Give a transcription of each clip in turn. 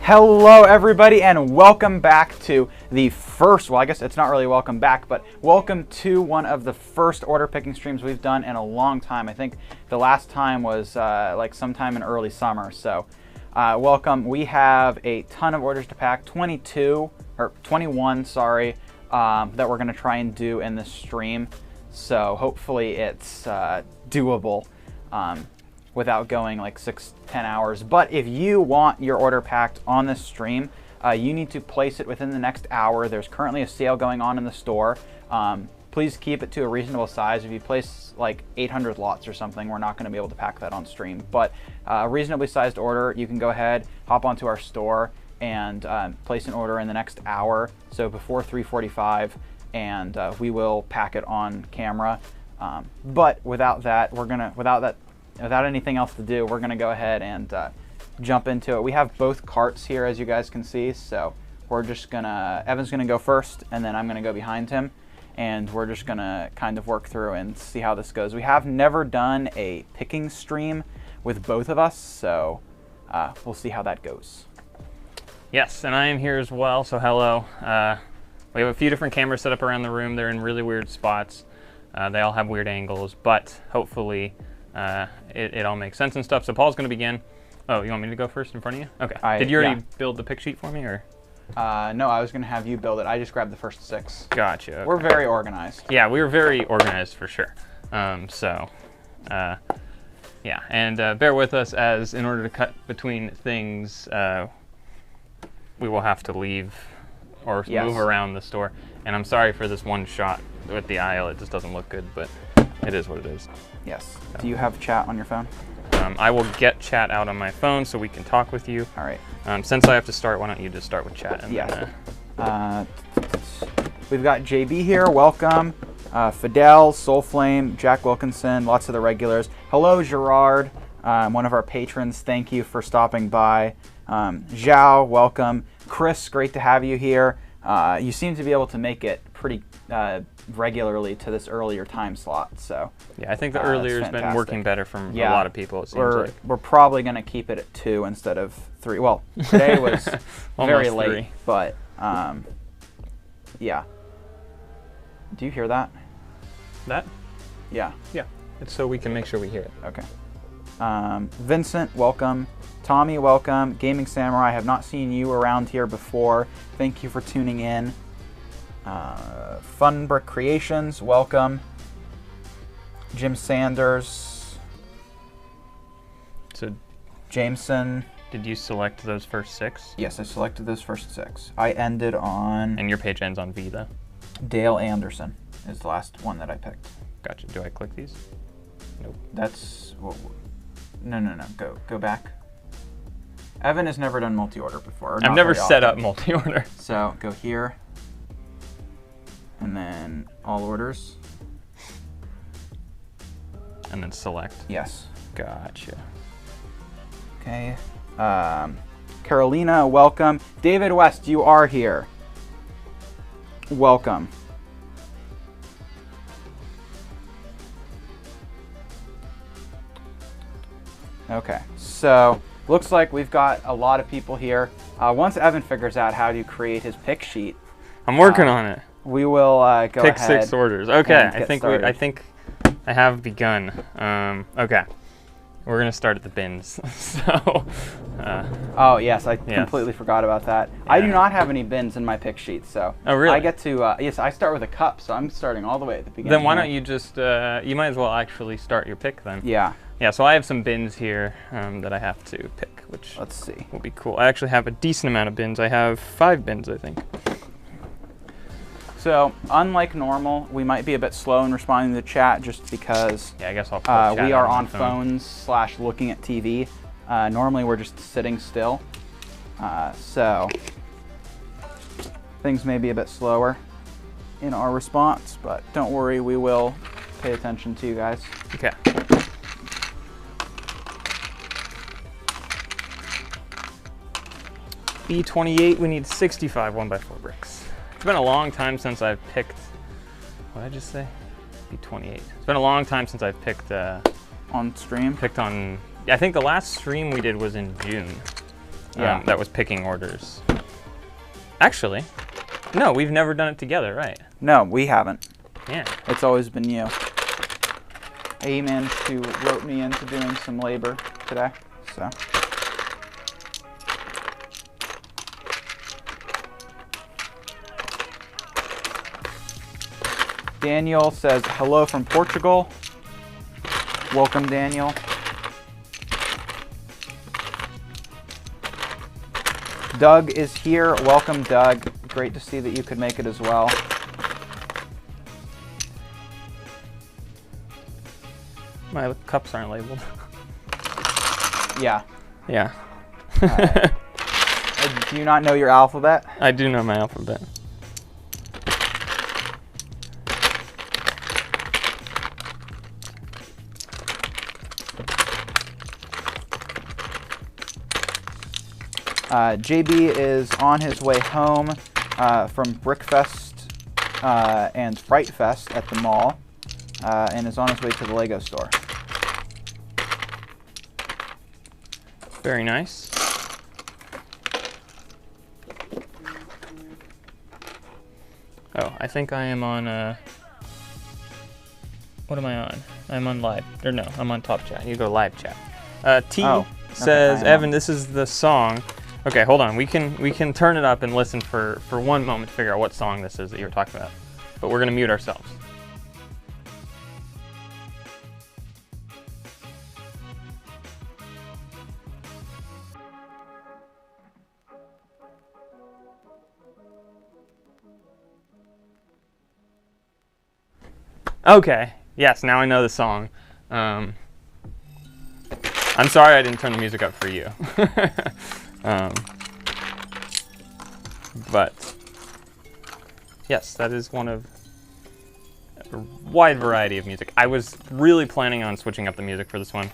Hello everybody and welcome back to the first, well I guess it's not really welcome back, but welcome to one of the first order picking streams we've done in a long time. I think the last time was like sometime in early summer, so welcome. We have a ton of orders to pack, 21, sorry, that we're gonna try and do in this stream. So hopefully it's doable. Without going like 6-10 hours. But if you want your order packed on this stream, you need to place it within the next hour. There's currently a sale going on in the store. Please keep it to a reasonable size. If you place like 800 lots or something, we're not going to be able to pack that on stream. But a reasonably sized order, you can go ahead, hop onto our store, and place an order in the next hour. So before 3:45, and we will pack it on camera. But without that, without anything else to do, we're gonna go ahead and jump into it. We have both carts here, as you guys can see, so we're just gonna, Evan's gonna go first, and then I'm gonna go behind him, and we're just gonna kind of work through and see how this goes. We have never done a picking stream with both of us, so we'll see how that goes. Yes, and I am here as well, so hello. We have a few different cameras set up around the room. They're in really weird spots. They all have weird angles, but hopefully it all makes sense and stuff. So Paul's going to begin. Oh, you want me to go first in front of you? Okay. Did you already build the pick sheet for me, or? No, I was going to have you build it. I just grabbed the first 6. Gotcha. Okay. We're very organized. Yeah, we were very organized for sure. Yeah, and bear with us, as in order to cut between things, we will have to leave or move around the store. And I'm sorry for this one shot with the aisle. It just doesn't look good, but it is what it is. Yes. So. Do you have chat on your phone? I will get chat out on my phone so we can talk with you. All right. Since I have to start, why don't you just start with chat? And then, we've got JB here. Welcome. Fidel, Soulflame, Jack Wilkinson, lots of the regulars. Hello, Gerard, one of our patrons. Thank you for stopping by. Zhao, welcome. Chris, great to have you here. You seem to be able to make it pretty regularly to this earlier time slot, so yeah, I think the earlier has been working better for a lot of people. It seems like we're probably going to keep it at 2 instead of 3. Well, today was very late, 3. But yeah. Do you hear that? That? Yeah. Yeah. It's so we can make sure we hear it. Okay. Vincent, welcome. Tommy, welcome. Gaming Samurai, I have not seen you around here before. Thank you for tuning in. Fun Brick Creations, welcome. Jim Sanders. So, Jameson. Did you select those first 6? Yes, I selected those first 6. I ended on... And your page ends on V, though? Dale Anderson is the last one that I picked. Gotcha. Do I click these? Nope. That's... No. Go back. Evan has never done multi-order before. I've never set up multi-order. So, go here. And then all orders. And then select. Yes. Gotcha. Okay. Carolina, welcome. David West, you are here. Welcome. Okay, so looks like we've got a lot of people here. Once Evan figures out how to create his pick sheet, I'm working on it. We will go pick ahead. 6 orders. Okay, I think I have begun. Okay, we're gonna start at the bins. So. Oh yes, I completely forgot about that. Yeah. I do not have any bins in my pick sheet, so. Oh really? I get to yes, I start with a cup, so I'm starting all the way at the beginning. Then why don't you just you might as well actually start your pick then. Yeah. Yeah, so I have some bins here that I have to pick, which let's see will be cool. I actually have a decent amount of bins. I have 5 bins, I think. So, unlike normal, we might be a bit slow in responding to the chat just because I guess I'll we are on phones / looking at TV. Normally, we're just sitting still. So, things may be a bit slower in our response, but don't worry, we will pay attention to you guys. Okay. B28, we need 65 1x4 bricks. It's been a long time since I've picked, what did I just say? B28. It's been a long time since I've picked on stream. I think the last stream we did was in June. Yeah. that was picking orders. Actually, no, we've never done it together, right? No, we haven't. Yeah. It's always been you. He managed to rope me into doing some labor today, so. Daniel says, hello from Portugal. Welcome, Daniel. Doug is here. Welcome, Doug. Great to see that you could make it as well. My cups aren't labeled. Yeah. Yeah. Do you not know your alphabet? I do know my alphabet. JB is on his way home from Brickfest and Fright Fest at the mall and is on his way to the Lego store. Very nice. Oh, I think I am on, what am I on? I'm on live. Or no, I'm on top chat. You go live chat. T says, okay, Evan, this is the song. Okay, hold on. We can turn it up and listen for 1 moment to figure out what song this is that you were talking about. But we're going to mute ourselves. Okay. Yes, now I know the song. I'm sorry I didn't turn the music up for you. But yes, that is one of a wide variety of music. I was really planning on switching up the music for this one.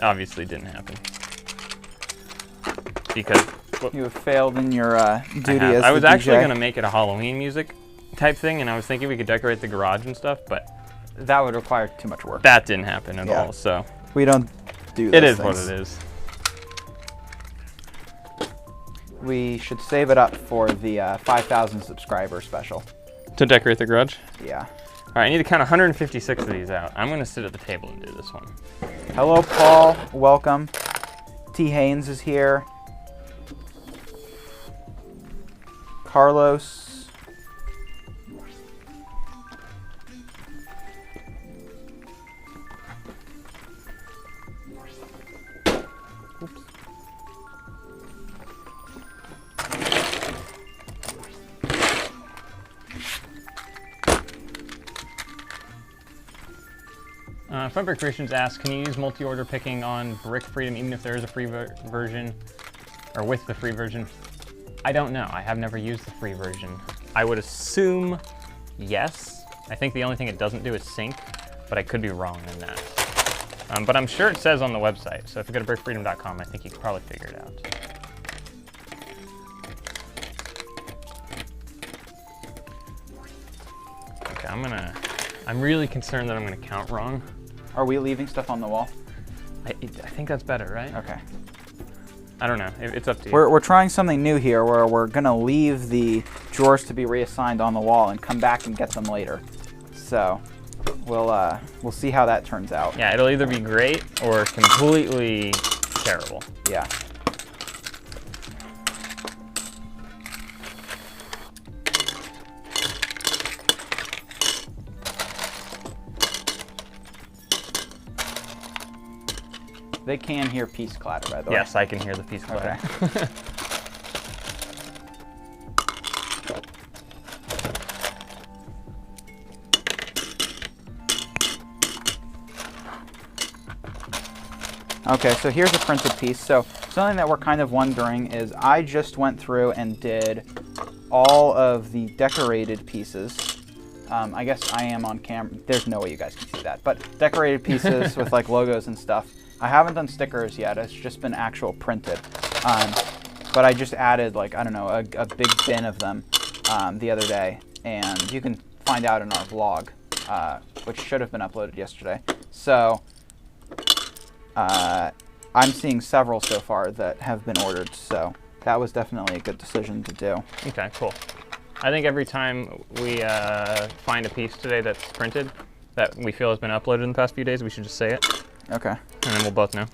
Obviously didn't happen. Because You have failed in your duty as the I was DJ. actually going to make it a Halloween music type thing, and I was thinking we could decorate the garage and stuff, but That would require too much work. that didn't happen at all, so We don't do those it is things. what it is. We should save it up for the 5,000 subscriber special. To decorate the garage? Yeah. All right, I need to count 156 of these out. I'm going to sit at the table and do this one. Hello, Paul. Welcome. T. Haynes is here. Carlos. Funbrick Creations asks, can you use multi-order picking on Brick Freedom even if there is a free version, or with the free version? I don't know. I have never used the free version. I would assume yes. I think the only thing it doesn't do is sync, but I could be wrong in that. But I'm sure it says on the website, so if you go to brickfreedom.com, I think you can probably figure it out. Okay, I'm really concerned that I'm gonna count wrong. Are we leaving stuff on the wall? I think that's better, right? Okay. I don't know. It's up to you. We're trying something new here where we're going to leave the drawers to be reassigned on the wall and come back and get them later. So we'll see how that turns out. Yeah, it'll either be great or completely terrible. Yeah. They can hear piece clatter, by the way. Yes, I can hear the piece clatter. Okay. Okay, so here's a printed piece. So something that we're kind of wondering is I just went through and did all of the decorated pieces. I guess I am on camera. There's no way you guys can see that. But decorated pieces with like logos and stuff. I haven't done stickers yet. It's just been actual printed. But I just added like, I don't know, a big bin of them the other day. And you can find out in our vlog, which should have been uploaded yesterday. So I'm seeing several so far that have been ordered, so that was definitely a good decision to do. Okay, cool. I think every time we find a piece today that's printed that we feel has been uploaded in the past few days, we should just say it. Okay. And then we'll both know.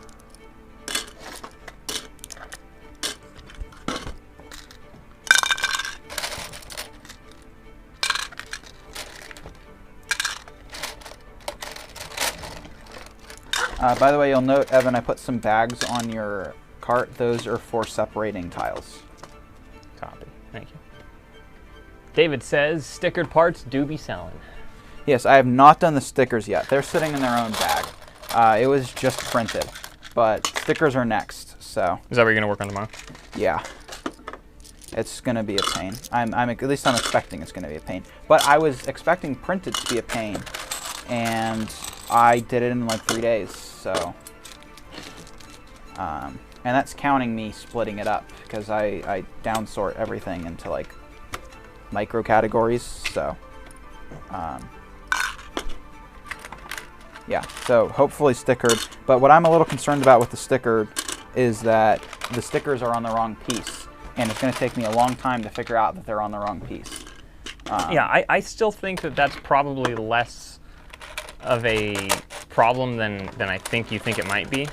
By the way, you'll note, Evan, I put some bags on your cart. Those are for separating tiles. Copy. Thank you. David says stickered parts do be selling. Yes, I have not done the stickers yet. They're sitting in their own bag. It was just printed, but stickers are next. So. Is that what you're gonna work on tomorrow? Yeah. It's gonna be a pain. At least I'm expecting it's gonna be a pain. But I was expecting printed to be a pain, and I did it in like 3 days. So. And that's counting me splitting it up because I downsort everything into like micro categories. So. Yeah, so hopefully stickered. But what I'm a little concerned about with the stickered is that the stickers are on the wrong piece, and it's going to take me a long time to figure out that they're on the wrong piece. Yeah, I still think that that's probably less of a problem than I think you think it might be.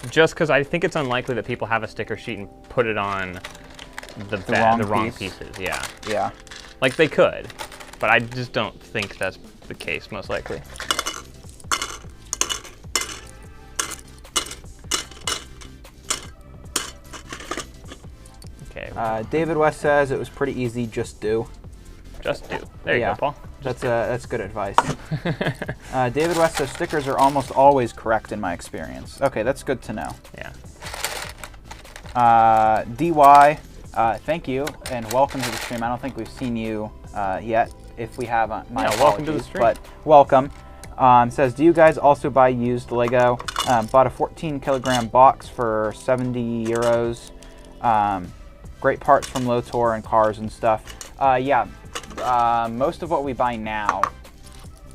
Just because I think it's unlikely that people have a sticker sheet and put it on the wrong pieces. Yeah. Yeah. Like they could, but I just don't think that's the case, most likely. Okay. David West says it was pretty easy, just do. Just do. There you go, Paul. That's good advice. David West says stickers are almost always correct in my experience. Okay, that's good to know. Yeah. DY, thank you and welcome to the stream. I don't think we've seen you yet. If we have, my apologies, welcome to the stream. But welcome. Says, do you guys also buy used Lego? Bought a 14 kilogram box for 70 euros. Great parts from Lotor and cars and stuff. Yeah. Most of what we buy now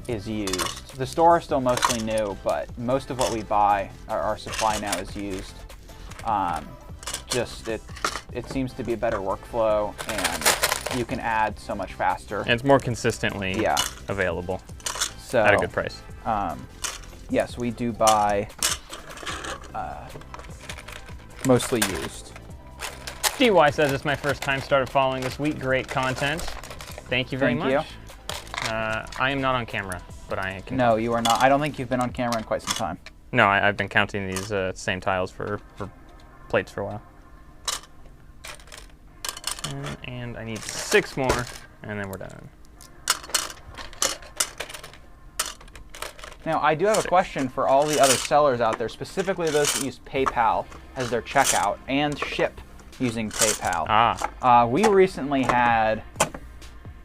is used. The store is still mostly new, but most of what we buy, our supply now is used. It seems to be a better workflow, and you can add so much faster. And it's more consistently available so, at a good price. Yes, we do buy mostly used. DY says it's my first time started following this week. Great content. Thank you very much. Thank you. I am not on camera, but I can. No, you are not. I don't think you've been on camera in quite some time. No, I've been counting these same tiles for plates for a while. And I need 6 more, and then we're done. Now, I do have a question for all the other sellers out there, specifically those that use PayPal as their checkout and ship using PayPal. We recently had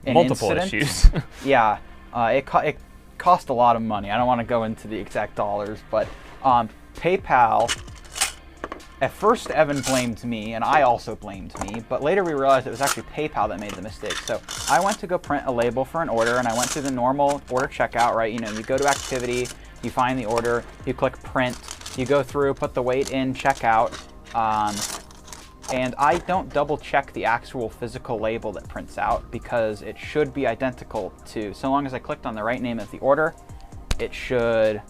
an multiple incident. issues. Yeah, it cost a lot of money. I don't want to go into the exact dollars, but PayPal, at first Evan blamed me, and I also blamed me, but later we realized it was actually PayPal that made the mistake. So I went to go print a label for an order, and I went through the normal order checkout, right? You know, you go to activity, you find the order, you click print, you go through, put the weight in, checkout, and I don't double check the actual physical label that prints out because it should be identical to, so long as I clicked on the right name of the order, it should,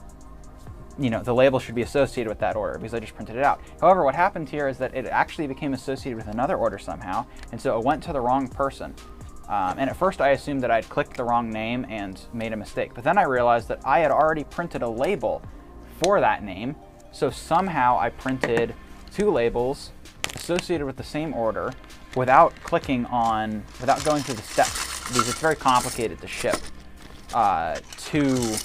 you know, the label should be associated with that order because I just printed it out. However, what happened here is that it actually became associated with another order somehow, and so it went to the wrong person. And at first I assumed that I'd clicked the wrong name and made a mistake, but then I realized that I had already printed a label for that name, so somehow I printed 2 labels associated with the same order without going through the steps, because it's very complicated to ship 2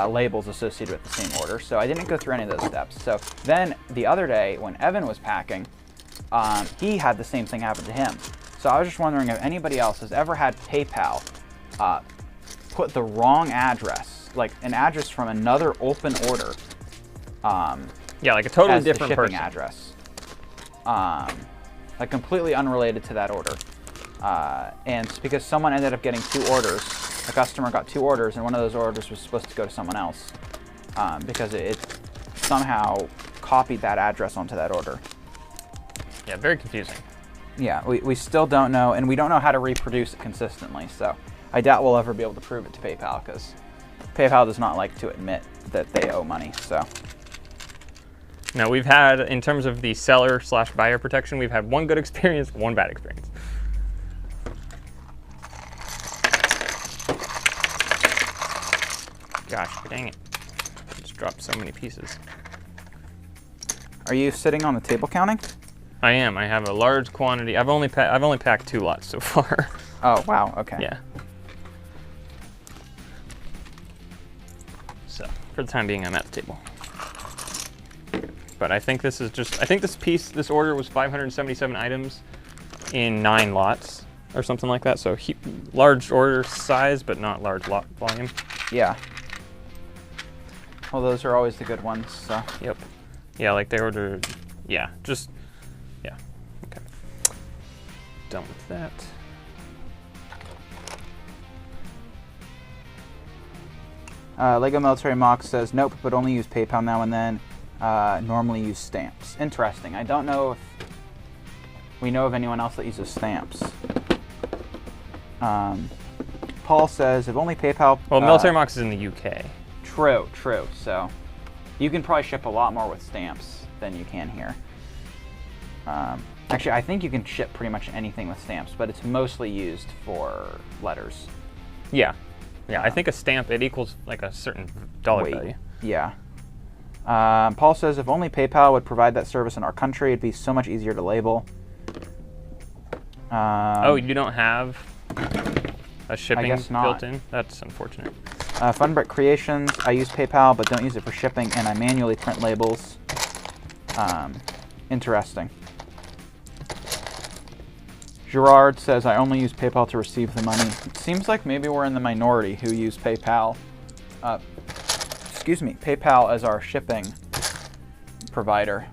labels associated with the same order, so I didn't go through any of those steps. So then the other day when Evan was packing, he had the same thing happen to him. So I was just wondering if anybody else has ever had PayPal put the wrong address, like an address from another open order, yeah, like a totally as different the shipping person. address. Like completely unrelated to that order. And because someone ended up getting 2 orders, a customer got 2 orders, and one of those orders was supposed to go to someone else, because it somehow copied that address onto that order. Yeah, very confusing. Yeah, we still don't know, and we don't know how to reproduce it consistently, so I doubt we'll ever be able to prove it to PayPal, because PayPal does not like to admit that they owe money, so. Now, we've had, in terms of the seller/buyer protection, we've had one good experience, one bad experience. Gosh, dang it. I just dropped so many pieces. Are you sitting on the table counting? I am. I have a large quantity. I've only packed 2 lots so far. Oh, wow, okay. Yeah. So, for the time being, I'm at the table. But I think this is just, I think this order was 577 items in 9 lots or something like that. So large order size, but not large lot volume. Yeah. Well, those are always the good ones, so. Yep. Yeah, like they ordered, yeah, just, yeah, okay. Done with that. Lego Military Mox says, nope, but only use PayPal now and then. Normally use stamps. Interesting. I don't know if we know of anyone else that uses stamps. Paul says, if only PayPal... Well, Military Mox is in the UK. True. So you can probably ship a lot more with stamps than you can here. Actually, I think you can ship pretty much anything with stamps, but it's mostly used for letters. Yeah. Yeah, I think a stamp, it equals like a certain dollar value. Yeah. Paul says, if only PayPal would provide that service in our country, it'd be so much easier to label. Oh, you don't have a shipping built in? That's unfortunate. Funbrick Creations, I use PayPal, but don't use it for shipping, and I manually print labels. Interesting. Gerard says, I only use PayPal to receive the money. It seems like maybe we're in the minority who use PayPal. PayPal as our shipping provider.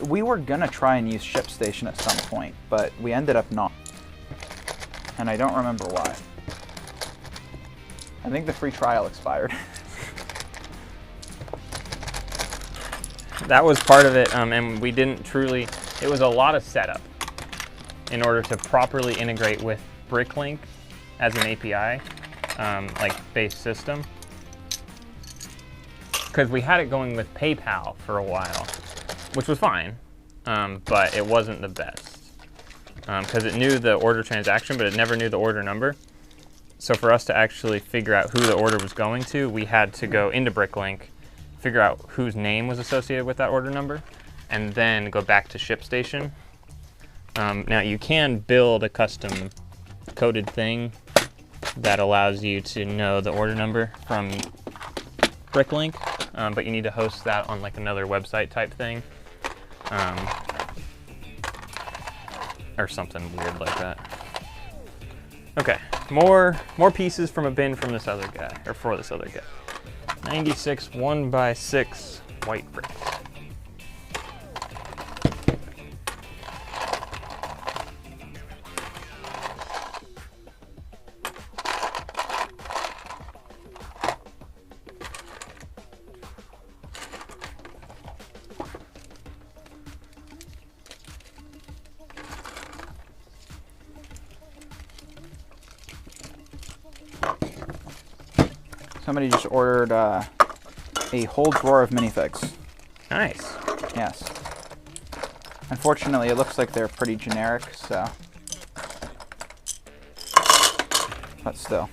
We were gonna try and use ShipStation at some point, but we ended up not. And I don't remember why. I think the free trial expired. That was part of it, and we didn't truly, it was a lot of setup in order to properly integrate with BrickLink as an API, based system. Because we had it going with PayPal for a while, which was fine, but it wasn't the best. Because it knew the order transaction, but it never knew the order number. So for us to actually figure out who the order was going to, we had to go into BrickLink, figure out whose name was associated with that order number, and then go back to ShipStation. Now you can build a custom coded thing that allows you to know the order number from BrickLink, but you need to host that on like another website type thing, or something weird like that. Okay, more pieces from a bin from this other guy, or for this other guy. 96 1x6 white bricks. Somebody just ordered a whole drawer of minifigs. Nice. Yes. Unfortunately, it looks like they're pretty generic, so. But still.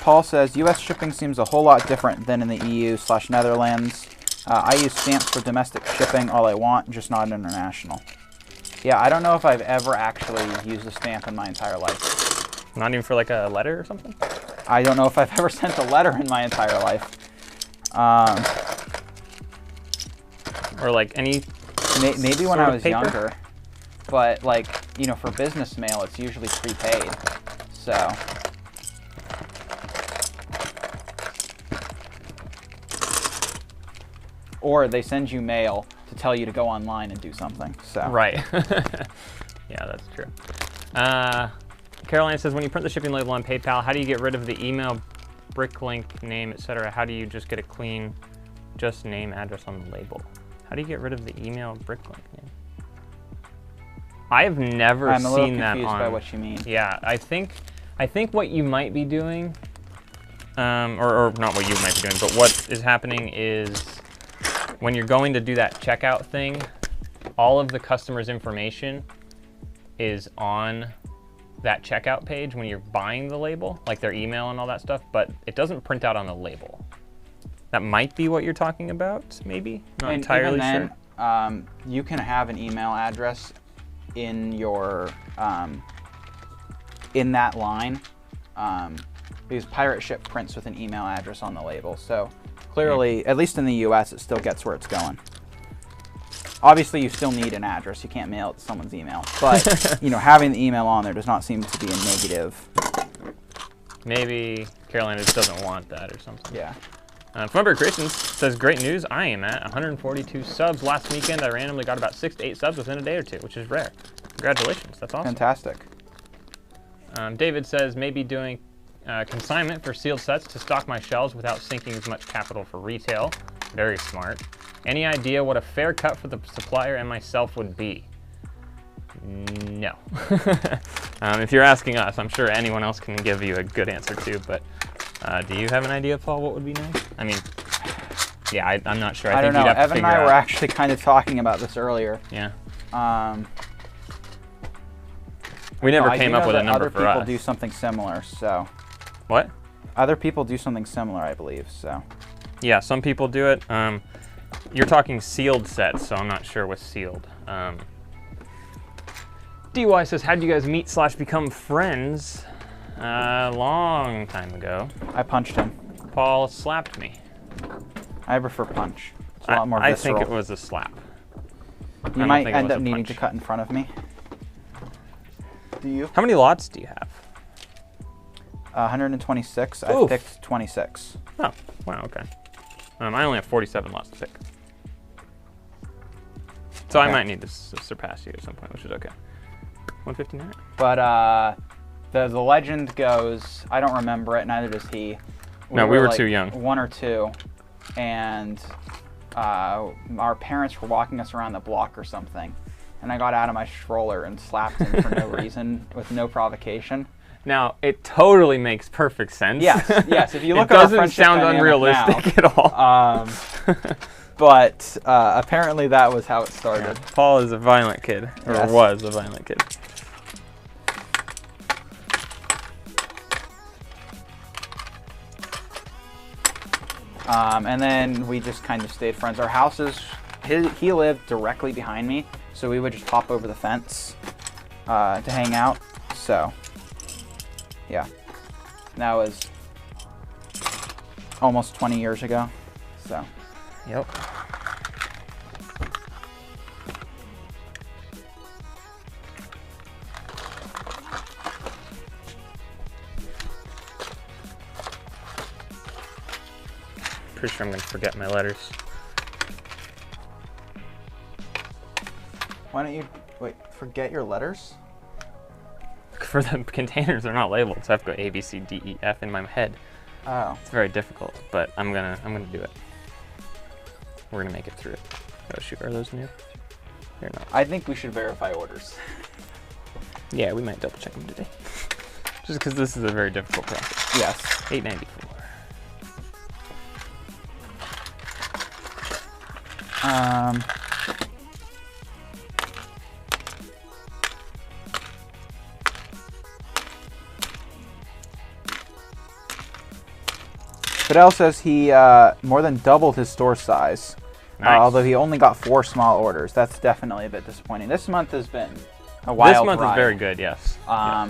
Paul says, U.S. shipping seems a whole lot different than in the EU/Netherlands. I use stamps for domestic shipping all I want, just not international. Yeah, I don't know if I've ever actually used a stamp in my entire life. Not even for like a letter or something? I don't know if I've ever sent a letter in my entire life. Or like any maybe when I was paper? younger, but like, you know, for business mail, it's usually prepaid. So. Or they send you mail to tell you to go online and do something. So. Right. Yeah, that's true. Caroline says, when you print the shipping label on PayPal, how do you get rid of the email, BrickLink, name, etc.? How do you just get a clean, just name, address on the label? How do you get rid of the email, BrickLink name? I've never I'm a little seen that confused on. by what you mean. Yeah, I think what you might be doing, or not what you might be doing, but what is happening is when you're going to do that checkout thing, all of the customer's information is on that checkout page when you're buying the label, like their email and all that stuff, but it doesn't print out on the label. That might be what you're talking about, maybe? Not entirely sure. You can have an email address in your in that line because Pirate Ship prints with an email address on the label. So clearly, at least in the US, it still gets where it's going. Obviously, you still need an address. You can't mail it to someone's email. But, you know, having the email on there does not seem to be a negative. Maybe Carolina just doesn't want that or something. Yeah. Funberg Creations says, great news. I am at 142 subs. Last weekend, I randomly got about 6 to 8 subs within a day or two, which is rare. Congratulations. That's awesome. Fantastic. David says, maybe doing consignment for sealed sets to stock my shelves without sinking as much capital for retail. Very smart. Any idea what a fair cut for the supplier and myself would be? No. If you're asking us, I'm sure anyone else can give you a good answer too, but do you have an idea, Paul, what would be nice? I mean, yeah, I'm not sure. I don't think know. you'd have Evan to and I figure were out. actually kind of talking about this earlier. Yeah. We never came up with a number for us. Other people do something similar, so. What? Other people do something similar, I believe, so. Yeah, some people do it. You're talking sealed sets, so I'm not sure what's sealed. DY says, how did you guys meet / become friends? A long time ago. I punched him. Paul slapped me. I prefer punch. It's a lot more visceral. I think it was a slap. You might end up needing to cut in front of me. Do you? How many lots do you have? 126. Oof. I picked 26. Oh, wow, okay. I only have 47 lots to pick. So Okay. I might need to surpass you at some point, which is okay. 159. But the legend goes, I don't remember it, neither does he. No, we were like too young. 1 or 2, and our parents were walking us around the block or something, and I got out of my stroller and slapped him for no reason, with no provocation. Now, it totally makes perfect sense. Yes, yes. If you look it at our doesn't friendship sound dynamic unrealistic now, at all. But apparently that was how it started. Yeah. Paul is a violent kid, or Yes. was a violent kid. And then we just kind of stayed friends. Our houses, he lived directly behind me, so we would just hop over the fence to hang out. So, yeah, that was almost 20 years ago. So, Yep. Pretty sure I'm going to forget my letters. why don't you forget your letters? For the containers, they're not labeled, so I have to go A, B, C, D, E, F in my head. Oh, It's very difficult, but I'm gonna do it. We're gonna make it through it. Oh shoot, are those new? They're not. I think we should verify orders. Yeah, we might double check them today. Just because this is a very difficult process. Yes. $8.94. Fidel says he more than doubled his store size, Nice. although he only got 4 small orders. That's definitely a bit disappointing. This month has been a wild This month ride. is very good, yes. Yeah.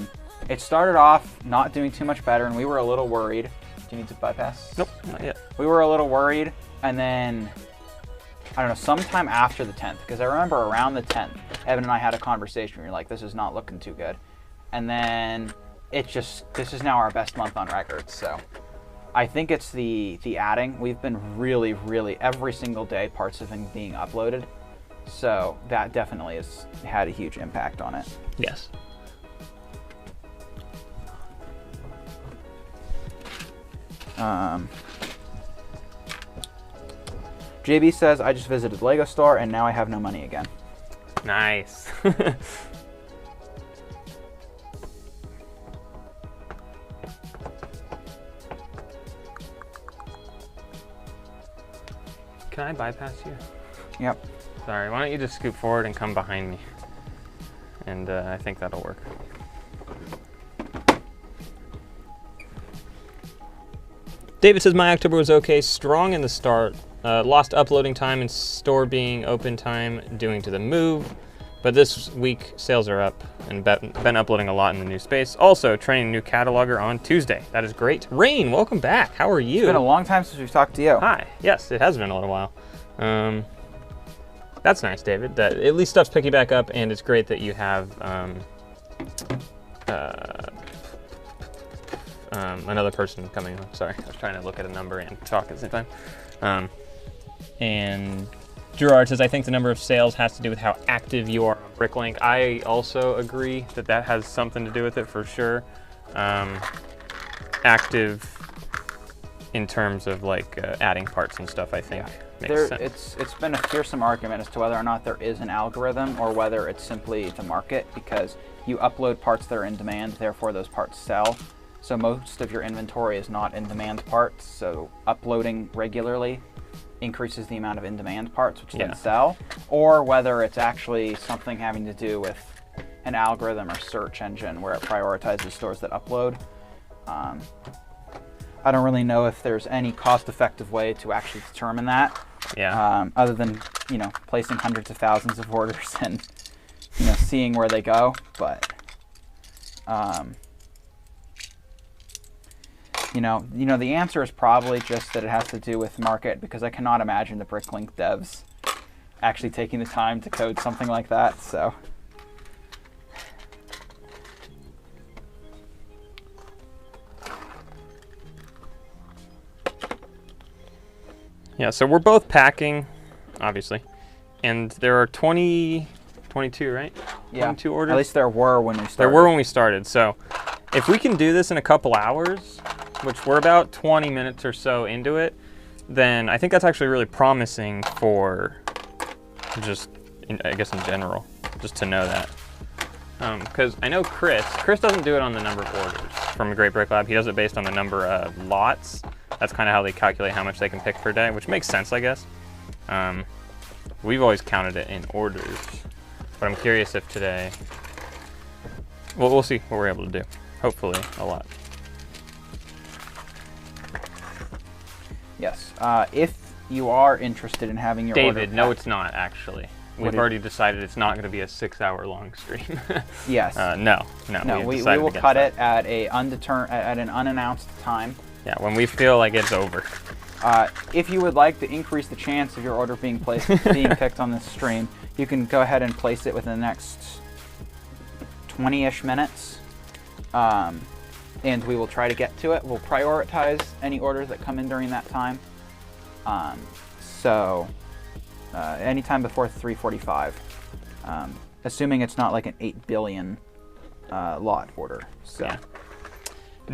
it started off not doing too much better, and we were a little worried. Do you need to bypass? Nope, not yet. We were a little worried, and then, I don't know, sometime after the 10th, because I remember around the 10th, Evan and I had a conversation. We were like, this is not looking too good. And then this is now our best month on record. So I think it's the adding. We've been really, every single day parts have been being uploaded. So that definitely has had a huge impact on it. Yes. JB says, I just visited the Lego store and now I have no money again. Nice. Can I bypass you? Yep. Sorry, why don't you just scoot forward and come behind me? And I think that'll work. David says, my October was okay, strong in the start. Lost uploading time and store being open time due to the move. But this week, sales are up and been uploading a lot in the new space. Also, training a new cataloger on Tuesday. That is great. Rain, welcome back. How are you? It's been a long time since we've talked to you. Hi. Yes, it has been a little while. That's nice, David. That at least stuff's picking back up, and it's great that you have another person coming on. Sorry, I was trying to look at a number and talk at the same time. And Gerard says, I think the number of sales has to do with how active you are on BrickLink. I also agree that that has something to do with it for sure. Active in terms of like adding parts and stuff, I think makes sense. It's been a fearsome argument as to whether or not there is an algorithm or whether it's simply the market, because you upload parts that are in demand, therefore those parts sell. So most of your inventory is not in-demand parts, so uploading regularly increases the amount of in-demand parts, which then sell, or whether it's actually something having to do with an algorithm or search engine where it prioritizes stores that upload. I don't really know if there's any cost-effective way to actually determine that, other than, placing hundreds of thousands of orders and, seeing where they go, but... the answer is probably just that it has to do with market, because I cannot imagine the BrickLink devs actually taking the time to code something like that, so. Yeah, so we're both packing, obviously, and there are 22, right? Yeah, 22 orders? At least there were when we started. There were when we started, so if we can do this in a couple hours, which we're about 20 minutes or so into it, then I think that's actually really promising for just, I guess in general, just to know that. Because I know Chris doesn't do it on the number of orders from a Great Brick Lab. He does it based on the number of lots. That's kind of how they calculate how much they can pick per day, which makes sense, I guess. We've always counted it in orders, but I'm curious if today, well, we'll see what we're able to do. Hopefully a lot. Yes. If you are interested in having your order David, no, it's not actually. We've already decided it's not going to be a 6-hour-long stream. Yes. No. We will cut it at an unannounced time. Yeah, when we feel like it's over. If you would like to increase the chance of your order being picked on this stream, you can go ahead and place it within the next 20-ish minutes. And we will try to get to it. We'll prioritize any orders that come in during that time. Anytime before 3:45, assuming it's not like an 8 billion lot order. So. Yeah.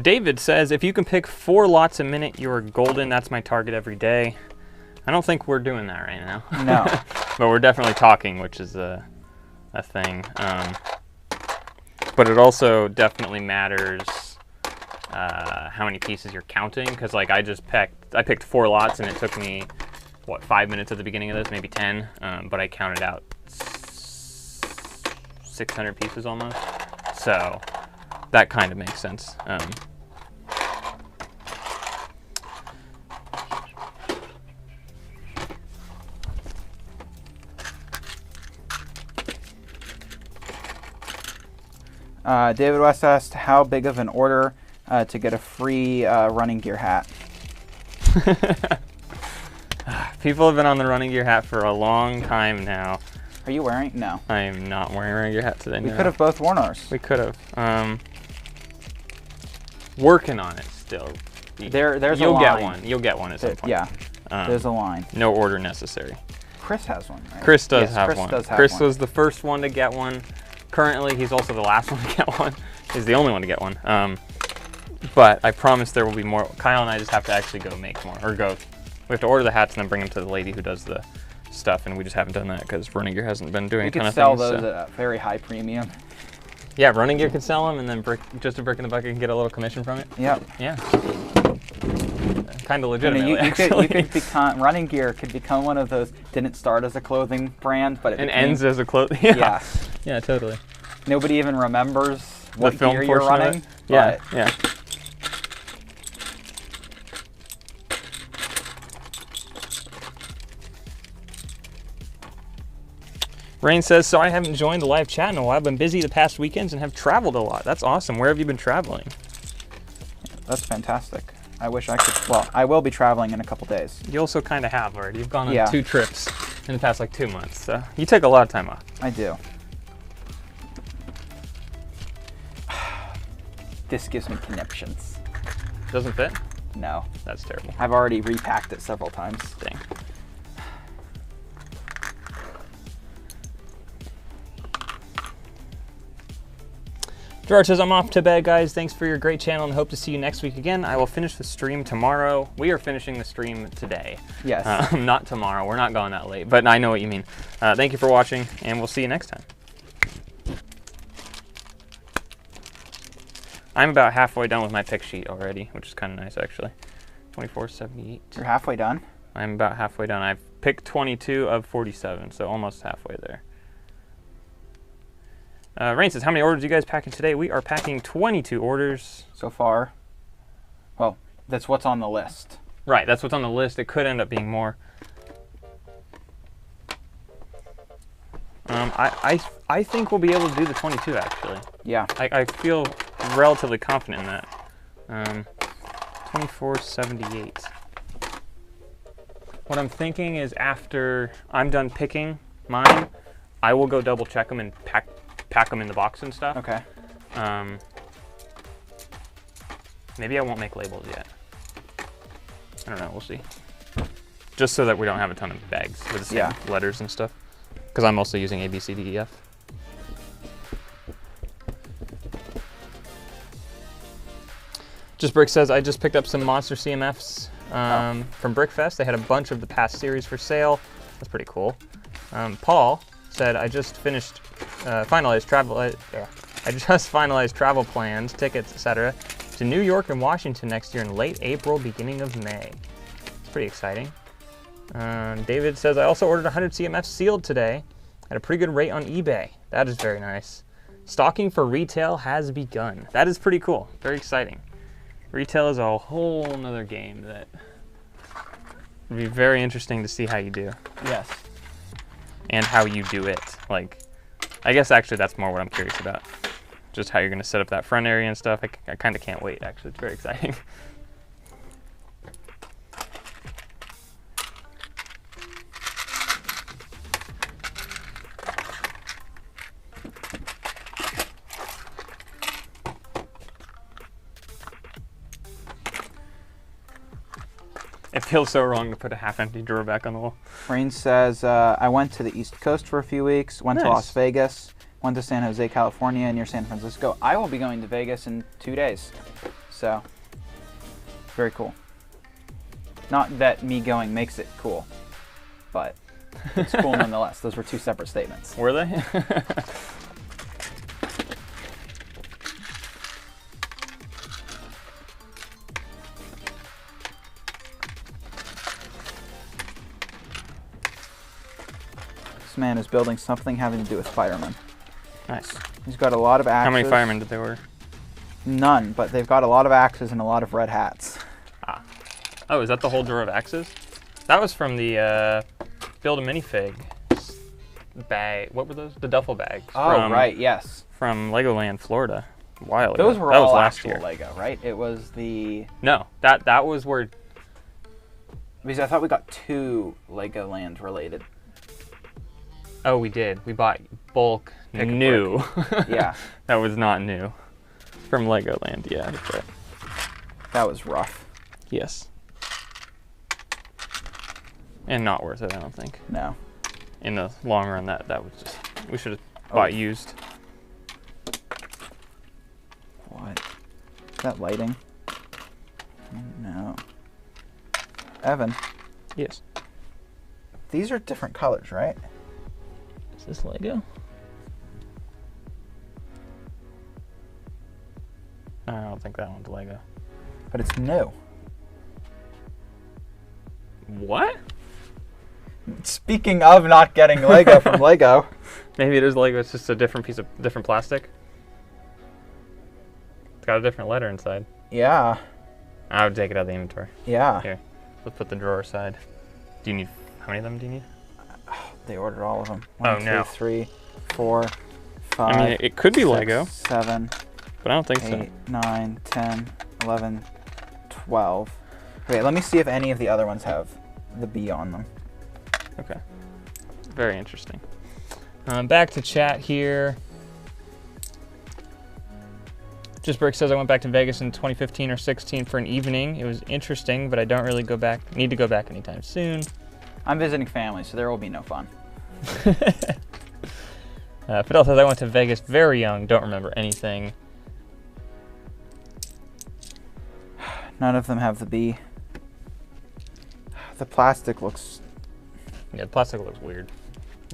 David says, if you can pick 4 lots a minute, you're golden. That's my target every day. I don't think we're doing that right now. No. But we're definitely talking, which is a thing. But it also definitely matters how many pieces you're counting, because like I picked 4 lots and it took me 5 minutes at the beginning of this, maybe 10, but I counted out 600 pieces almost, so that kind of makes sense. David West asked how big of an order to get a free running gear hat. People have been on the running gear hat for a long time now. Are you wearing? No. I am not wearing a running gear hat today. We could have both worn ours. We could have. Working on it still. There's a line. You'll get one. You'll get one at some point. Yeah. There's a line. No order necessary. Chris has one, right? Chris does have Chris one. Does have Chris one. was the first one to get one. Currently, he's also the last one to get one. He's the only one to get one. But I promise there will be more. Kyle and I just have to actually go make more, or go. We have to order the hats and then bring them to the lady who does the stuff, and we just haven't done that because running gear hasn't been doing. We could kind of sell things, those so. at a very high premium. Yeah, running gear could sell them, and then just a brick in the bucket can get a little commission from it. Yep. Yeah. Kind of legitimately, you actually. could become, running gear could become one of those, didn't start as a clothing brand, but it and became, ends as a clothing. Yeah. Yeah, totally. Nobody even remembers what The film gear you're portion of running. it? Yeah, but yeah. Rain says, so I haven't joined the live chat in a while. I've been busy the past weekends and have traveled a lot. That's awesome. Where have you been traveling? That's fantastic. I wish I could. Well, I will be traveling in a couple days. You also kind of have already. You've gone on Yeah. 2 trips in the past like 2 months. So you take a lot of time off. I do. This gives me conniptions. Doesn't fit? No. That's terrible. I've already repacked it several times. Dang. George says, I'm off to bed, guys. Thanks for your great channel and hope to see you next week again. I will finish the stream tomorrow. We are finishing the stream today. Yes. Not tomorrow. We're not going that late, but I know what you mean. Thank you for watching, and we'll see you next time. I'm about halfway done with my pick sheet already, which is kind of nice, actually. 2478. You're halfway done? I'm about halfway done. I've picked 22 of 47, so almost halfway there. Rain says, how many orders are you guys packing today? We are packing 22 orders. So far. Well, that's what's on the list. Right, that's what's on the list. It could end up being more. I think we'll be able to do the 22, actually. Yeah. I feel relatively confident in that. 2478. What I'm thinking is after I'm done picking mine, I will go double check them and pack them in the box and stuff. Okay. Maybe I won't make labels yet. I don't know, we'll see. Just so that we don't have a ton of bags with the same letters and stuff. Because I'm also using A, B, C, D, E, F. Just Brick says, I just picked up some Monster CMFs from Brickfest. They had a bunch of the past series for sale. That's pretty cool. Paul said, I just finished finalized travel plans, tickets, etc. to New York and Washington next year in late April, beginning of May. It's pretty exciting. David says, I also ordered 100 CMFs sealed today at a pretty good rate on eBay. That is very nice. Stocking for retail has begun. That is pretty cool. Very exciting. Retail is a whole nother game that would be very interesting to see how you do. Yes. And how you do it. Like, I guess actually that's more what I'm curious about. Just how you're going to set up that front area and stuff. I kind of can't wait, actually. It's very exciting. It feels so wrong to put a half-empty drawer back on the wall. Rain says, I went to the East Coast for a few weeks, went to Las Vegas, went to San Jose, California, and near San Francisco. I will be going to Vegas in 2 days. So, very cool. Not that me going makes it cool, but it's cool nonetheless. Those were 2 separate statements. Were they? This man is building something having to do with firemen. Nice. He's got a lot of axes. How many firemen did they order? None, but they've got a lot of axes and a lot of red hats. Ah. Oh, is that the whole drawer of axes? That was from the Build a Minifig bag. What were those? The duffel bags. Oh, right, yes. From Legoland, Florida. A while ago. Those were that all was last actual year. Lego, right? It was the... No, that was where... Because I thought we got 2 Legoland related. Oh, we did. We bought bulk Pick a new. Yeah. That was not new. From Legoland, yeah. That's right. That was rough. Yes. And not worth it, I don't think. No. In the long run, that was just... We should have bought used. What? Is that lighting? No. Evan. Yes. These are different colors, right? Is this Lego? I don't think that one's Lego. But it's new. What? Speaking of not getting Lego from Lego. Maybe it is Lego, it's just a different piece of different plastic. It's got a different letter inside. Yeah. I would take it out of the inventory. Yeah. Here, let's put the drawer aside. Do you need, how many of them do you need? They ordered all of them. Oh, 1, 2, no. 3, 4, 5. I mean, it could be 6, Lego, 7, but I don't think 8, 9, 10, 11, 12. Okay, let me see if any of the other ones have the B on them. so. Okay. Very interesting. Back to chat here. Just Brick says I went back to Vegas in 2015 or 16 for an evening. It was interesting, but I don't really need to go back anytime soon. I'm visiting family, so there will be no fun. Fidel says I went to Vegas very young, don't remember anything. None of them have the B. The plastic looks... Yeah, the plastic looks weird.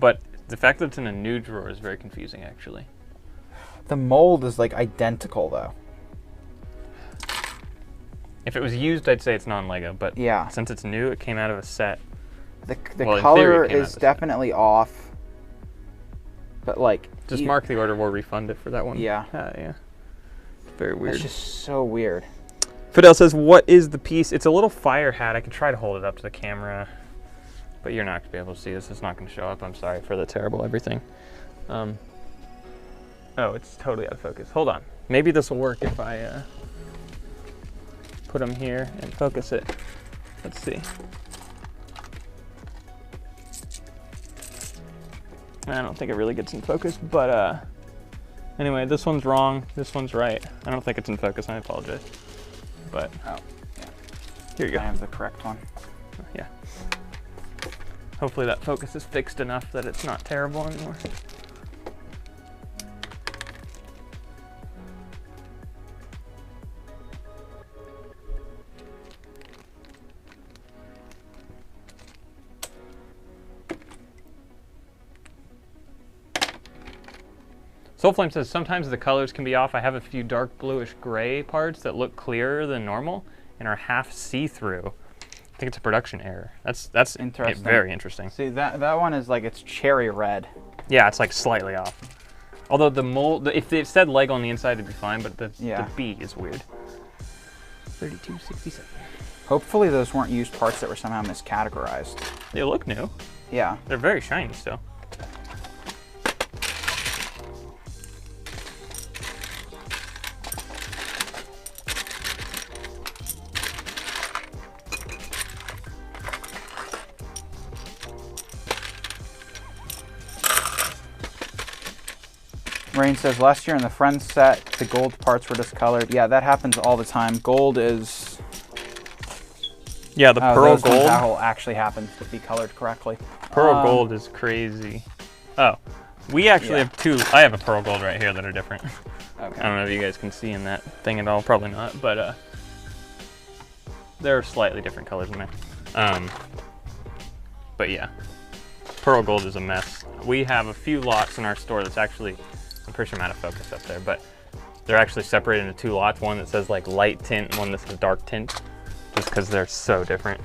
But the fact that it's in a new drawer is very confusing, actually. The mold is like identical, though. If it was used, I'd say it's non-Lego, but Yeah. since it's new, it came out of a set. The Well, in color theory, it came out is of the definitely off. But like... Just mark the order, we'll refund it for that one. Yeah. Yeah. Very weird. It's just so weird. Fidel says, what is the piece? It's a little fire hat. I can try to hold it up to the camera, but you're not going to be able to see this. It's not going to show up. I'm sorry for the terrible everything. Oh, it's totally out of focus. Hold on. Maybe this will work if I put them here and focus it. Let's see. I don't think it really gets in focus, but anyway, this one's wrong. This one's right. I don't think it's in focus. I apologize. But Oh, yeah. here you go. I have the correct one. Yeah. Hopefully that focus is fixed enough that it's not terrible anymore. Soulflame says sometimes the colors can be off. I have a few dark bluish gray parts that look clearer than normal and are half see-through. I think it's a production error. That's Interesting. Very interesting. See, that one is like, it's cherry red. Yeah, it's like slightly off. Although the mold, if it said Lego on the inside, it'd be fine, but the B is weird. 3267. Hopefully those weren't used parts that were somehow miscategorized. They look new. Yeah. They're very shiny still. Rain says, last year in the Friends set, the gold parts were discolored. Yeah, that happens all the time. Gold is... Yeah, the pearl those ones, gold. that will actually happen to be colored correctly. Pearl gold is crazy. Oh, we actually have two. I have a pearl gold right here that are different. Okay. I don't know if you guys can see in that thing at all. Probably not, but they're slightly different colors in there. But yeah, pearl gold is a mess. We have a few lots in our store that's actually, I'm pretty sure I'm out of focus up there, but they're actually separated into two lots. One that says like light tint and one that says dark tint, just because they're so different.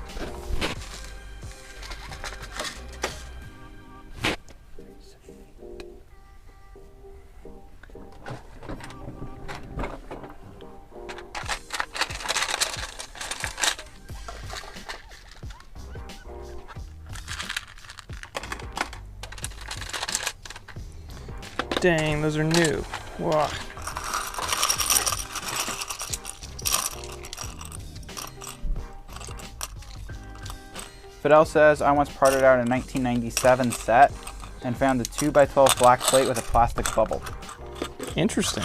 Dang, those are new. Wow. Fidel says, I once parted out a 1997 set and found a 2x12 black plate with a plastic bubble. Interesting.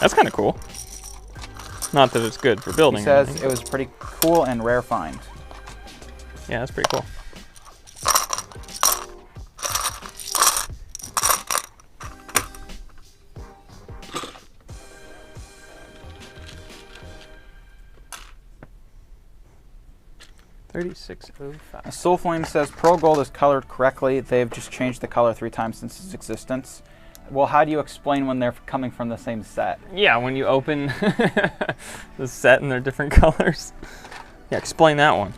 That's kind of cool. Not that it's good for building. He says it was pretty cool and rare find. Yeah, that's pretty cool. $36.05. Soulflame says Pearl Gold is colored correctly. They've just changed the color 3 times since its existence. Well, how do you explain when they're coming from the same set? Yeah, when you open the set and they're different colors. Yeah, explain that one.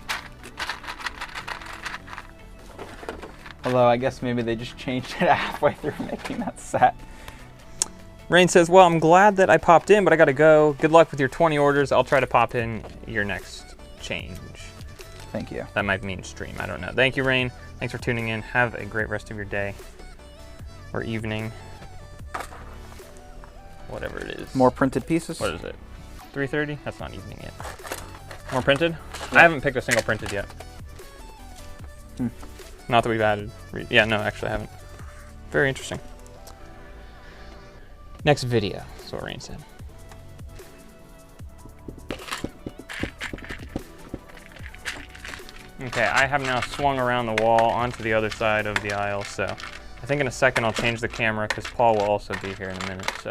Although I guess maybe they just changed it halfway through making that set. Rain says, well, I'm glad that I popped in, but I gotta go. Good luck with your 20 orders. I'll try to pop in your next change. Thank you. That might mean stream, I don't know. Thank you, Rain. Thanks for tuning in. Have a great rest of your day or evening. Whatever it is. More printed pieces? What is it? 3:30? That's not evening yet. More printed? Yeah. I haven't picked a single printed yet. Not that we've added. Yeah, no, actually I haven't. Very interesting. Next video, that's what Rain said. Okay, I have now swung around the wall onto the other side of the aisle, so I think in a second I'll change the camera because Paul will also be here in a minute, so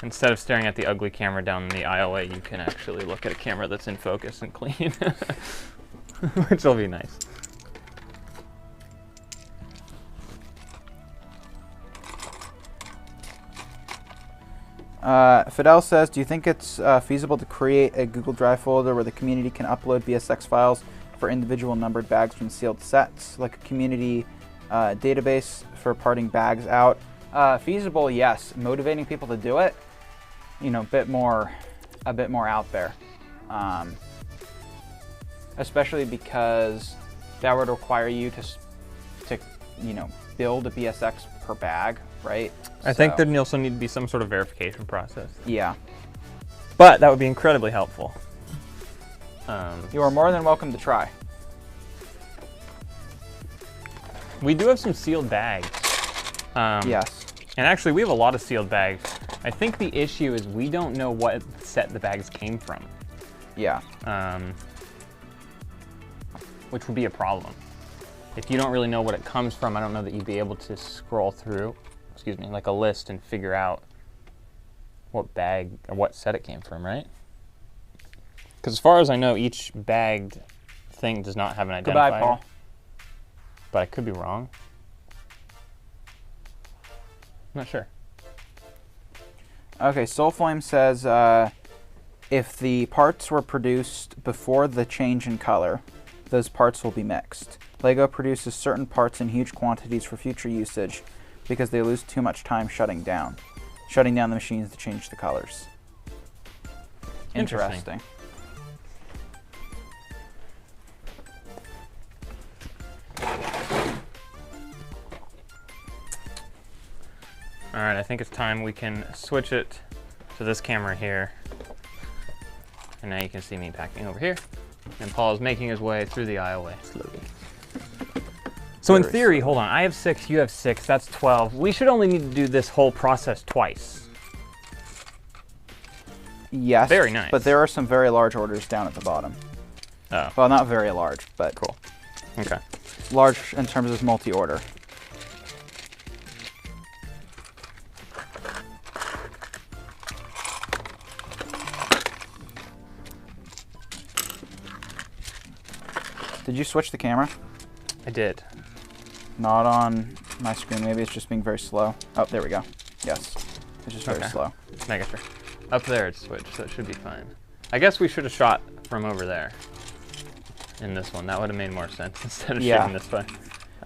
instead of staring at the ugly camera down the aisleway, you can actually look at a camera that's in focus and clean, which will be nice. Fidel says, do you think it's feasible to create a Google Drive folder where the community can upload BSX files for individual numbered bags from sealed sets, like a community database for parting bags out? Feasible, yes. Motivating people to do it, you know, a bit more out there. Especially because that would require you to you know, build a BSX per bag, right? I think there'd also need to be some sort of verification process. Yeah. But that would be incredibly helpful. You are more than welcome to try. We do have some sealed bags. Yes. And actually, we have a lot of sealed bags. I think the issue is we don't know what set the bags came from. Yeah. Which would be a problem. If you don't really know what it comes from, I don't know that you'd be able to scroll through, excuse me, like a list and figure out what bag or what set it came from, right? Because as far as I know, each bagged thing does not have an identifier. Goodbye, Paul. But I could be wrong. I'm not sure. Okay, Soulflame says if the parts were produced before the change in color, those parts will be mixed. LEGO produces certain parts in huge quantities for future usage because they lose too much time shutting down the machines to change the colors. Interesting. All right, I think it's time we can switch it to this camera here. And now you can see me packing over here. And Paul is making his way through the aisleway slowly. So in theory, hold on, I have 6, you have 6, that's 12. We should only need to do this whole process twice. Yes. Very nice. But there are some very large orders down at the bottom. Oh. Well, not very large, but cool. Okay. Large in terms of multi-order. Did you switch the camera? I did. Not on my screen. Maybe it's just being very slow. Oh, there we go. Yes. It's just very slow. Making sure. Up there it's switched, so it should be fine. I guess we should have shot from over there in this one. That would have made more sense instead of shooting this way.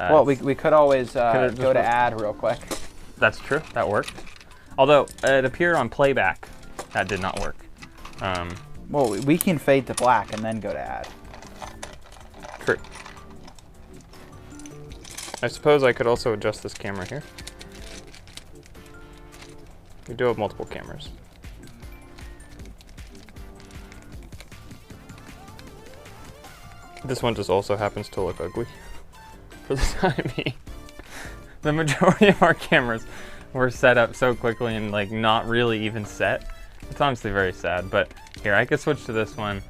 Well, we could always go to add real quick. That's true. That worked. Although it appeared on playback. That did not work. Well, we can fade to black and then go to add. True. I suppose I could also adjust this camera here. We do have multiple cameras. This one just also happens to look ugly for the time being. The majority of our cameras were set up so quickly and like not really even set. It's honestly very sad, but here, I could switch to this one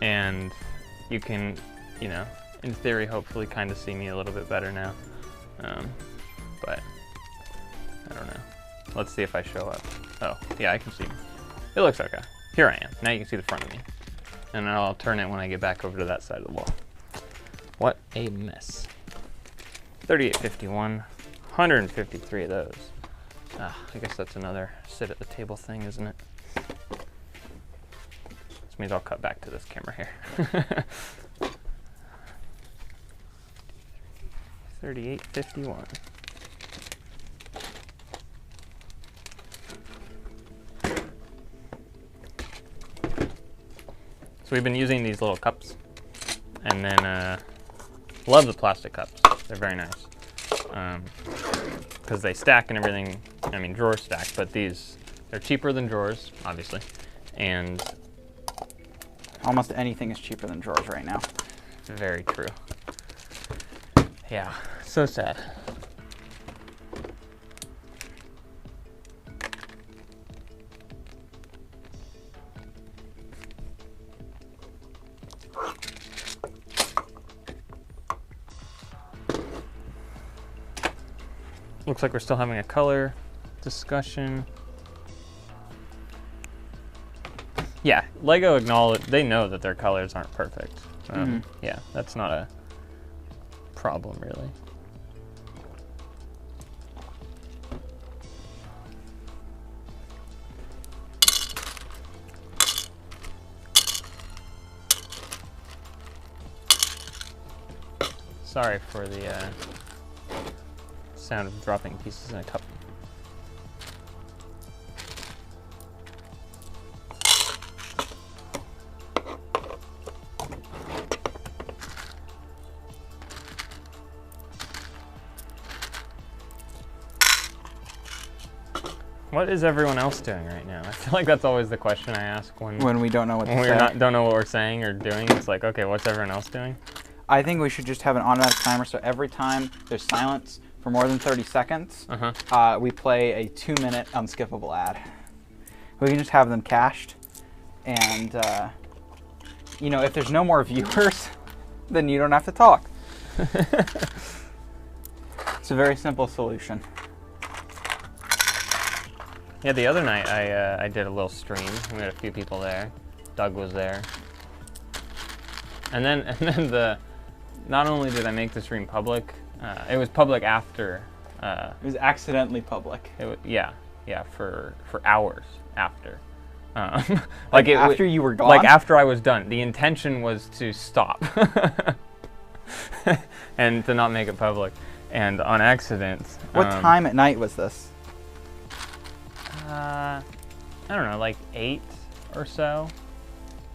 and you can, you know, in theory, hopefully kind of see me a little bit better now. But I don't know. Let's see if I show up. Oh, yeah, I can see me. It looks okay. Here I am. Now you can see the front of me. And then I'll turn it when I get back over to that side of the wall. What a mess. 3851, 153 of those. I guess that's another sit at the table thing, isn't it? This means I'll cut back to this camera here. 3851. So we've been using these little cups, and then love the plastic cups. They're very nice because they stack and everything. I mean, drawers stack, but these, they're cheaper than drawers, obviously, and almost anything is cheaper than drawers right now. Very true. Yeah, so sad. Looks like we're still having a color discussion. Yeah, Lego acknowledge, they know that their colors aren't perfect. Yeah, that's not a problem really. Sorry for the sound of dropping pieces in a cup. What is everyone else doing right now? I feel like that's always the question I ask when we don't know what to say. When we don't know what we're saying or doing. It's like, okay, what's everyone else doing? I think we should just have an automatic timer, so every time there's silence for more than 30 seconds, we play a 2-minute unskippable ad. We can just have them cached, and you know, if there's no more viewers, then you don't have to talk. It's a very simple solution. Yeah, the other night I did a little stream. We had a few people there. Doug was there, and then not only did I make the stream public, it was public after. It was accidentally public. Yeah, for hours after. Like after you were gone? Like after I was done. The intention was to stop and to not make it public, and on accident. What time at night was this? I don't know, like 8 or so,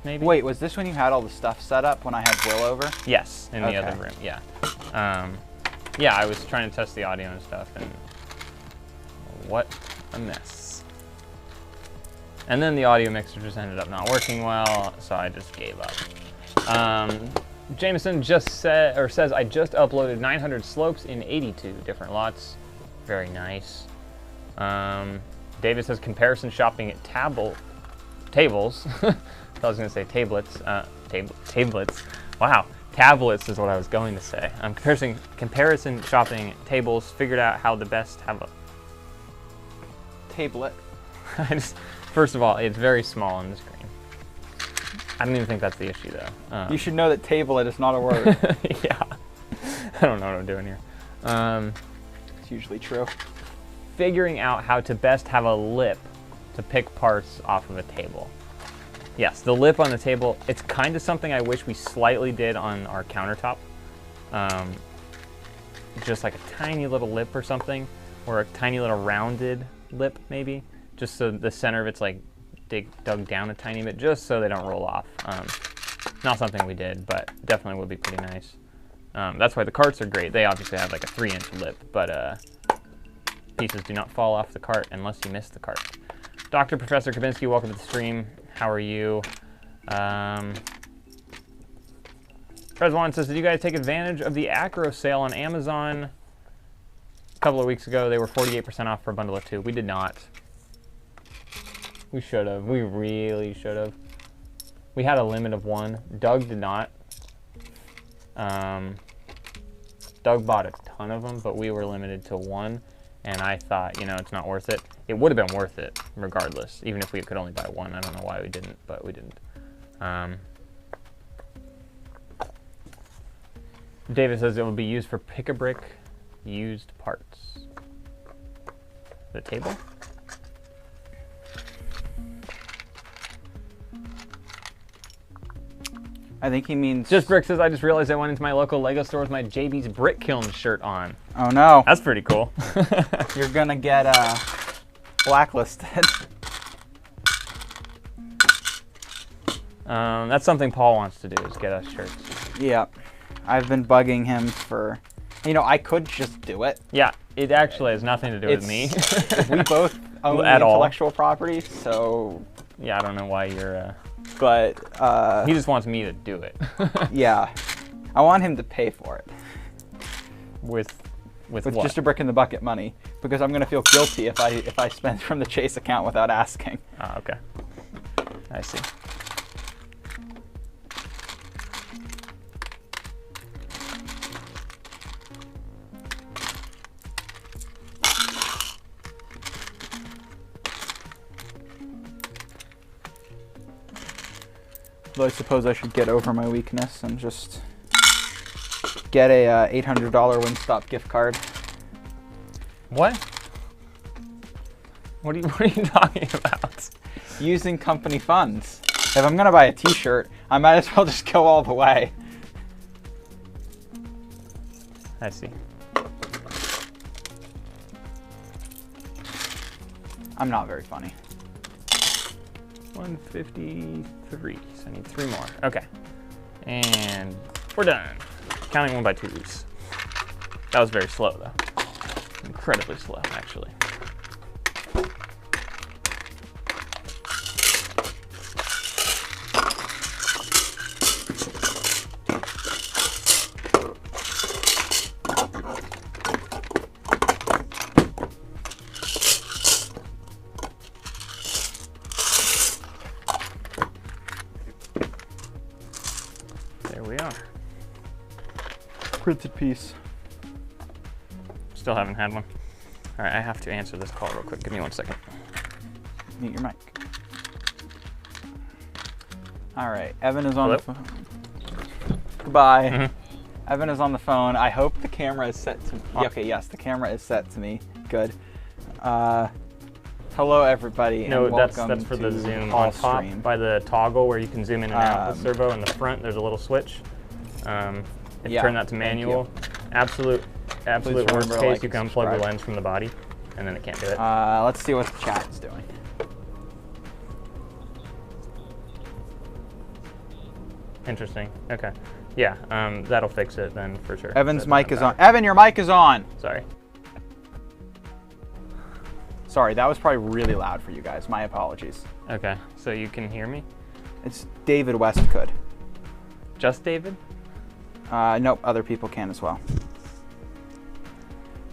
maybe. Wait, was this when you had all the stuff set up when I had Will over? Yes, in the other room, yeah. Yeah, I was trying to test the audio and stuff, and what a mess. And then the audio mixer just ended up not working well, so I just gave up. Jameson just says, I just uploaded 900 slopes in 82 different lots. Very nice. David says comparison shopping at tables. I was going to say tablets. Tablets. Wow. Tablets is what I was going to say. Comparison shopping at tables. Figured out how the best have a tablet. First of all, it's very small on the screen. I don't even think that's the issue though. You should know that tablet is not a word. Yeah. I don't know what I'm doing here. It's usually true. Figuring out how to best have a lip to pick parts off of a table. Yes, the lip on the table, it's kind of something I wish we slightly did on our countertop. Just like a tiny little lip or something, or a tiny little rounded lip maybe, just so the center of it's like dug down a tiny bit, just so they don't roll off. Not something we did, but definitely would be pretty nice. That's why the carts are great. They obviously have like a 3-inch lip, but pieces do not fall off the cart unless you miss the cart. Dr. Professor Kabinski, welcome to the stream. How are you? Prezwan says, did you guys take advantage of the Acro sale on Amazon? A couple of weeks ago, they were 48% off for a bundle of 2. We did not. We should have. We really should have. We had a limit of 1. Doug did not. Doug bought a ton of them, but we were limited to 1. And I thought, you know, it's not worth it. It would have been worth it, regardless, even if we could only buy 1. I don't know why we didn't, but we didn't. David says it will be used for pick-a-brick used parts. The table? I think he means... Just Brick says, I just realized I went into my local Lego store with my JB's Brick Kiln shirt on. Oh no. That's pretty cool. You're gonna get blacklisted. That's something Paul wants to do, is get us shirts. Yeah. I've been bugging him for... You know, I could just do it. Yeah, it actually has nothing to do with me. We both own the intellectual property, so... Yeah, I don't know why you're... But, he just wants me to do it. Yeah. I want him to pay for it. With what? Just a brick in the bucket money, because I'm gonna feel guilty if I spend from the Chase account without asking. Ah, okay. I see. Though I suppose I should get over my weakness and just get a $800 Wingstop gift card. What? What are you talking about? Using company funds. If I'm gonna buy a t-shirt, I might as well just go all the way. I see. I'm not very funny. 153. So I need 3 more. Okay. And we're done. Counting 1 by 2s. That was very slow, though. Incredibly slow, actually. Printed piece. Still haven't had one. All right, I have to answer this call real quick. Give me 1 second. Mute your mic. All right, Evan is on the phone. Goodbye. Mm-hmm. Evan is on the phone. I hope the camera is set to me. Okay, yes, the camera is set to me. Good. Hello, everybody. No, and that's welcome for to the zoom on top stream. by the toggle where you can zoom in and out with servo. In the front, there's a little switch. Yeah, turn that to manual. Absolute worst case, you can unplug the lens from the body, and then it can't do it. Let's see what the chat is doing. Interesting. Okay. Yeah, that'll fix it then for sure. Evan's mic is on. Evan, your mic is on. Sorry. Sorry, that was probably really loud for you guys. My apologies. Okay, so you can hear me? It's David Westcould. Just David? Nope, other people can as well.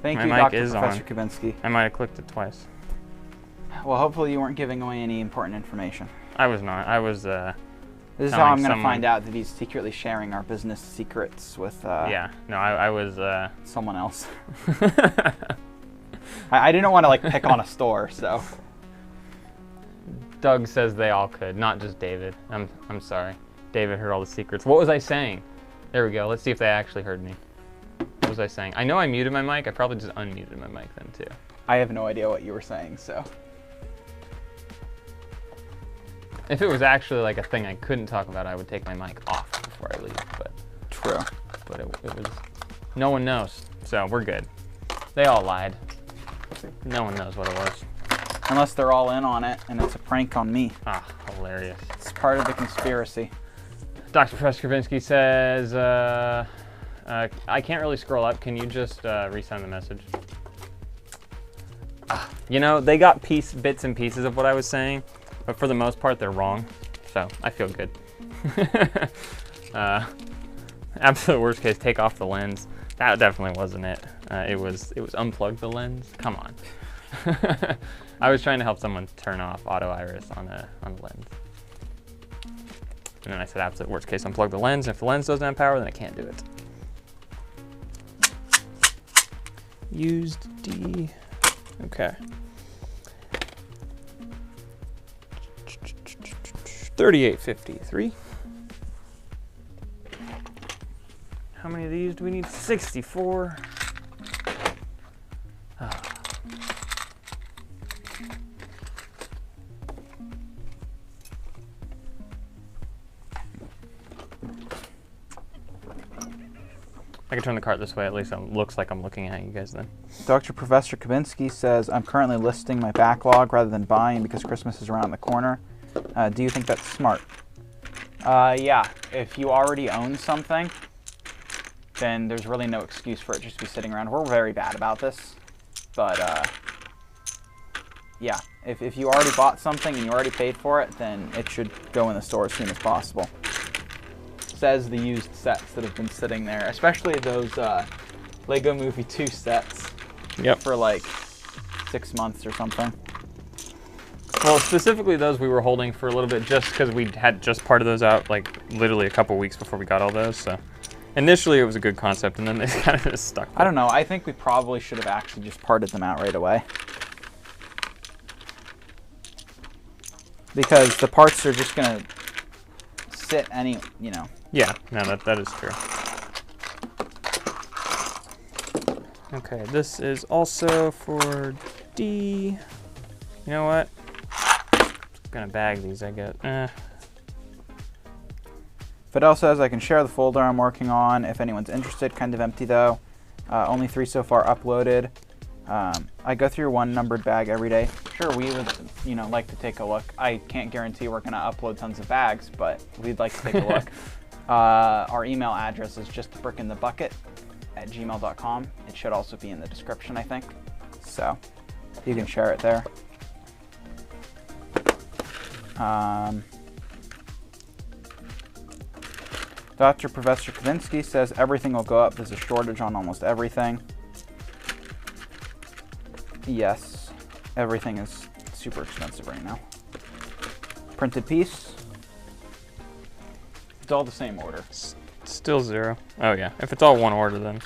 Thank you, My mic Dr. is Professor on. Kabinski. I might have clicked it twice. Well, hopefully you weren't giving away any important information. I was not. I was, This is how I'm going to find out that he's secretly sharing our business secrets with, yeah, no, I was, someone else. I didn't want to, like, pick on a store, so. Doug says they all could, not just David. I'm sorry. David heard all the secrets. What was I saying? There we go. Let's see if they actually heard me. What was I saying? I know I muted my mic. I probably just unmuted my mic then, too. I have no idea what you were saying, so. If it was actually like a thing I couldn't talk about, I would take my mic off before I leave, but. True. But it was, no one knows, so we're good. They all lied. No one knows what it was. Unless they're all in on it, and it's a prank on me. Ah, hilarious. It's part of the conspiracy. Dr. Professor Kravinsky says, I can't really scroll up. Can you just resend the message? You know, they got bits and pieces of what I was saying, but for the most part, they're wrong. So I feel good. Absolute worst case, take off the lens. That definitely wasn't it. It was unplug the lens. Come on. I was trying to help someone turn off auto iris on a lens. And then I said, absolute worst case, unplug the lens. If the lens doesn't have power, then I can't do it. Used D. Okay. 38.53. How many of these do we need? 64. I can turn the cart this way, at least it looks like I'm looking at you guys then. Dr. Professor Kabinski says, I'm currently listing my backlog rather than buying because Christmas is around the corner. Do you think that's smart? Yeah, if you already own something, then there's really no excuse for it just to be sitting around. We're very bad about this, but yeah, if you already bought something and you already paid for it, then it should go in the store as soon as possible. Says the used sets that have been sitting there, especially those Lego Movie 2 sets. Yep. For like 6 months or something. Well, specifically those we were holding for a little bit just because we had just parted those out like literally a couple weeks before we got all those. So initially it was a good concept and then they kind of just stuck. I don't know. I think we probably should have actually just parted them out right away. Because the parts are just going to sit any, you know. Yeah, no, that is true. Okay, this is also for D. You know what? I'm gonna bag these, I guess. Fidel says I can share the folder I'm working on if anyone's interested. Kind of empty though. Only 3 so far uploaded. I go through one numbered bag every day. Sure, we would, you know, like to take a look. I can't guarantee we're gonna upload tons of bags, but we'd like to take a look. Our email address is just brickinthebucket@gmail.com. It should also be in the description, I think. So you can share it there. Dr. Professor Kavinsky says everything will go up. There's a shortage on almost everything. Yes, everything is super expensive right now. Printed piece. It's all the same order. Still 0. Oh yeah, if it's all one order then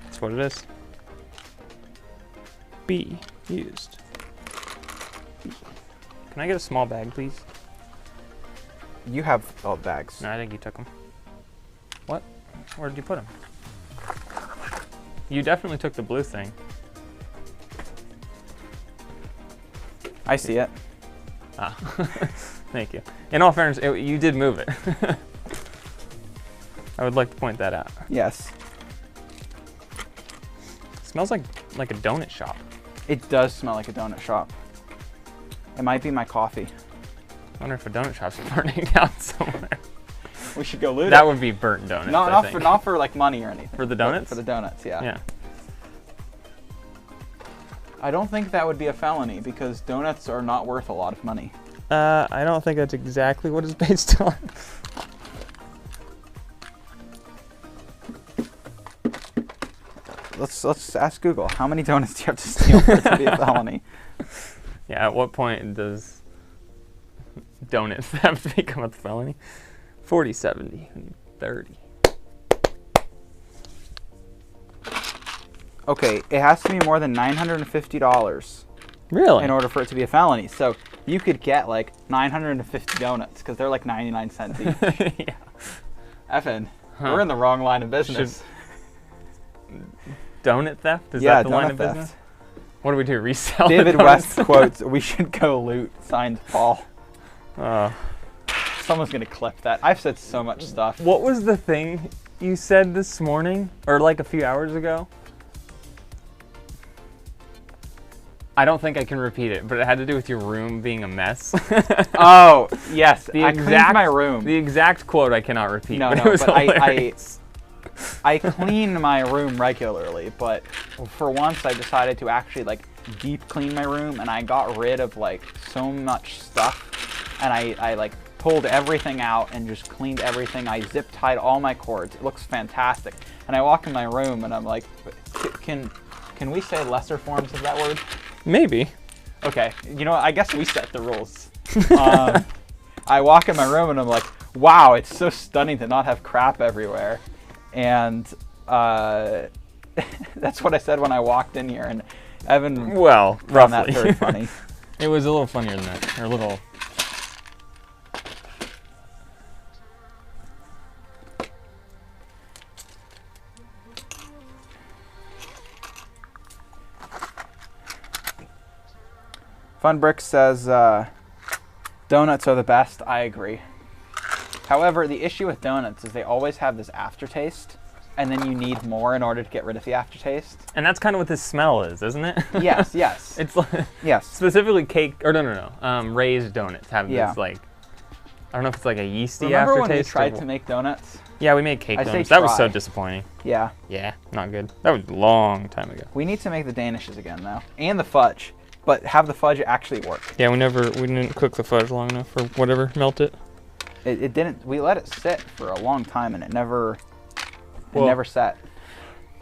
that's what it is. B, used. B. Can I get a small bag, please? You have all the bags. No, I think you took them. What? Where did you put them? You definitely took the blue thing. I see it. Ah, thank you. In all fairness, you did move it. I would like to point that out. Yes. It smells like a donut shop. It does smell like a donut shop. It might be my coffee. I wonder if a donut shop's burning down somewhere. We should go loot it. That would be burnt donuts. Not for like money or anything. For the donuts? For the donuts, yeah. Yeah. I don't think that would be a felony because donuts are not worth a lot of money. I don't think that's exactly what it's based on. Let's ask Google. How many donuts do you have to steal for it to be a felony? Yeah, at what point does donuts have to become a felony? 40, 70, and 30. Okay, it has to be more than $950. Really? In order for it to be a felony. So you could get like 950 donuts because they're like 99 cents each. Yeah. Effin', we're in the wrong line of business. Donut theft? Is that the line of theft. business? What do we do? Resell David the West donuts? quotes, "We should go loot." Signed, Paul. Someone's gonna clip that. I've said so much stuff. What was the thing you said this morning, or like a few hours ago? I don't think I can repeat it, but it had to do with your room being a mess. Oh, yes. I cleaned my room. The exact quote I cannot repeat. No, but no, it was but hilarious. I clean my room regularly, but for once I decided to actually like deep clean my room, and I got rid of like so much stuff, and I like pulled everything out and just cleaned everything. I zip tied all my cords. It looks fantastic. And I walk in my room and I'm like, can we say lesser forms of that word? Maybe. Okay, you know what? I guess we set the rules. I walk in my room and I'm like, wow, it's so stunning to not have crap everywhere. And that's what I said when I walked in here. And Evan found that very funny. It was a little funnier than that, or a little. Funbrick says, donuts are the best. I agree. However, the issue with donuts is they always have this aftertaste, and then you need more in order to get rid of the aftertaste. And that's kind of what this smell is, isn't it? Yes, yes. It's like, yes. Specifically cake, or no. Raised donuts have this like, I don't know if it's like a yeasty aftertaste. Remember when we tried to make donuts? Yeah, we made cake donuts. That was so disappointing. Yeah. Yeah, not good. That was a long time ago. We need to make the Danishes again, though, and the fudge. But have the fudge actually work. Yeah, we didn't cook the fudge long enough or whatever, melt it. It didn't. We let it sit for a long time and it never set.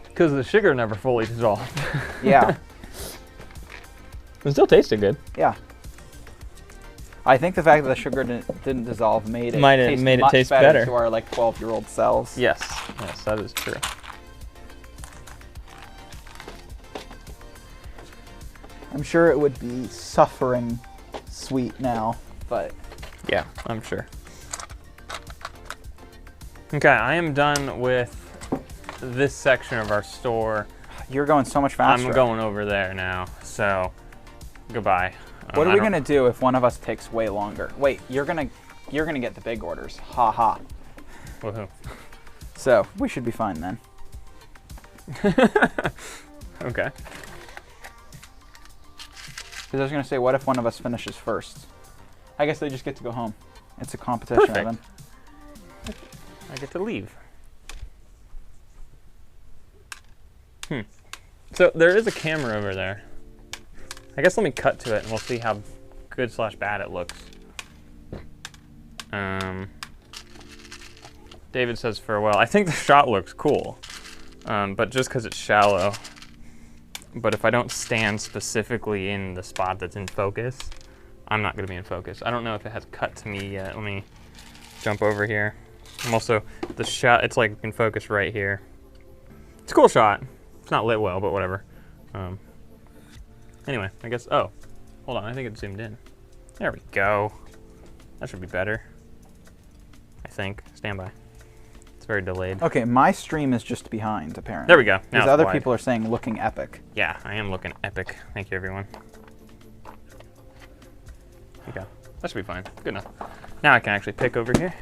Because the sugar never fully dissolved. Yeah. It still tasted good. Yeah. I think the fact that the sugar didn't dissolve made it taste better to our like 12-year-old selves. Yes, that is true. I'm sure it would be suffering sweet now, but... Yeah, I'm sure. Okay, I am done with this section of our store. You're going so much faster. I'm going over there now, so goodbye. What are we gonna do if one of us takes way longer? Wait, you're gonna get the big orders. Ha ha. Woohoo. So we should be fine then. Okay. Because I was gonna say, what if one of us finishes first? I guess they just get to go home. It's a competition, Perfect. Evan. I get to leave. So there is a camera over there. I guess let me cut to it and we'll see how good / bad it looks. David says farewell. I think the shot looks cool, but just because it's shallow. But if I don't stand specifically in the spot that's in focus, I'm not going to be in focus. I don't know if it has cut to me yet. Let me jump over here. I'm also, the shot, it's like in focus right here. It's a cool shot. It's not lit well, but whatever. Anyway, I guess, oh, hold on, I think it's zoomed in. There we go. That should be better. I think. Stand by. It's very delayed. Okay, my stream is just behind, apparently. There we go. Because other people are saying looking epic. Yeah, I am looking epic. Thank you, everyone. Okay, that should be fine. Good enough. Now I can actually pick over here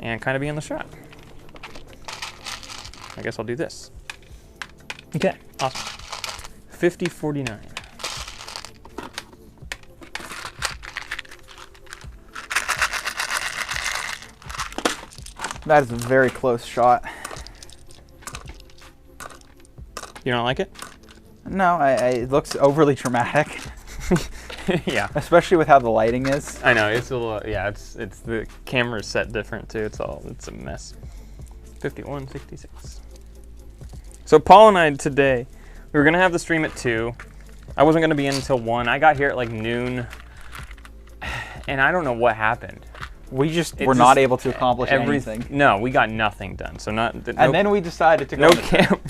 and kind of be in the shot. I guess I'll do this. Okay, awesome. 50-49. That is a very close shot. You don't like it? No, it looks overly dramatic. Yeah. Especially with how the lighting is. I know, it's a little, yeah, it's the camera's set different too. It's a mess. 51-66. So Paul and I today, we were gonna have the stream at 2. I wasn't gonna be in until 1. I got here at like noon, and I don't know what happened. We just were not able to accomplish anything. No, we got nothing done. So and then we decided to go no camp.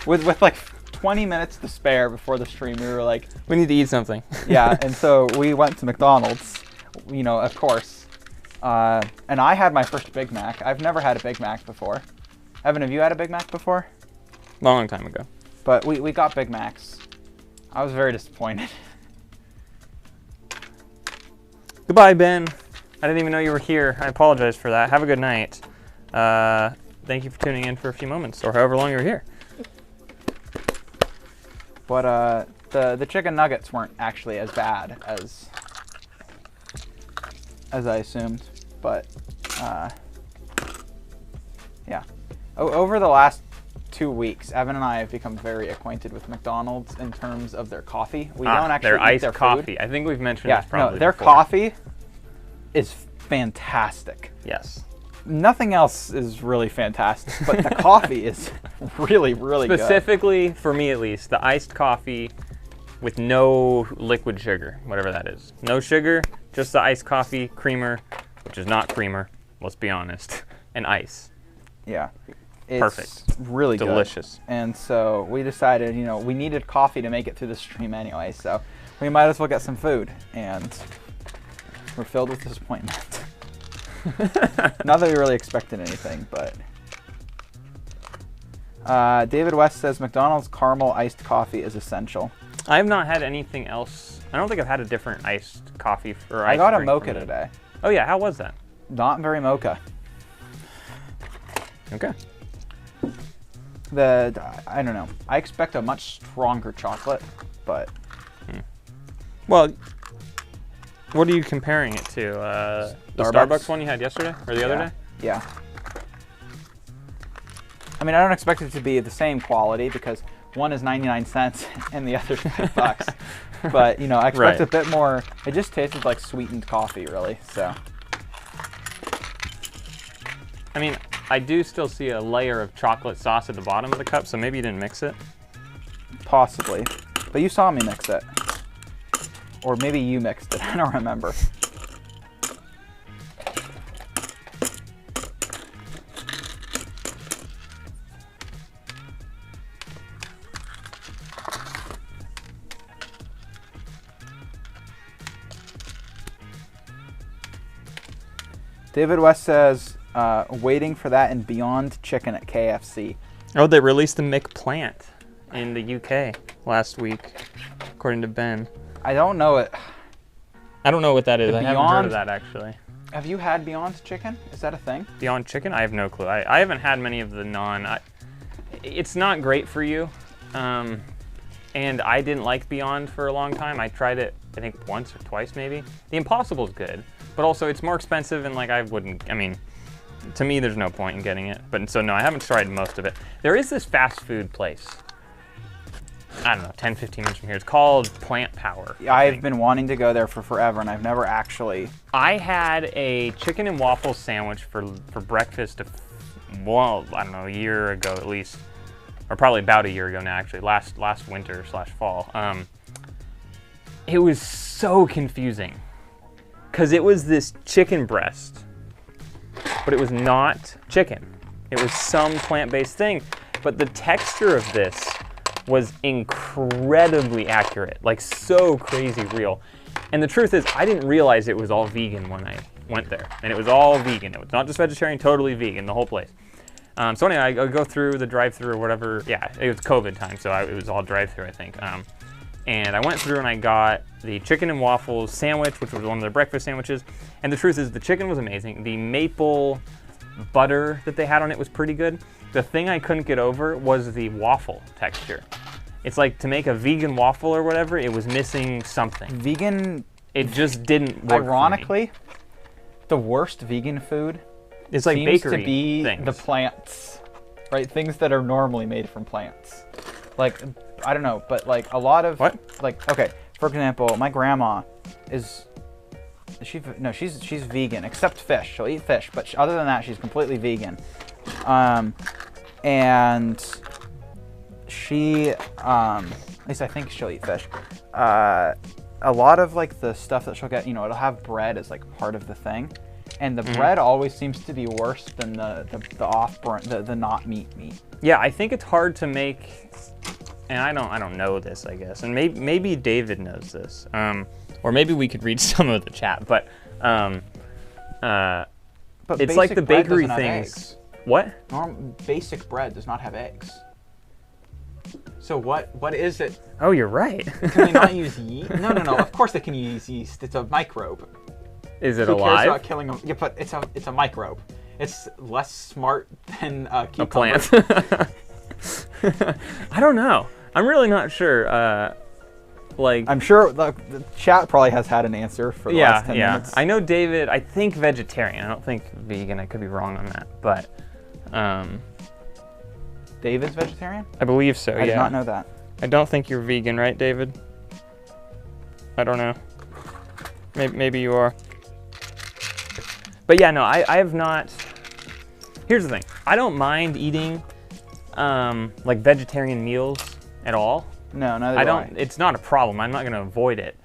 with like 20 minutes to spare before the stream. We were like, we need to eat something. Yeah, and so we went to McDonald's, you know, of course. And I had my first Big Mac. I've never had a Big Mac before. Evan, have you had a Big Mac before? Long time ago. But we got Big Macs. I was very disappointed. Goodbye, Ben. I didn't even know you were here. I apologize for that. Have a good night. Thank you for tuning in for a few moments, or however long you were here. But the chicken nuggets weren't actually as bad as I assumed. But yeah, Over the last 2 weeks, Evan and I have become very acquainted with McDonald's in terms of their coffee. We don't actually their eat iced their coffee. food. I think we've mentioned this probably their before. coffee is fantastic. Yes. Nothing else is really fantastic, but the coffee is really, really good. Specifically, for me at least, the iced coffee with no liquid sugar, whatever that is. No sugar, just the iced coffee, creamer, which is not creamer, let's be honest, and ice. Yeah. It's Perfect. Really good. Delicious. And so we decided, we needed coffee to make it through the stream anyway, so we might as well get some food. And we're filled with disappointment. Not that we really expected anything, but... David West says McDonald's caramel iced coffee is essential. I have not had anything else. I don't think I've had a different iced coffee or I iced got a drink mocha from it. today. Oh yeah, how was that? Not very mocha. Okay. I don't know. I expect a much stronger chocolate, but... Well, what are you comparing it to? The Starbucks one you had yesterday or the other day? Yeah. I mean, I don't expect it to be the same quality because one is 99 cents and the other's $5. But, I expect a bit more. It just tasted like sweetened coffee, really, so. I mean, I do still see a layer of chocolate sauce at the bottom of the cup, so maybe you didn't mix it. Possibly. But you saw me mix it. Or maybe you mixed it. I don't remember. David West says, waiting for that and Beyond Chicken at KFC. Oh, they released the McPlant in the UK last week, according to Ben. I don't know it. I don't know what that is. I haven't heard Beyond- of that, actually. Have you had Beyond Chicken? Is that a thing? Beyond Chicken? I have no clue. I haven't had many of the it's not great for you. And I didn't like Beyond for a long time. I tried it, I think, once or twice maybe. The Impossible's good, but also it's more expensive and to me there's no point in getting it. But so no, I haven't tried most of it. There is this fast food place. I don't know, 10, 15 minutes from here. It's called Plant Power. I've been wanting to go there for forever, and I've never actually... I had a chicken and waffle sandwich for breakfast, I don't know, a year ago at least. Or probably about a year ago now, actually, last winter/fall. It was so confusing. Because it was this chicken breast, but it was not chicken. It was some plant-based thing. But the texture of this was incredibly accurate, like so crazy real. And the truth is, I didn't realize it was all vegan when I went there. And it was all vegan. It was not just vegetarian, totally vegan, the whole place. So anyway, I go through the drive-thru or whatever. Yeah, it was COVID time, so it was all drive-thru, I think. And I went through and I got the chicken and waffles sandwich, which was one of their breakfast sandwiches. And the truth is, the chicken was amazing. The maple butter that they had on it was pretty good. The thing I couldn't get over was the waffle texture. It's like to make a vegan waffle or whatever, it was missing something. Vegan... It just didn't work Ironically, for me. the worst vegan food It's like seems bakery to be things. the plants, right? Things that are normally made from plants. Like, I don't know, but like a lot of... What? Like, okay, for example, my grandma is... she's vegan, except fish. She'll eat fish, but other than that, she's completely vegan. And she, at least I think she'll eat fish. A lot of like the stuff that she'll get, it'll have bread as like part of the thing. And the bread always seems to be worse than the not meat. Yeah, I think it's hard to make, and I don't know this, I guess, and maybe David knows this, or maybe we could read some of the chat, but it's like the bakery things. What? Basic bread does not have eggs. So what is it? Oh, you're right. Can they not use yeast? No. Of course they can use yeast. It's a microbe. Is it Who alive? cares about killing them? Yeah, but it's a microbe. It's less smart than a cucumber. A plant. I don't know. I'm really not sure. I'm sure the chat probably has had an answer for the last 10 minutes. I know David, I think vegetarian. I don't think vegan. I could be wrong on that. But Dave is vegetarian? I believe so, I did not know that. I don't think you're vegan, right, David? I don't know. Maybe you are. But yeah, no, I have not. Here's the thing. I don't mind eating like vegetarian meals at all. No, neither do I. It's not a problem. I'm not going to avoid it.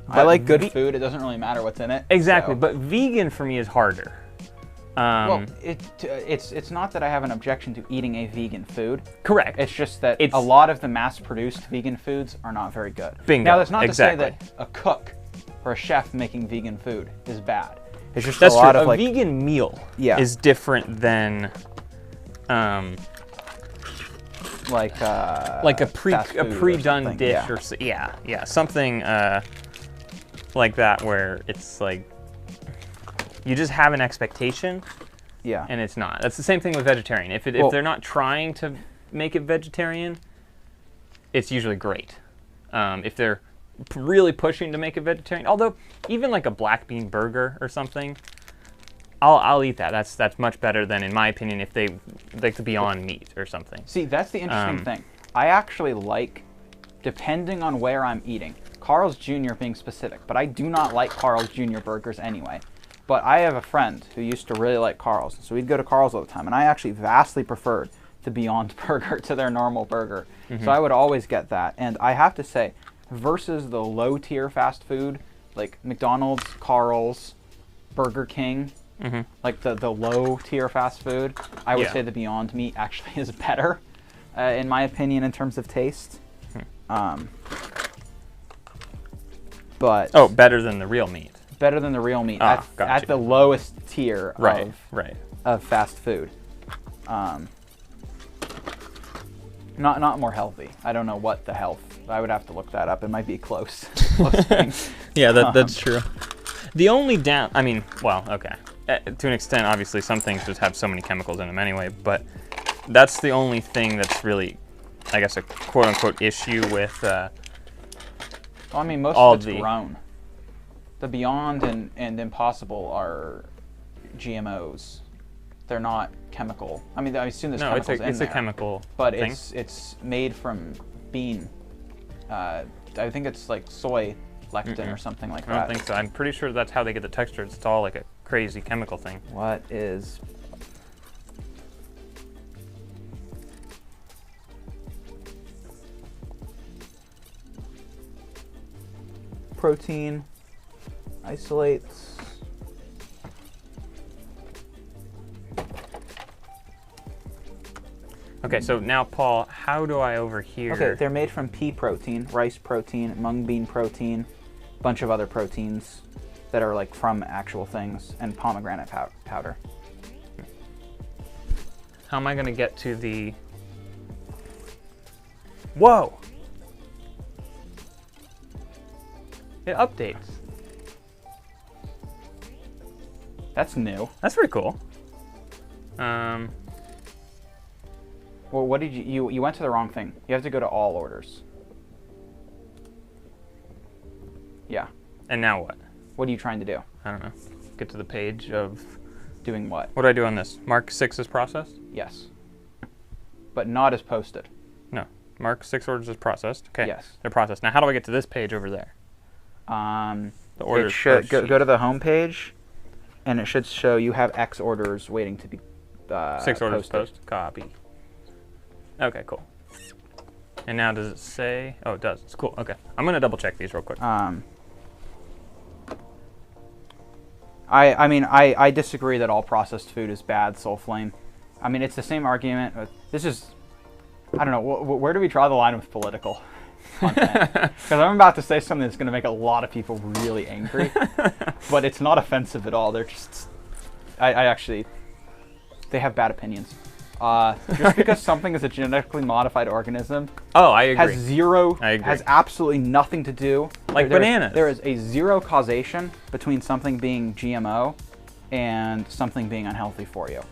I like good food. It doesn't really matter what's in it. Exactly, so. but vegan for me is harder. Well, it's not that I have an objection to eating a vegan food. Correct. It's just that a lot of the mass-produced vegan foods are not very good. Bingo. Now, that's not exactly. to say that a cook or a chef making vegan food is bad. It's just that's a lot true. of like a vegan meal is different than like a pre-done dish or something like that where it's like you just have an expectation. Yeah. And it's not. That's the same thing with vegetarian. If they're not trying to make it vegetarian, it's usually great. If they're really pushing to make it vegetarian, although even like a black bean burger or something, I'll eat that. That's much better than, in my opinion, if they like the Beyond Meat or something. See, that's the interesting thing. I actually like, depending on where I'm eating, Carl's Jr. being specific, but I do not like Carl's Jr. burgers anyway. But I have a friend who used to really like Carl's, so we'd go to Carl's all the time, and I actually vastly preferred the Beyond Burger to their normal burger. Mm-hmm. So I would always get that. And I have to say, versus the low-tier fast food, like McDonald's, Carl's, Burger King, like the low-tier fast food, I would say the Beyond Meat actually is better, in my opinion, in terms of taste. But better than the real meat. Better than the real meat at the lowest tier of fast food. Not more healthy. I don't know what the health. I would have to look that up. It might be close. Yeah, that's true. The only to an extent, obviously, some things just have so many chemicals in them anyway. But that's the only thing that's really, I guess, a quote-unquote issue with. Well, I mean, most of it's grown. The Beyond and Impossible are GMOs. They're not chemical. I mean, I assume there's chemicals in there. It's a chemical but thing. It's made from bean. I think it's like soy lectin or something like that. I don't think so. I'm pretty sure that's how they get the texture. It's all like a crazy chemical thing. What is... protein isolates. Okay, so now, Paul, how do I overhear? Okay, they're made from pea protein, rice protein, mung bean protein, a bunch of other proteins that are like from actual things, and pomegranate powder. How am I going to get to the... Whoa! It updates. That's new. That's pretty cool. Well, what did you went to the wrong thing. You have to go to all orders. Yeah. And now what? What are you trying to do? I don't know. Get to the page of... Doing what? What do I do on this? Mark 6 is processed? Yes. But not as posted. No. Mark 6 orders is processed. Okay. Yes. They're processed. Now how do I get to this page over there? The orders. It should go to the home page, and it should show you have X orders waiting to be 6 orders posted. post. Copy. Okay, cool. And now does it say? Oh, it does. It's cool. Okay. I'm going to double check these real quick. I disagree that all processed food is bad, Soulflame. I mean, it's the same argument. This is, I don't know, where do we draw the line with political content? Because I'm about to say something that's going to make a lot of people really angry, but it's not offensive at all. They're just, they have bad opinions. Just because something is a genetically modified organism, I agree. Has absolutely nothing to do. Like bananas. There is a zero causation between something being GMO and something being unhealthy for you.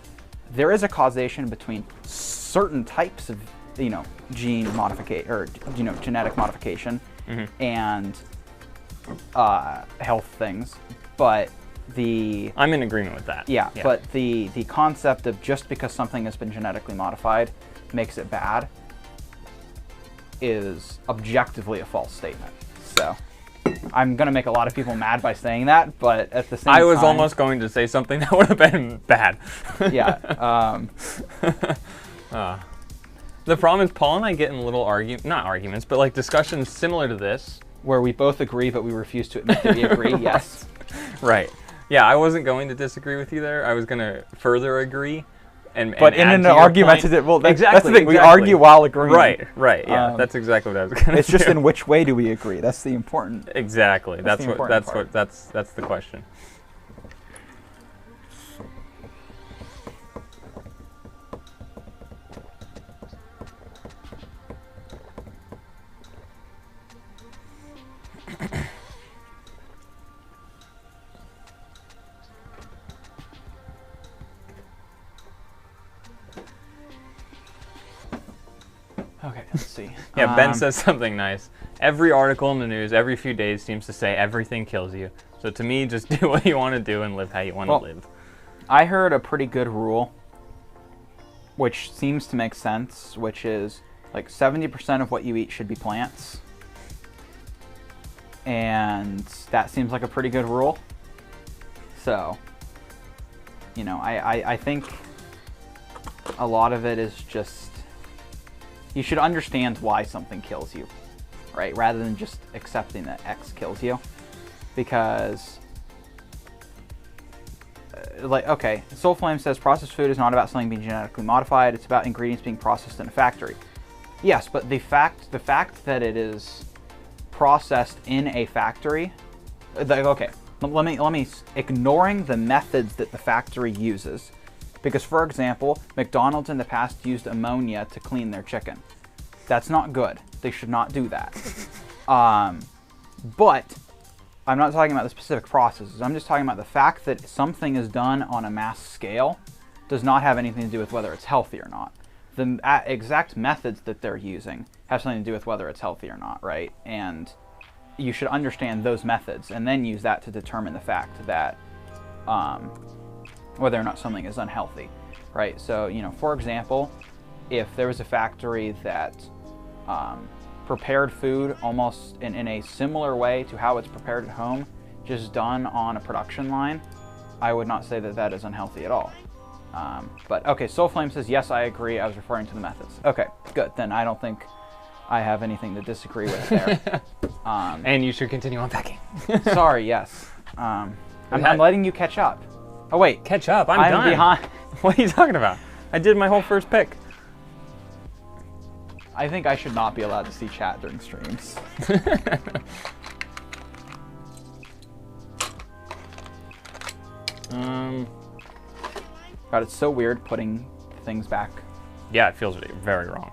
There is a causation between certain types of, gene modification or genetic modification and health things, but I'm in agreement with that. Yeah, but the concept of just because something has been genetically modified makes it bad is objectively a false statement. So I'm going to make a lot of people mad by saying that, but at the same time... I was almost going to say something that would have been bad. Yeah. The problem is Paul and I get in little not arguments, but like discussions similar to this. Where we both agree, but we refuse to admit that we agree, yes. Right. Yeah, I wasn't going to disagree with you there. I was going to further agree. But in an argumentative, well, that's the thing. Exactly. We argue while agreeing. Right. Yeah, that's exactly what I was going to say. It's just in which way do we agree? That's the important. Exactly. That's the question. Okay, let's see. Yeah, Ben says something nice. Every article in the news every few days seems to say everything kills you. So to me, just do what you want to do and live how you want to live. I heard a pretty good rule, which seems to make sense, which is like 70% of what you eat should be plants. And that seems like a pretty good rule. So, you know, I think a lot of it is just, you should understand why something kills you, right? Rather than just accepting that X kills you. Because, like, okay, Soulflame says processed food is not about something being genetically modified, it's about ingredients being processed in a factory. Yes, but the fact that it is processed in a factory, okay, let me ignoring the methods that the factory uses, because for example, McDonald's in the past used ammonia to clean their chicken. That's not good. They should not do that. But I'm not talking about the specific processes. I'm just talking about the fact that something is done on a mass scale does not have anything to do with whether it's healthy or not. The exact methods that they're using have something to do with whether it's healthy or not, right? And you should understand those methods and then use that to determine the fact that whether or not something is unhealthy, right? So, you know, for example, if there was a factory that prepared food almost in a similar way to how it's prepared at home, just done on a production line, I would not say that that is unhealthy at all. But okay, Soulflame says, yes, I agree. I was referring to the methods. Okay, good. Then I don't think I have anything to disagree with there. And you should continue unpacking. Sorry, yes. I'm letting you catch up. Oh, wait. Catch up? I'm done. Behind. What are you talking about? I did my whole first pick. I think I should not be allowed to see chat during streams. God, it's so weird putting things back. Yeah, it feels very wrong.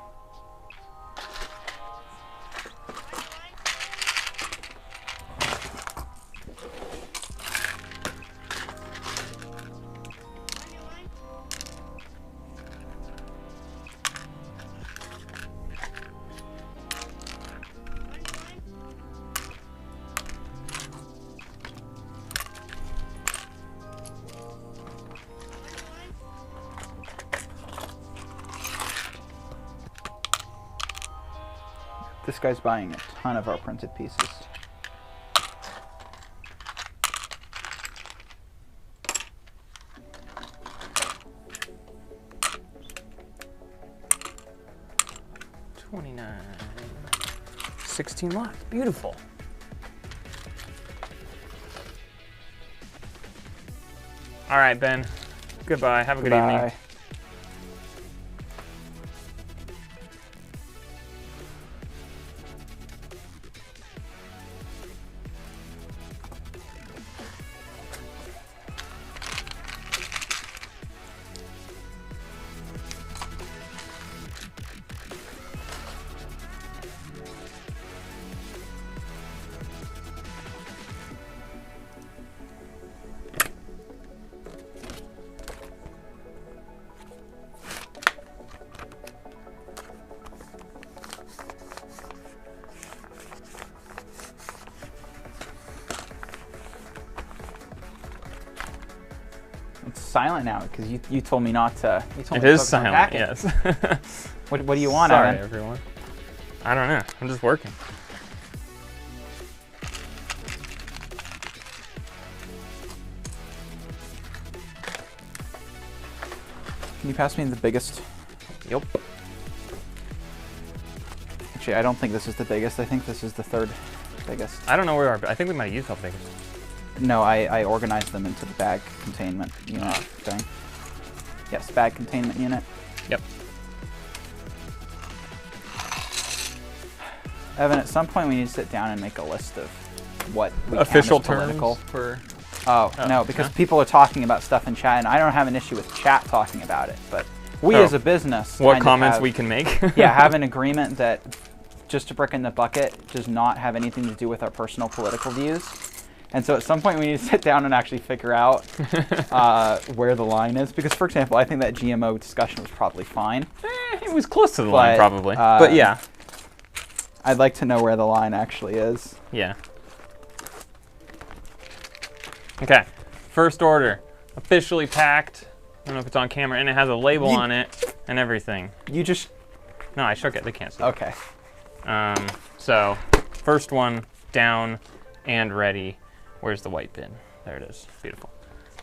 This guy's buying a ton of our printed pieces. $29. 16 lots. Beautiful. All right, Ben. Goodbye. Have a good evening. silent now because you told me not to. You told It me to is focus on silent, packing. yes. What do you want, Sorry, Evan? everyone. I don't know. I'm just working. Can you pass me the biggest? Yep. Actually, I don't think this is the biggest. I think this is the third biggest. I don't know where I think we might have used all the biggest. No, I organized them into the bag containment unit thing. Yes, bag containment unit. Yep. Evan, at some point we need to sit down and make a list of what we Official count as political. terms for. Oh, no, because people are talking about stuff in chat, and I don't have an issue with chat talking about it, but we as a business What kind of comments have, we can make? yeah, have an agreement that Just a Brick in the Bucket does not have anything to do with our personal political views. And so at some point we need to sit down and actually figure out where the line is. Because, for example, I think that GMO discussion was probably fine. It was close to the line, probably. But yeah. I'd like to know where the line actually is. Yeah. Okay. First order. Officially packed. I don't know if it's on camera. And it has a label on it and everything. You just... No, I shook it. They can't see. Okay. So, first one down and ready. Where's the white bin? There it is. Beautiful.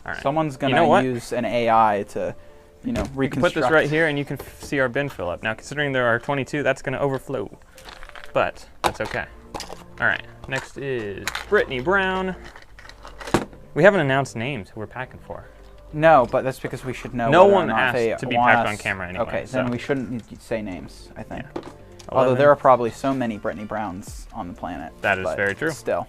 All right. Someone's going to use an AI to, reconstruct. You can put this right here and you can see our bin fill up. Now, considering there are 22, that's going to overflow. But that's okay. All right. Next is Brittany Brown. We haven't announced names who we're packing for. No, but that's because we should know. No whether one or not asked they to be want packed us. on camera anyway. Okay, so. then we shouldn't need to say names, I think. Yeah. Although there are probably so many Brittany Browns on the planet. That is very true. Still.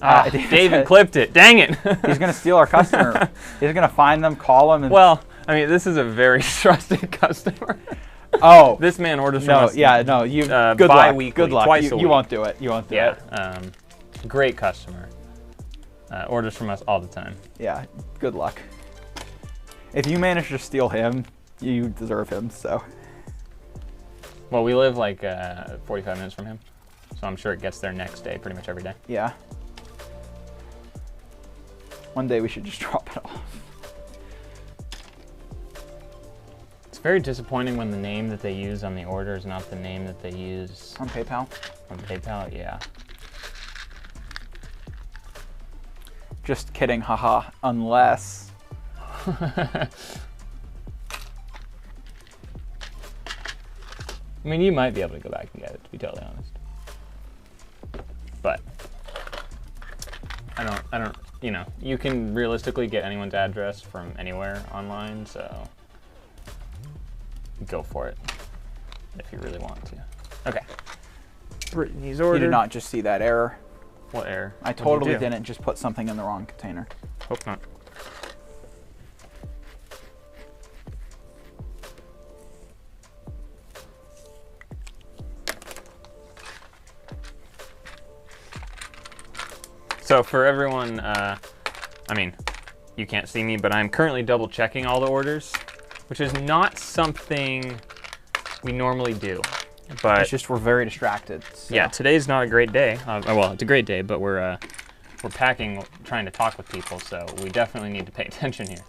David clipped it. Dang it. He's going to steal our customer. He's going to find them, call them. And well, I mean, this is a very trusted customer. Oh. This man orders from us. Yeah, no. You, good bi-weekly, luck. Good luck. Twice a week. You won't do it. You won't do it. Great customer. Orders from us all the time. Yeah, good luck. If you manage to steal him, you deserve him, so. Well, we live like 45 minutes from him, so I'm sure it gets there next day pretty much every day. Yeah. One day we should just drop it off. It's very disappointing when the name that they use on the order is not the name that they use on PayPal. On PayPal, yeah. Just kidding, haha. Unless. I mean, you might be able to go back and get it, to be totally honest. But I don't, you can realistically get anyone's address from anywhere online, so go for it if you really want to. Okay. Brittany's order. You did not just see that error. What error? I totally didn't just put something in the wrong container. Hope not. So for everyone, I mean, you can't see me, but I'm currently double checking all the orders, which is not something we normally do. But it's just we're very distracted. So. Yeah, today's not a great day. Well, it's a great day, but we're packing, trying to talk with people, so we definitely need to pay attention here.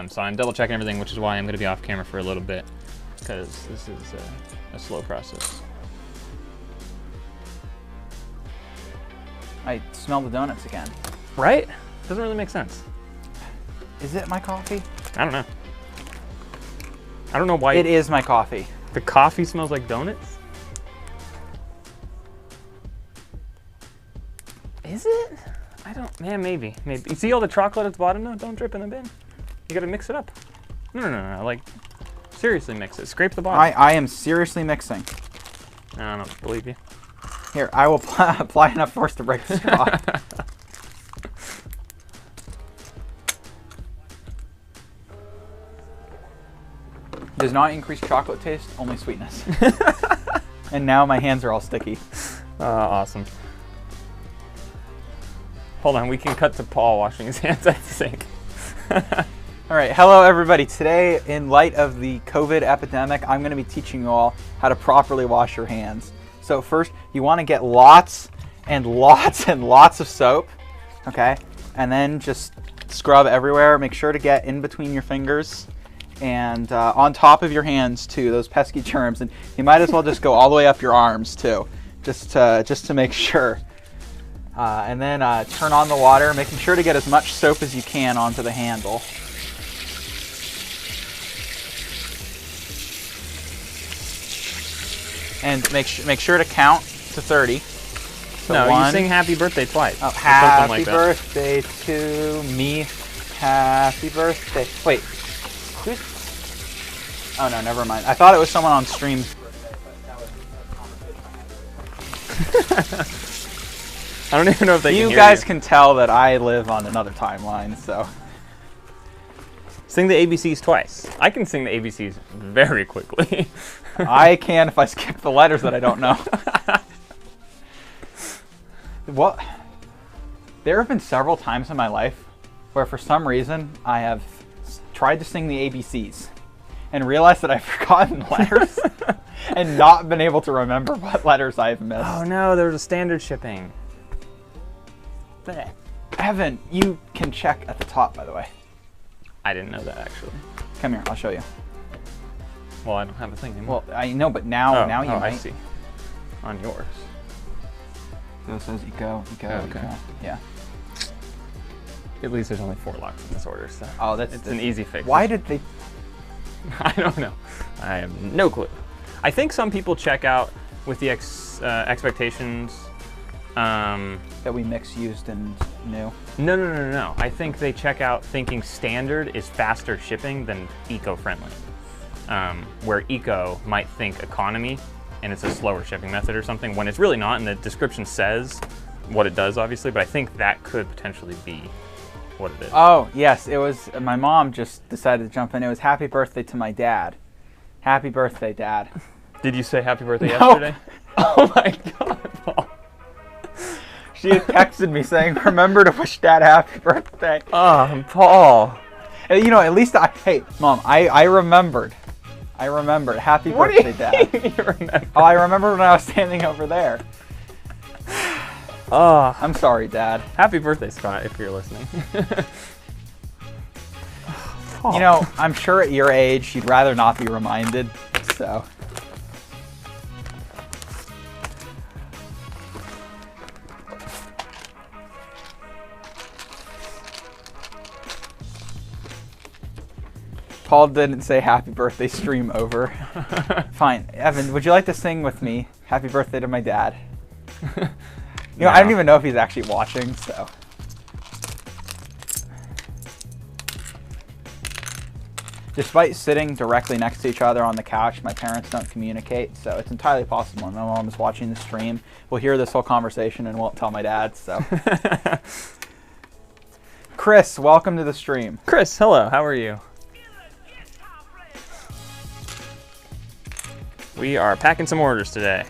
So I'm double checking everything, which is why I'm going to be off camera for a little bit, because this is a slow process. I smell the donuts again. Right? Doesn't really make sense. Is it my coffee? I don't know. I don't know why. It is my coffee. The coffee smells like donuts? Is it? I don't, man, maybe. You see all the chocolate at the bottom now? Don't drip in the bin. You gotta mix it up. No, like, seriously mix it. Scrape the bottom. I am seriously mixing. I don't believe you. Here, I will apply enough force to break the straw. Does not increase chocolate taste, only sweetness. And now my hands are all sticky. Awesome. Hold on, we can cut to Paul washing his hands at the sink. All right, hello everybody. Today, in light of the COVID epidemic, I'm gonna be teaching you all how to properly wash your hands. So first, you wanna get lots and lots and lots of soap, okay? And then just scrub everywhere. Make sure to get in between your fingers and on top of your hands too, those pesky germs. And you might as well just go all the way up your arms too, just to make sure. And then turn on the water, making sure to get as much soap as you can onto the handle. And make sure to count to 30. So no, one, you sing happy birthday twice. Oh, happy like birthday to me. Happy birthday. Wait. Who's? Oh, no, never mind. I thought it was someone on stream. I don't even know if they can hear you. You guys can tell that I live on another timeline, so. Sing the ABCs twice. I can sing the ABCs very quickly. I can if I skip the letters that I don't know. What? There have been several times in my life where for some reason I have tried to sing the ABCs and realized that I've forgotten letters and not been able to remember what letters I've missed. Oh no, there was a standard shipping. Blech. Evan, you can check at the top, by the way. I didn't know that actually. Come here, I'll show you. Well, I don't have a thing anymore. Well, I know, but now you might. I see. On yours. So it says eco. Okay. Yeah. At least there's only 4 locks in this order, so it's an easy fix. Why did they? I don't know. I have no clue. I think some people check out with the expectations that we mix used and new. No. I think they check out thinking standard is faster shipping than eco-friendly. Where eco might think economy and it's a slower shipping method or something when it's really not, and the description says what it does, obviously, but I think that could potentially be what it is. Oh, yes, it was, my mom just decided to jump in. It was happy birthday to my dad. Happy birthday, Dad. Did you say happy birthday yesterday? Oh my God, Paul. She had texted me saying, remember to wish Dad happy birthday. Oh, Paul. And, you know, at least hey, Mom, I remembered. Happy birthday, Dad. You remember? Oh, I remember when I was standing over there. Oh, I'm sorry, Dad. Happy birthday, Scott, if you're listening. You know, I'm sure at your age you'd rather not be reminded, so. Paul didn't say happy birthday, stream over. Fine. Evan, would you like to sing with me? Happy birthday to my dad. You know, I don't even know if he's actually watching, so. Despite sitting directly next to each other on the couch, my parents don't communicate, so it's entirely possible when my mom is watching the stream, we'll hear this whole conversation and won't tell my dad, so. Chris, welcome to the stream. Chris, hello, how are you? We are packing some orders today.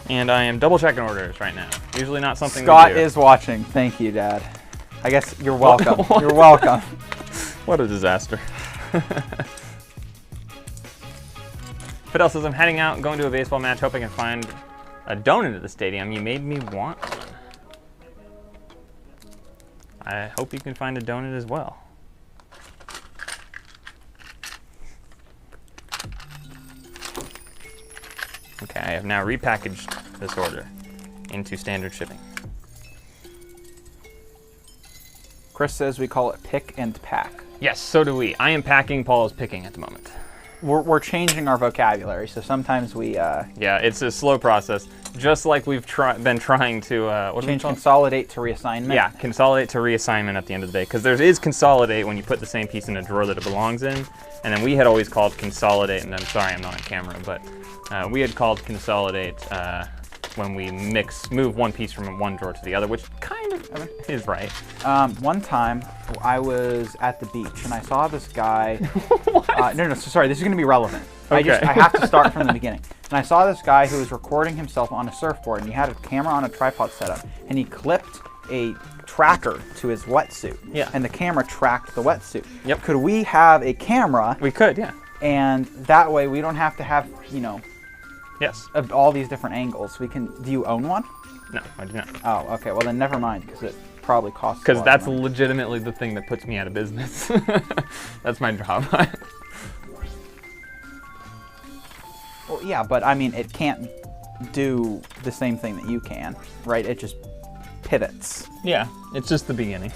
And I am double checking orders right now. Usually not something Scott we do. is watching. Thank you, Dad. I guess you're welcome. You're welcome. What a disaster. Fidel says, I'm heading out and going to a baseball match. Hope I can find a donut at the stadium. You made me want one. I hope you can find a donut as well. Okay, I have now repackaged this order into standard shipping. Chris says we call it pick and pack. Yes, so do we. I am packing, Paul is picking at the moment. We're changing our vocabulary, so sometimes we yeah, it's a slow process, just like we've been trying to change consolidate to reassignment. Yeah, consolidate to reassignment at the end of the day, because there is consolidate when you put the same piece in a drawer that it belongs in, and then we had always called consolidate, and I'm sorry I'm not on camera, but we had called consolidate when we move one piece from one drawer to the other, which kind of is right. One time I was at the beach and I saw this guy. No, sorry, this is going to be relevant. Okay. I have to start from the beginning. And I saw this guy who was recording himself on a surfboard, and he had a camera on a tripod setup, and he clipped a tracker to his wetsuit. Yeah. And the camera tracked the wetsuit. Yep. Could we have a camera? We could, yeah. And that way we don't have to have, you know, Yes. Of all these different angles. Do you own one? No, I do not. Oh, okay. Well, then never mind, because it probably costs. Because that's legitimately the thing that puts me out of business. That's my job. Well, yeah, but I mean, it can't do the same thing that you can, right? It just pivots. Yeah, it's just the beginning.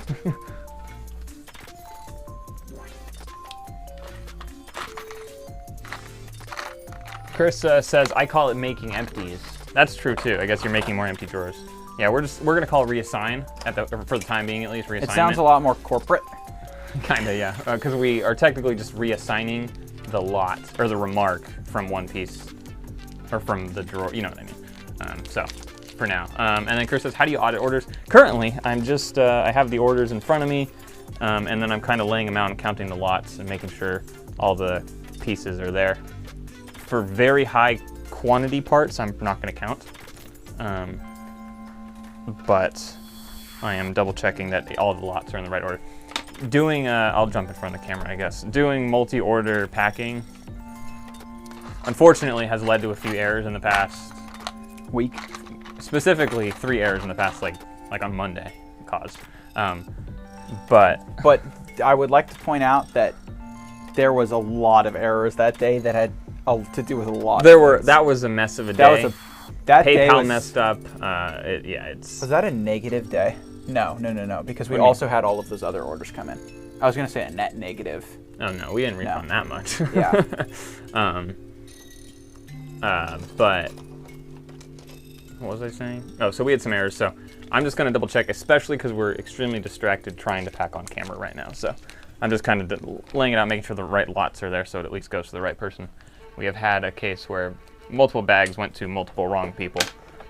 Chris says, I call it making empties. That's true too. I guess you're making more empty drawers. Yeah, we're gonna call it reassign for the time being at least. Reassignment. It sounds a lot more corporate. Kinda, yeah. Because we are technically just reassigning the lot or the remark from one piece or from the drawer. You know what I mean? So for now, and then Chris says, how do you audit orders? Currently, I'm just I have the orders in front of me, and then I'm kind of laying them out and counting the lots and making sure all the pieces are there. For very high quantity parts, I'm not going to count, but I am double checking that all of the lots are in the right order. Doing, I'll jump in front of the camera, I guess. Doing multi-order packing, unfortunately, has led to a few errors in the past week. Specifically, 3 errors in the past, like on Monday, caused. But I would like to point out that there was a lot of errors that day that had to do with a lot. That was a mess of a day. That PayPal day messed up. Was that a negative day? No, because we also had all of those other orders come in. I was gonna say a net negative. Oh no, we didn't refund that much. Yeah. But what was I saying? Oh, so we had some errors. So I'm just gonna double check, especially because we're extremely distracted trying to pack on camera right now. So I'm just kind of laying it out, making sure the right lots are there, so it at least goes to the right person. We have had a case where multiple bags went to multiple wrong people.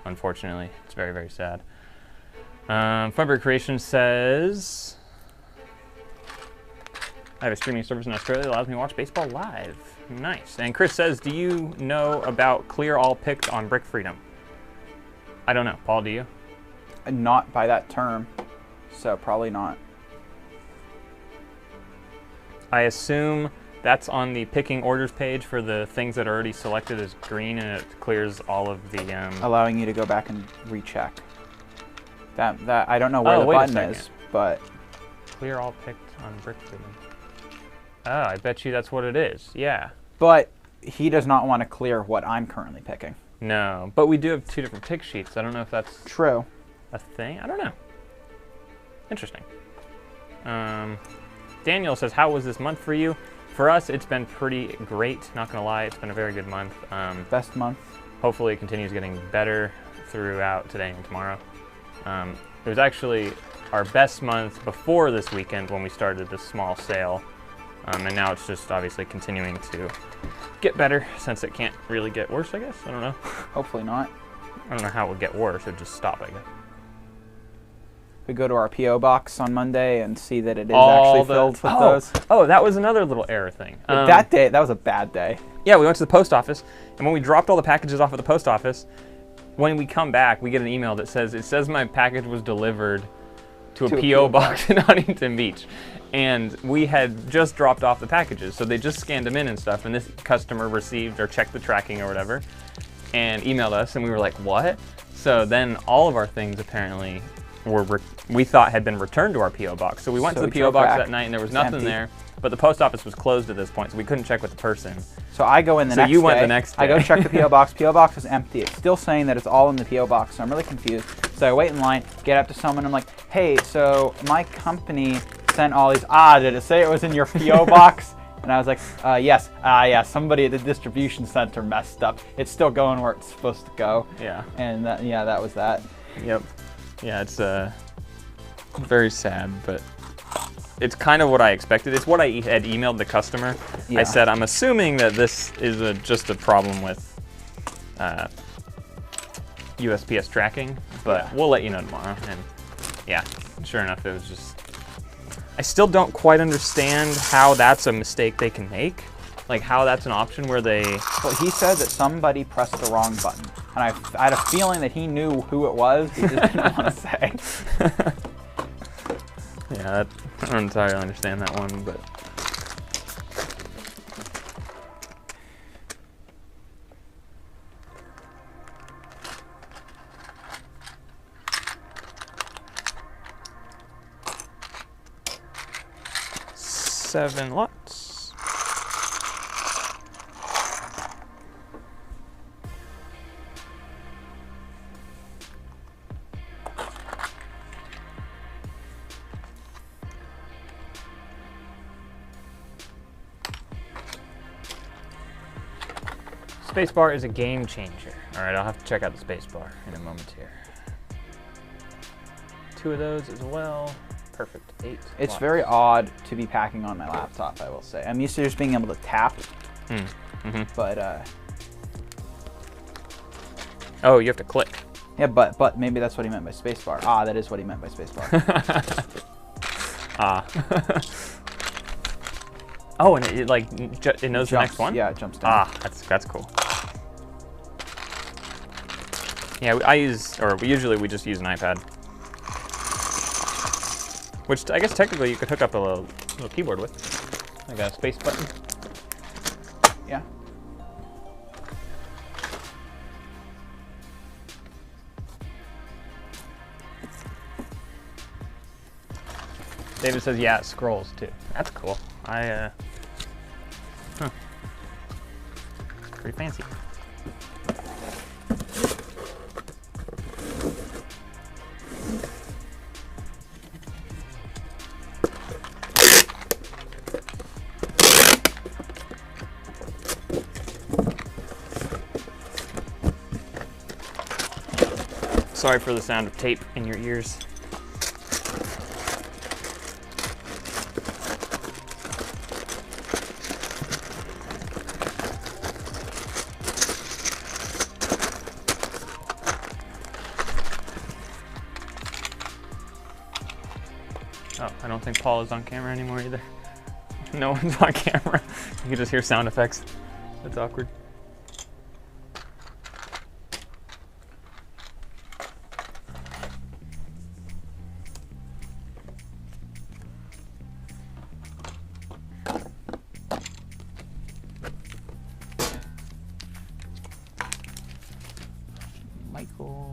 Unfortunately, it's very, very sad. Funberry Creation says, I have a streaming service in Australia that allows me to watch baseball live. Nice. And Chris says, do you know about clear all picked on Brick Freedom? I don't know. Paul, do you? Not by that term, so probably not. I assume that's on the picking orders page for the things that are already selected as green, and it clears all of the... allowing you to go back and recheck. That I don't know where the button is, but... Clear all picked on Brick Freedom. Oh, I bet you that's what it is. Yeah. But he does not want to clear what I'm currently picking. No, but we do have 2 different pick sheets. I don't know if that's... True. A thing? I don't know. Interesting. Daniel says, how was this month for you? For us, it's been pretty great. Not gonna lie, it's been a very good month. Best month. Hopefully it continues getting better throughout today and tomorrow. It was actually our best month before this weekend when we started this small sale. And now it's just obviously continuing to get better since it can't really get worse, I guess. I don't know. Hopefully not. I don't know how it would get worse. It would just stop, I guess. We go to our P.O. box on Monday and see that it is actually filled with those. Oh, that was another little error thing. That day, that was a bad day. Yeah, we went to the post office, and when we dropped all the packages off at the post office, when we come back, we get an email that says my package was delivered to a P.O. box in Huntington Beach. And we had just dropped off the packages, so they just scanned them in and stuff, and this customer received or checked the tracking or whatever and emailed us, and we were like, what? So then all of our things apparently we thought had been returned to our P.O. box. So we went to the P.O. box that night, and there was nothing there, but the post office was closed at this point, so we couldn't check with the person. So I go in the next day. So you went the next day. I go check the P.O. box. P.O. box is empty. It's still saying that it's all in the P.O. box, so I'm really confused. So I wait in line, get up to someone, I'm like, hey, so my company sent all these. Did it say it was in your P.O. box? And I was like, yes. Yeah, somebody at the distribution center messed up. It's still going where it's supposed to go. Yeah. And that was that. Yep. Yeah, it's very sad, but it's kind of what I expected. It's what I had emailed the customer. Yeah. I said, I'm assuming that this is just a problem with USPS tracking, but we'll let you know tomorrow. And yeah, sure enough, it was just... I still don't quite understand how that's a mistake they can make. Like how that's an option where they... Well, he said that somebody pressed the wrong button. And I had a feeling that he knew who it was, he just didn't want to say. Yeah, I don't entirely understand that one, but... 7 lots. Spacebar is a game changer. All right, I'll have to check out the spacebar in a moment here. 2 of those as well. Perfect. 8. It's lots. very odd to be packing on my laptop, I will say. I'm used to just being able to tap, but oh, you have to click. yeah, but maybe that's what he meant by spacebar. Ah, that is what he meant by spacebar. Ah. Oh, and it like it knows the next one. Yeah, it jumps down. Ah, that's cool. Yeah, we usually just use an iPad. Which I guess technically you could hook up a little keyboard with, like a space button. Yeah. David says, yeah, it scrolls too. That's cool. Pretty fancy. Sorry for the sound of tape in your ears. Oh, I don't think Paul is on camera anymore either. No one's on camera. You can just hear sound effects. That's awkward. Michael.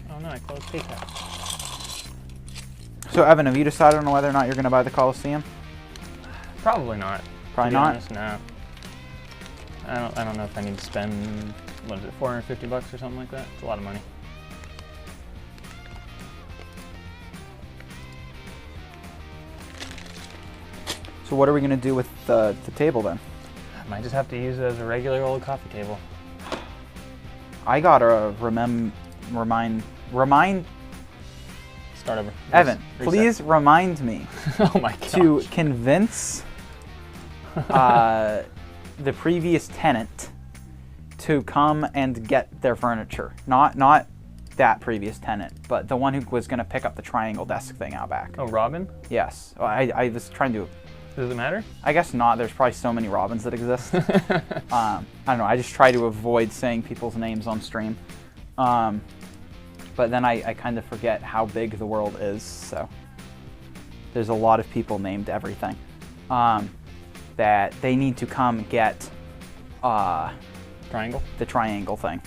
Oh no, I closed PayPal. So Evan, have you decided on whether or not you're going to buy the Coliseum? Probably not. Probably to be not? honest, no. I don't know if I need to spend, what is it, $450 or something like that? It's a lot of money. So what are we going to do with the table then? I might just have to use it as a regular old coffee table. I got to remind Start over. Evan, Reset. please remind me Oh my gosh. to convince the previous tenant to come and get their furniture. Not that previous tenant, but the one who was going to pick up the triangle desk thing out back. Oh, Robin? Yes. I was trying to... Does it matter? I guess not. There's probably so many Robins that exist. I don't know. I just try to avoid saying people's names on stream. But then I kind of forget how big the world is, so there's a lot of people named everything. That they need to come get Triangle? the triangle thing.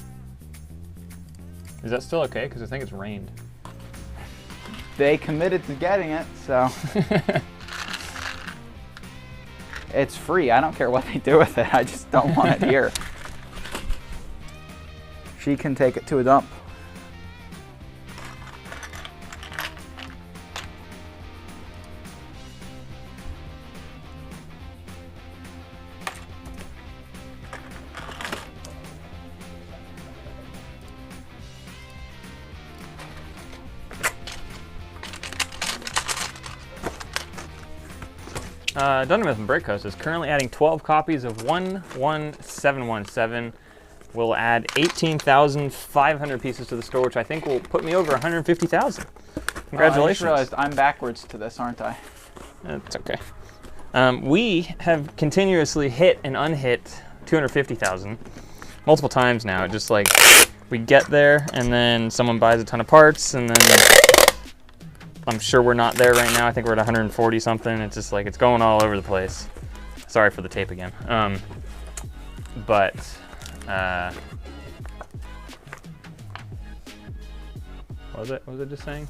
Is that still okay? Because I think it's rained. They committed to getting it, so it's free. I don't care what they do with it. I just don't want it here. She can take it to a dump. Dundermouth and Breakhouse is currently adding 12 copies of 11717. We'll add 18,500 pieces to the store, which I think will put me over 150,000. Congratulations. I just realized I'm backwards to this, aren't I? It's okay. We have continuously hit and unhit 250,000 multiple times now. It just like we get there and then someone buys a ton of parts and then I'm sure we're not there right now. I think we're at 140 something. It's just like it's going all over the place. Sorry for the tape again. But what was it just saying?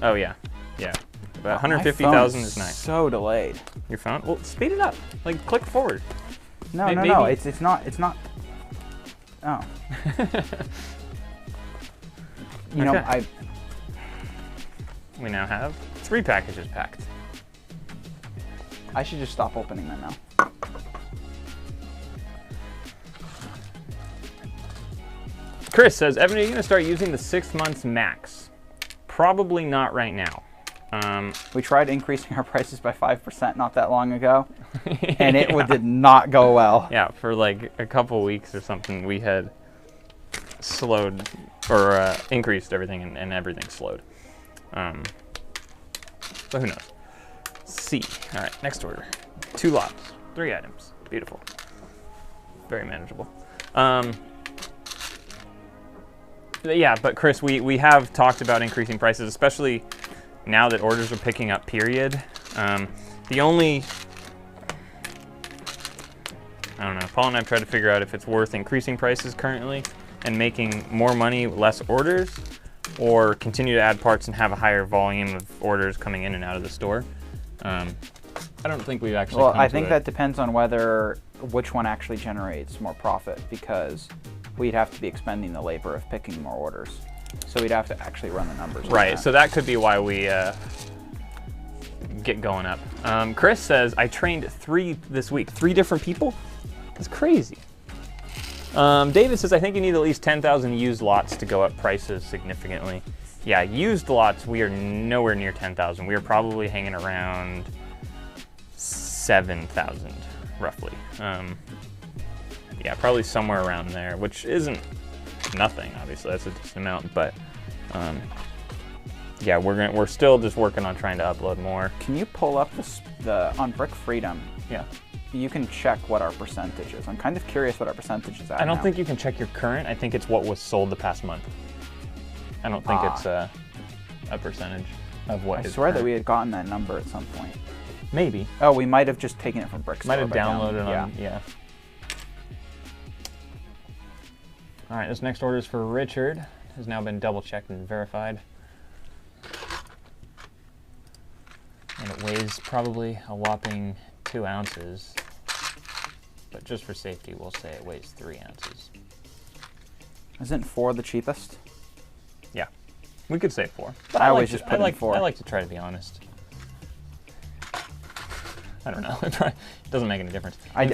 Oh yeah, yeah. About 150,000 is nice. So delayed. Your phone? Well, speed it up. Like click forward. No, no. It's not. Oh. You know, We now have 3 packages packed. I should just stop opening them now. Chris says, Evan, are you going to start using the 6 months max? Probably not right now. We tried increasing our prices by 5% not that long ago, and it did not go well. Yeah, for like a couple weeks or something, we had slowed or increased everything, and everything slowed. But who knows? C. All right, next order. 2 lots, 3 items. Beautiful. Very manageable. Yeah, but Chris, we have talked about increasing prices, especially now that orders are picking up, period. The only, I don't know, Paul and I have tried to figure out if it's worth increasing prices currently and making more money, less orders, or continue to add parts and have a higher volume of orders coming in and out of the store. I don't think we've actually Well, I think that depends on which one actually generates more profit, because we'd have to be expending the labor of picking more orders. So we'd have to actually run the numbers. Right, so that could be why we get going up. Chris says, I trained 3 this week. 3 different people? That's crazy. David says, I think you need at least 10,000 used lots to go up prices significantly. Yeah, used lots, we are nowhere near 10,000. We are probably hanging around 7,000, roughly. Yeah, probably somewhere around there, which isn't nothing, obviously. That's a decent amount, but yeah, we're still just working on trying to upload more. Can you pull up on Brick Freedom? Yeah. You can check what our percentage is. I'm kind of curious what our percentage is at. I don't think you can check your current. I think it's what was sold the past month. I don't think it's a percentage of what is swear current. that we had gotten that number at some point. Maybe. Oh, we might have just taken it from Brick. Might have downloaded on, yeah. All right, this next order is for Richard. Has now been double checked and verified. And it weighs probably a whopping 2 ounces. But just for safety, we'll say it weighs 3 ounces. Isn't 4 the cheapest? Yeah, we could say 4. But I always just put in 4. I like to try to be honest. I don't know. It doesn't make any difference. I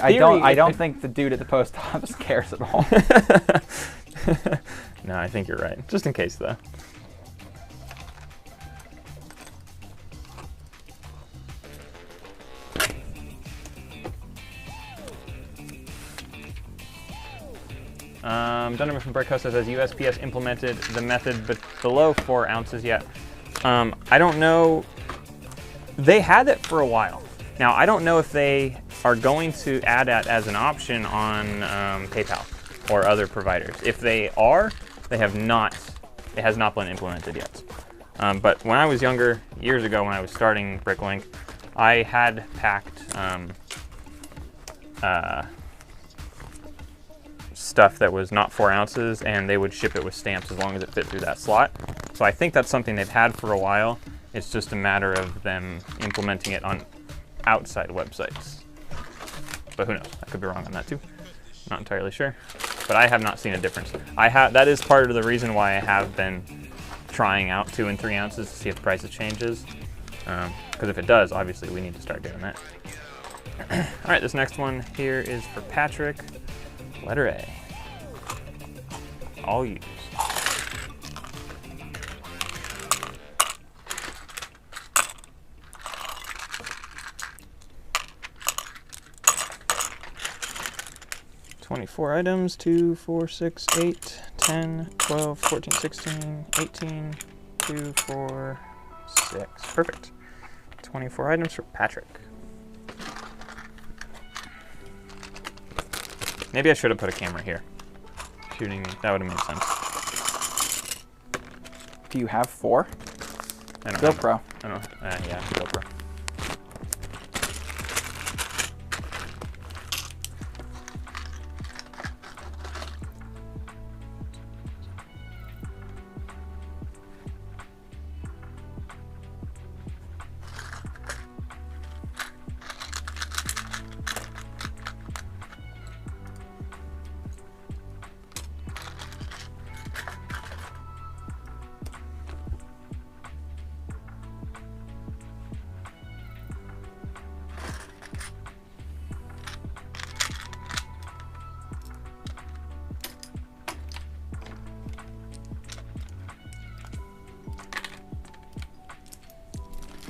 don't think the dude at the post office cares at all. No, I think you're right. Just in case, though. Donovan from Brickhouse says, has USPS implemented the method but below 4 ounces yet? I don't know. They had it for a while. Now, I don't know if they are going to add that as an option on PayPal or other providers. If they are, they have not. It has not been implemented yet. But when I was younger, years ago when I was starting BrickLink, I had packed stuff that was not 4 ounces, and they would ship it with stamps as long as it fit through that slot. So I think that's something they've had for a while. It's just a matter of them implementing it on outside websites. But who knows? I could be wrong on that too. Not entirely sure. But I have not seen a difference. That is part of the reason why I have been trying out 2 and 3 ounces to see if the price changes. Because if it does, obviously we need to start doing that. All right, this next one here is for Patrick. Letter A. All used. Four items, 2, 4, 6, 8, 10, 12, 14, 16, 18, 2, 4, 6. Perfect. 24 items for Patrick. Maybe I should have put a camera here. Shooting, that would have made sense. Do you have 4? I don't GoPro. I don't. Yeah, GoPro.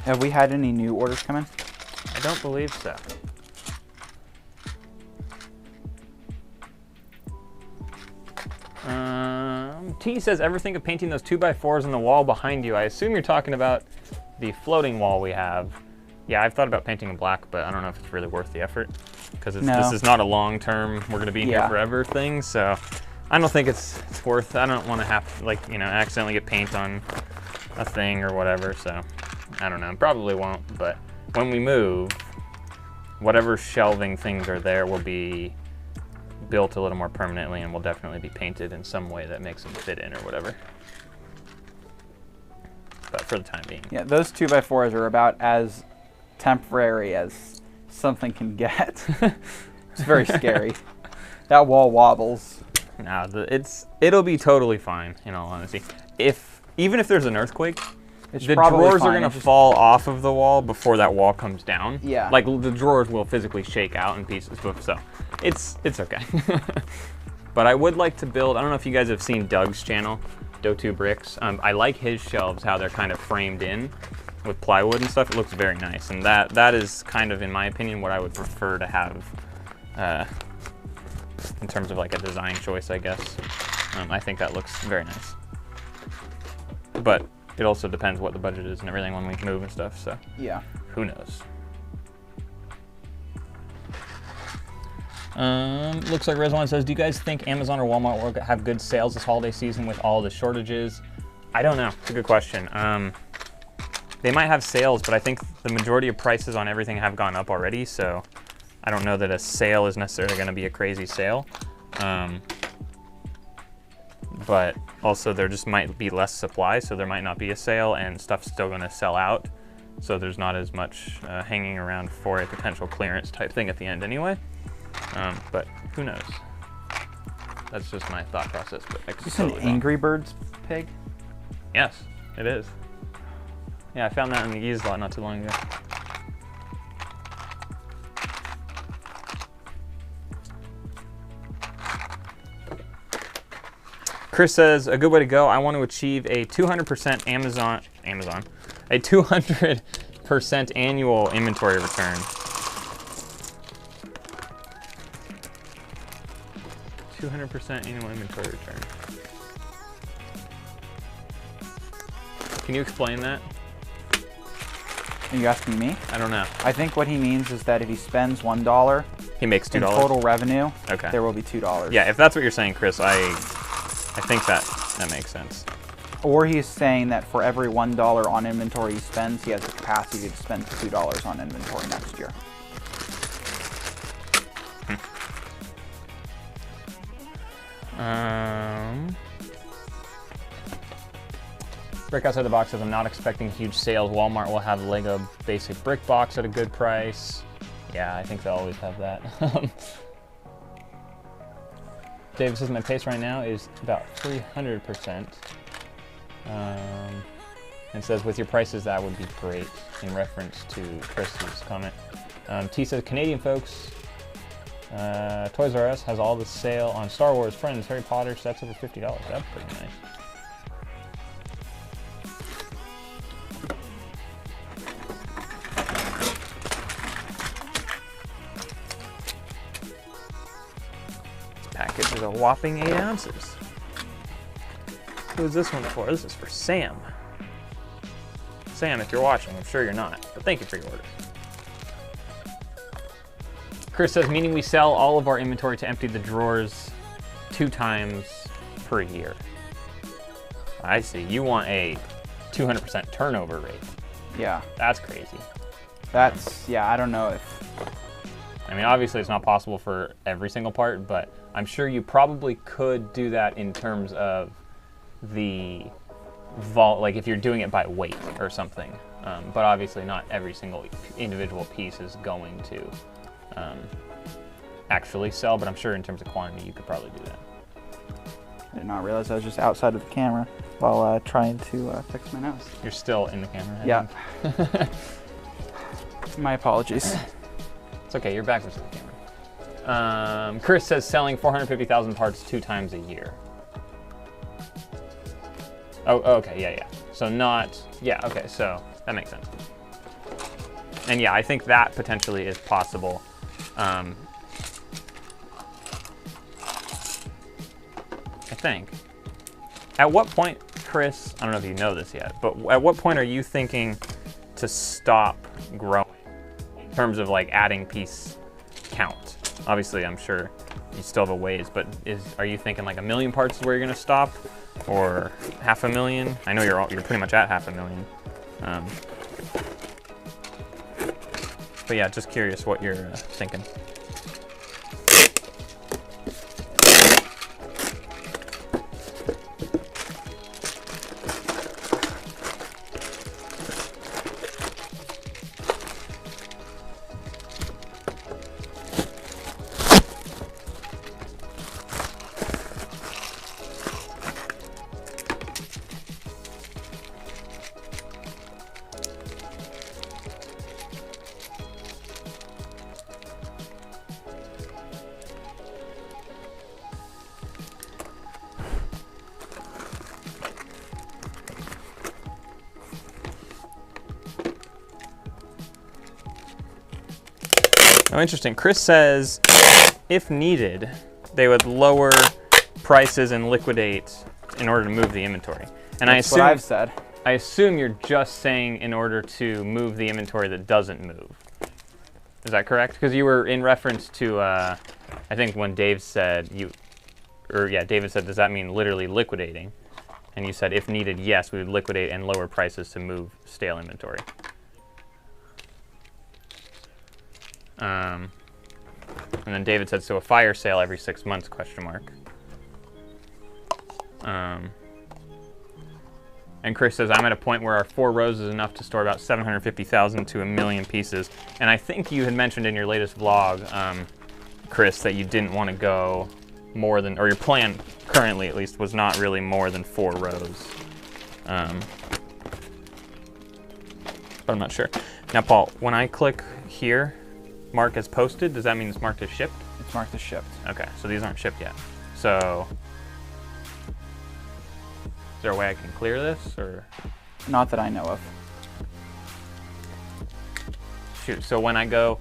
Have we had any new orders come in? I don't believe so. T says, ever think of painting those 2x4s on the wall behind you? I assume you're talking about the floating wall we have. Yeah, I've thought about painting in black, but I don't know if it's really worth the effort because this is not a long-term, we're going to be here forever thing. So I don't think it's worth. I don't want to have to, like, accidentally get paint on a thing or whatever. So I don't know. Probably won't. But when we move, whatever shelving things are there will be built a little more permanently and will definitely be painted in some way that makes them fit in or whatever. But for the time being. Yeah, those 2x4s are about as temporary as something can get. It's very scary. That wall wobbles. No, it'll be totally fine, in all honesty. Even if there's an earthquake, the drawers are going to fall off of the wall before that wall comes down. Yeah. Like, the drawers will physically shake out in pieces, so it's okay. But I would like to build, I don't know if you guys have seen Doug's channel, Do2 Bricks. I like his shelves, how they're kind of framed in with plywood and stuff. It looks very nice, and that is kind of, in my opinion, what I would prefer to have in terms of like a design choice, I guess. I think that looks very nice. But it also depends what the budget is and everything when we move and stuff, so yeah, who knows. Looks like Rezwan says, do you guys think Amazon or Walmart will have good sales this holiday season with all the shortages? I don't know. It's a good question. They might have sales, but I think the majority of prices on everything have gone up already, so I don't know that a sale is necessarily going to be a crazy sale. But also there just might be less supply, so there might not be a sale and stuff's still going to sell out. So there's not as much hanging around for a potential clearance type thing at the end anyway. But who knows? That's just my thought process. But it's an Angry Birds pig? Yes, it is. Yeah, I found that in the used lot not too long ago. Chris says, a good way to go, I want to achieve a 200% a 200% annual inventory return. 200% annual inventory return. Can you explain that? Are you asking me? I don't know. I think what he means is that if he spends $1, he makes $2 in total revenue. Okay. There will be $2. Yeah, if that's what you're saying, Chris, I think that makes sense. Or he's saying that for every $1 on inventory he spends, he has the capacity to spend $2 on inventory next year. Brick Outside the Box says, I'm not expecting huge sales. Walmart will have Lego basic brick box at a good price. Yeah, I think they'll always have that. David says, my pace right now is about 300%. And says, with your prices, that would be great, in reference to Chris's comment. T says, Canadian folks, Toys R Us has all the sale on Star Wars, Friends, Harry Potter, so that's over $50. That's pretty nice. Package is a whopping 8 ounces. Who's this one for? This is for Sam. Sam, if you're watching, I'm sure you're not, but thank you for your order. Chris says, meaning we sell all of our inventory to empty the drawers 2 times per year. I see. You want a 200% turnover rate. Yeah. That's crazy. That's, yeah, I don't know if... I mean, obviously it's not possible for every single part, but I'm sure you probably could do that in terms of the like if you're doing it by weight or something. But obviously not every single individual piece is going to actually sell, but I'm sure in terms of quantity you could probably do that. I did not realize I was just outside of the camera while trying to fix my nose. You're still in the camera, I Yeah. think. My apologies. It's okay, you're backwards to the camera. Chris says selling 450,000 parts 2 times a year. Oh, okay, yeah. So not, yeah, okay, so that makes sense. And yeah, I think that potentially is possible. I think. At what point, Chris, I don't know if you know this yet, but at what point are you thinking to stop growing in terms of like adding piece count? Obviously, I'm sure you still have a ways, but are you thinking like 1 million parts is where you're gonna stop, or 500,000? I know you're pretty much at 500,000. But yeah, just curious what you're thinking. Oh, interesting. Chris says, if needed, they would lower prices and liquidate in order to move the inventory. And That's what I've said. I assume you're just saying in order to move the inventory that doesn't move. Is that correct? Because you were in reference to, I think when Dave said, David said, does that mean literally liquidating? And you said, if needed, yes, we would liquidate and lower prices to move stale inventory. And then David said, so a fire sale every 6 months, question mark. And Chris says, I'm at a point where our 4 rows is enough to store about 750,000 to 1 million pieces. And I think you had mentioned in your latest vlog, Chris, that you didn't want to go more than, or your plan currently at least, was not really more than 4 rows. But I'm not sure. Now, Paul, when I click here, mark as posted, does that mean it's marked as shipped? It's marked as shipped. Okay, so these aren't shipped yet. So, is there a way I can clear this, or? Not that I know of. Shoot, so when I go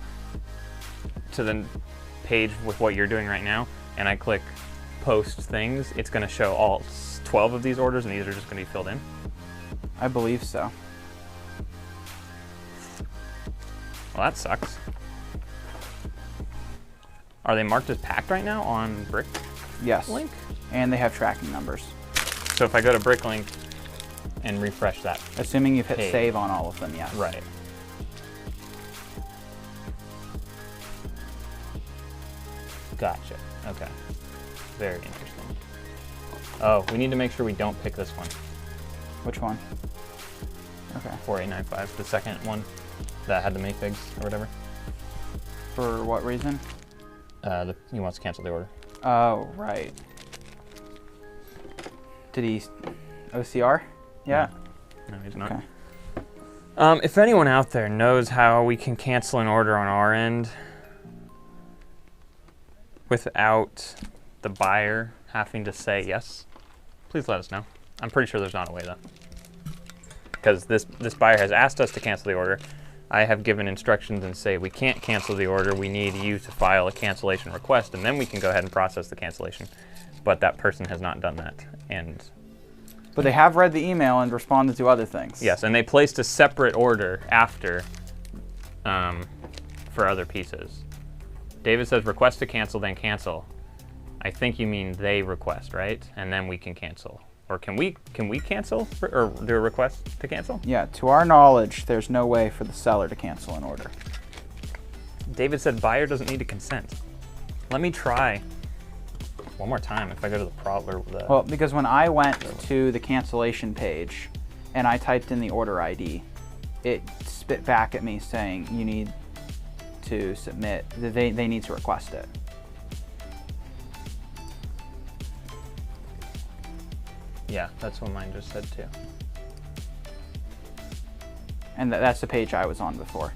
to the page with what you're doing right now, and I click post things, it's gonna show all 12 of these orders, and these are just gonna be filled in? I believe so. Well, that sucks. Are they marked as packed right now on BrickLink? Yes. And they have tracking numbers. So if I go to BrickLink and refresh that. Assuming you've hit page. save on all of them, yes. Right. Gotcha. Okay. Very interesting. Oh, we need to make sure we don't pick this one. Which one? Okay. 4895, the second one that had the minifigs or whatever. For what reason? He wants to cancel the order. Oh, right. Did he OCR? Yeah. No, he's not. Okay. If anyone out there knows how we can cancel an order on our end without the buyer having to say yes, please let us know. I'm pretty sure there's not a way though. Because this buyer has asked us to cancel the order. I have given instructions and say we can't cancel the order. We need you to file a cancellation request, and then we can go ahead and process the cancellation. But that person has not done that. But they have read the email and responded to other things. Yes, and they placed a separate order after for other pieces. David says request to cancel, then cancel. I think you mean they request, right? And then we can cancel. Or can we cancel or do a request to cancel? Yeah, to our knowledge, there's no way for the seller to cancel an order. David said buyer doesn't need to consent. Let me try one more time if I go to the Well, because when I went to the cancellation page and I typed in the order ID, it spit back at me saying you need to submit, they need to request it. Yeah, that's what mine just said too. And that's the page I was on before.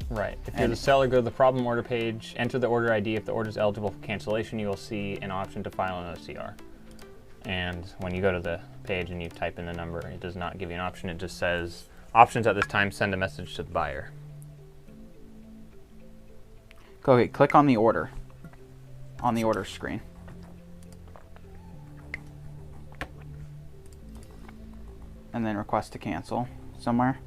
Right. If you're the seller, go to the problem order page, enter the order ID. If the order is eligible for cancellation, you will see an option to file an OCR. And when you go to the page and you type in the number, it does not give you an option. It just says, options at this time, send a message to the buyer. Okay, click on the order screen. And then request to cancel somewhere.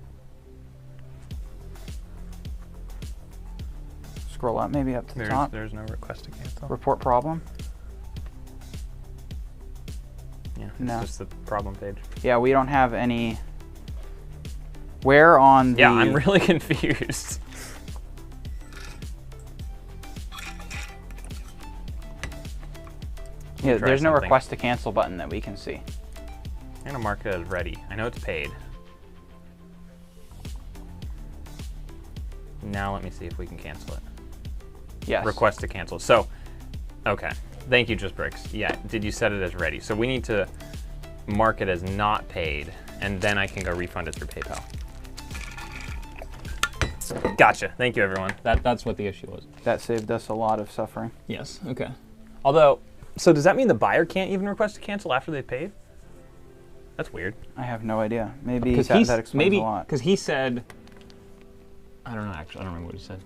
Scroll up, maybe up to the top. There's no request to cancel. Report problem. Yeah, it's No. just the problem page. Yeah, we don't have any. Where on the... Yeah, I'm really confused. Yeah, Try there's no something. request to cancel button that we can see. I'm gonna mark it as ready. I know it's paid. Now let me see if we can cancel it. Yes. Request to cancel. So, okay. Thank you, Just Bricks. Yeah, did you set it as ready? So we need to mark it as not paid, and then I can go refund it through PayPal. Gotcha. Thank you, everyone. That's what the issue was. That saved us a lot of suffering. Yes. Okay. Although, so does that mean the buyer can't even request to cancel after they paid? That's weird. I have no idea. Maybe that explains maybe, a lot. Because he said, I don't know, actually. I don't remember what he said.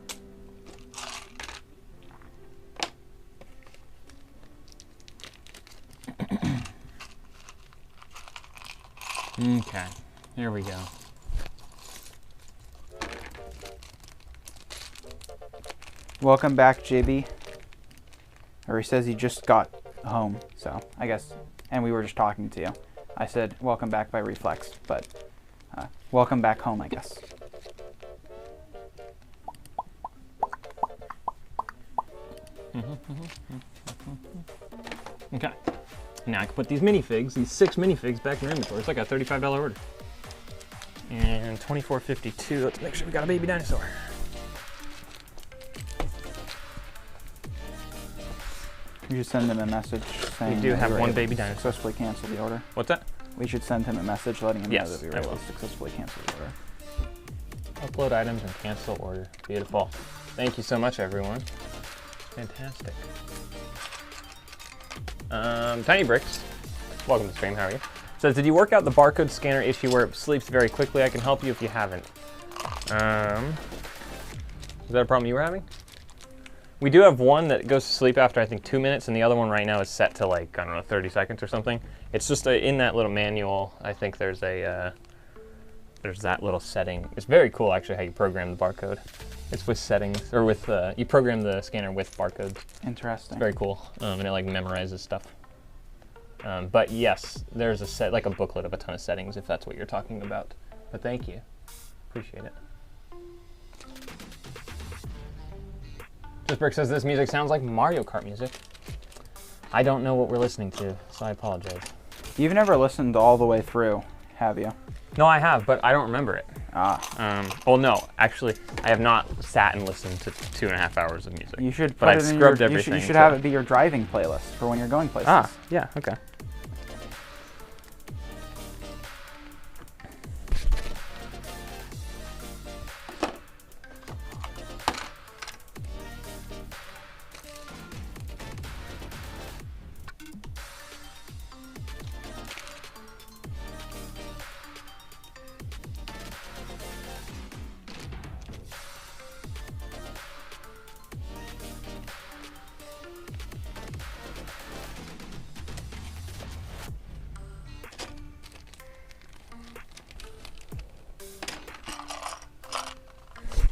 Okay, here we go. Welcome back, JB. Or he says he just got home, so I guess, and we were just talking to you. I said, welcome back by reflex, but welcome back home, I guess. Okay. Now I can put these minifigs, these 6 minifigs back in your inventory. It's like a $35 order. And $24.52. Let's make sure we got a baby dinosaur. We should send him a message saying We do that have were one able baby to dinosaur. Successfully cancel the order. What's that? We should send him a message letting him know Yes, that we were I able will. to successfully cancel the order. Upload items and cancel order. Beautiful. Thank you so much, everyone. Fantastic. Tiny Bricks, welcome to the stream, how are you? Says, did you work out the barcode scanner issue where it sleeps very quickly? I can help you if you haven't. Is that a problem you were having? We do have one that goes to sleep after, I think, 2 minutes, and the other one right now is set to, like, I don't know, 30 seconds or something. It's just in that little manual, I think there's that little setting. It's very cool, actually, how you program the barcode. It's with settings, or with, you program the scanner with barcodes. Interesting. It's very cool, and it like memorizes stuff. But yes, there's like a booklet of a ton of settings if that's what you're talking about. But thank you, appreciate it. Just Brick says this music sounds like Mario Kart music. I don't know what we're listening to, so I apologize. You've never listened all the way through, have you? No, I have, but I don't remember it. Ah. Well, no, actually, I have not sat and listened to 2.5 hours of music. You should but put I've it in scrubbed your, everything. You should have it be your driving playlist for when you're going places. Ah, yeah, okay.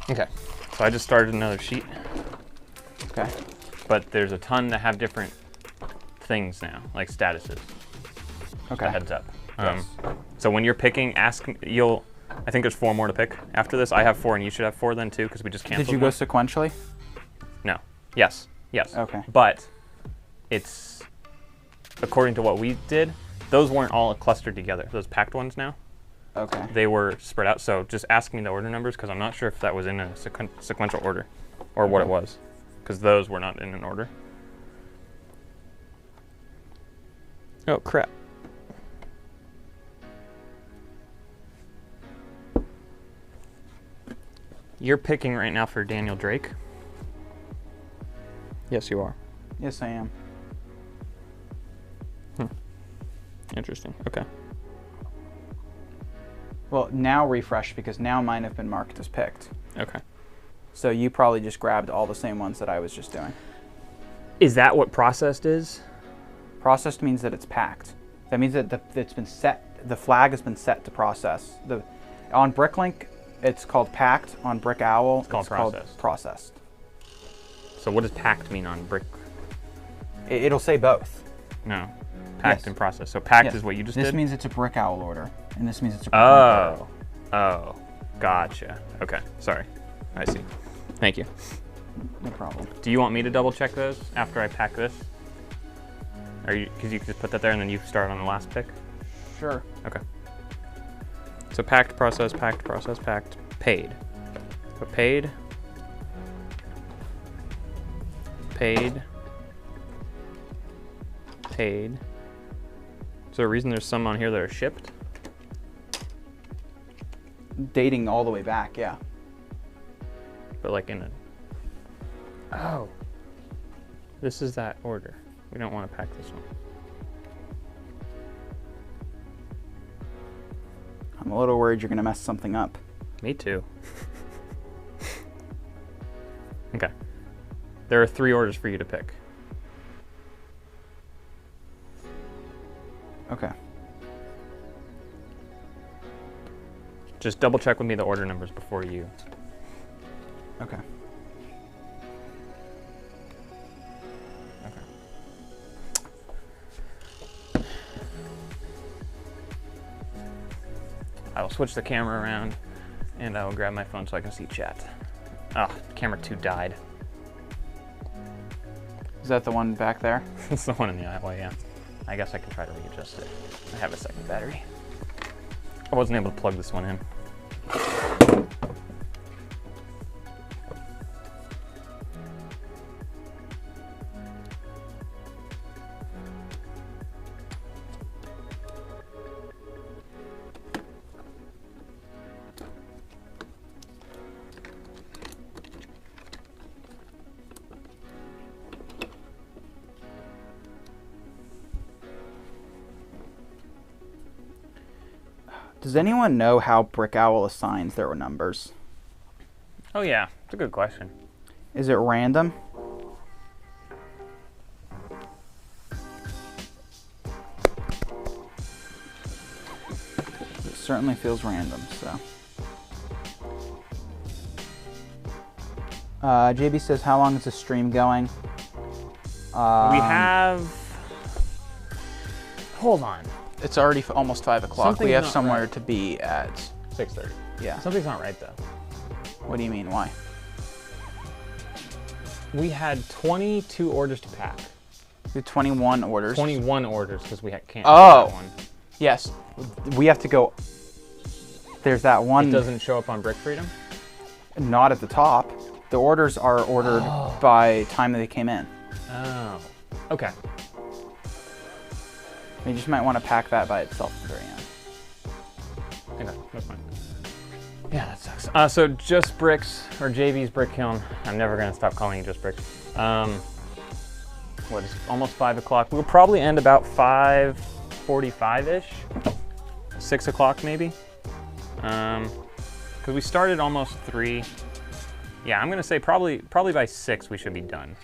Okay, so I just started another sheet. Okay. but there's a ton that have different things now, like statuses. Okay. Just a heads up. Yes. So when you're picking, I think there's 4 more to pick after this. I have 4, and you should have 4 then too, because we just canceled. Did you go sequentially? No. Yes. Okay. But it's, according to what we did, those weren't all clustered together. Those packed ones now. Okay. They were spread out. So just ask me the order numbers, because I'm not sure if that was in a sequential order or what it was, because those were not in an order. Oh, crap. You're picking right now for Daniel Drake? Yes, you are. Yes, I am. Interesting. Okay. Well, now refresh, because now mine have been marked as picked. Okay. So you probably just grabbed all the same ones that I was just doing. Is that what processed is? Processed means that it's packed. That means that it's been set. The flag has been set to process. On BrickLink, it's called packed. On Brick Owl, it's called processed. So what does packed mean on Brick? It'll say both. No. Packed and processed. So packed is what you just did? This means it's a Brick Owl order, and this means it's a BrickLink order. Oh. Gotcha. Okay. Sorry. I see. Thank you. No problem. Do you want me to double check those after I pack this? Because you can just put that there and then you start on the last pick? Sure. Okay. So packed, processed, packed, paid. So paid. Is there a reason there's some on here that are shipped? Dating all the way back, yeah. But like in a... Oh. This is that order. We don't want to pack this one. I'm a little worried you're going to mess something up. Me too. Okay. There are 3 orders for you to pick. Okay. Just double check with me the order numbers before you. Okay. I will switch the camera around and I will grab my phone so I can see chat. Ah, camera 2 died. Is that the one back there? It's the one in the aisle, yeah. I guess I can try to readjust it. I have a second battery. I wasn't able to plug this one in. Does anyone know how Brick Owl assigns their numbers? Oh yeah, it's a good question. Is it random? It certainly feels random, so. JB says, how long is the stream going? We have... Hold on. It's already almost 5 o'clock. Something's We have not somewhere right. to be at 6:30. Yeah. Something's not right though. What do you mean? Why? We had 22 orders to pack. We had 21 orders. 21 orders because we can't. Oh. That one. Yes. We have to go. There's that one. It doesn't show up on Brick Freedom? Not at the top. The orders are ordered by time that they came in. Oh. Okay. You just might want to pack that by itself at the very end. Okay, that's fine. Yeah, that sucks. So Just Bricks, or JV's Brick Kiln. I'm never going to stop calling you Just Bricks. What is it, almost 5 o'clock? We'll probably end about 5:45-ish. 6 o'clock maybe. Because we started almost 3. Yeah, I'm going to say probably by 6 we should be done.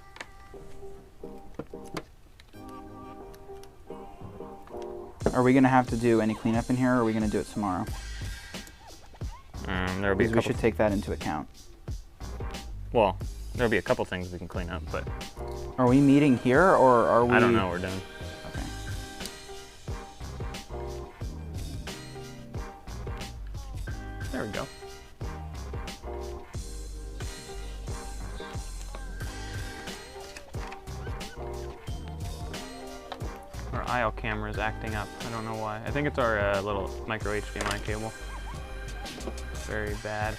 Are we going to have to do any cleanup in here, or are we going to do it tomorrow? There'll be a Because we couple. should take that into account. Well, there'll be a couple things we can clean up, but Are we meeting here, or are we? I don't know. We're done. Okay. There we go. Our aisle camera is acting up. I don't know why. I think it's our little micro HDMI cable. Very bad.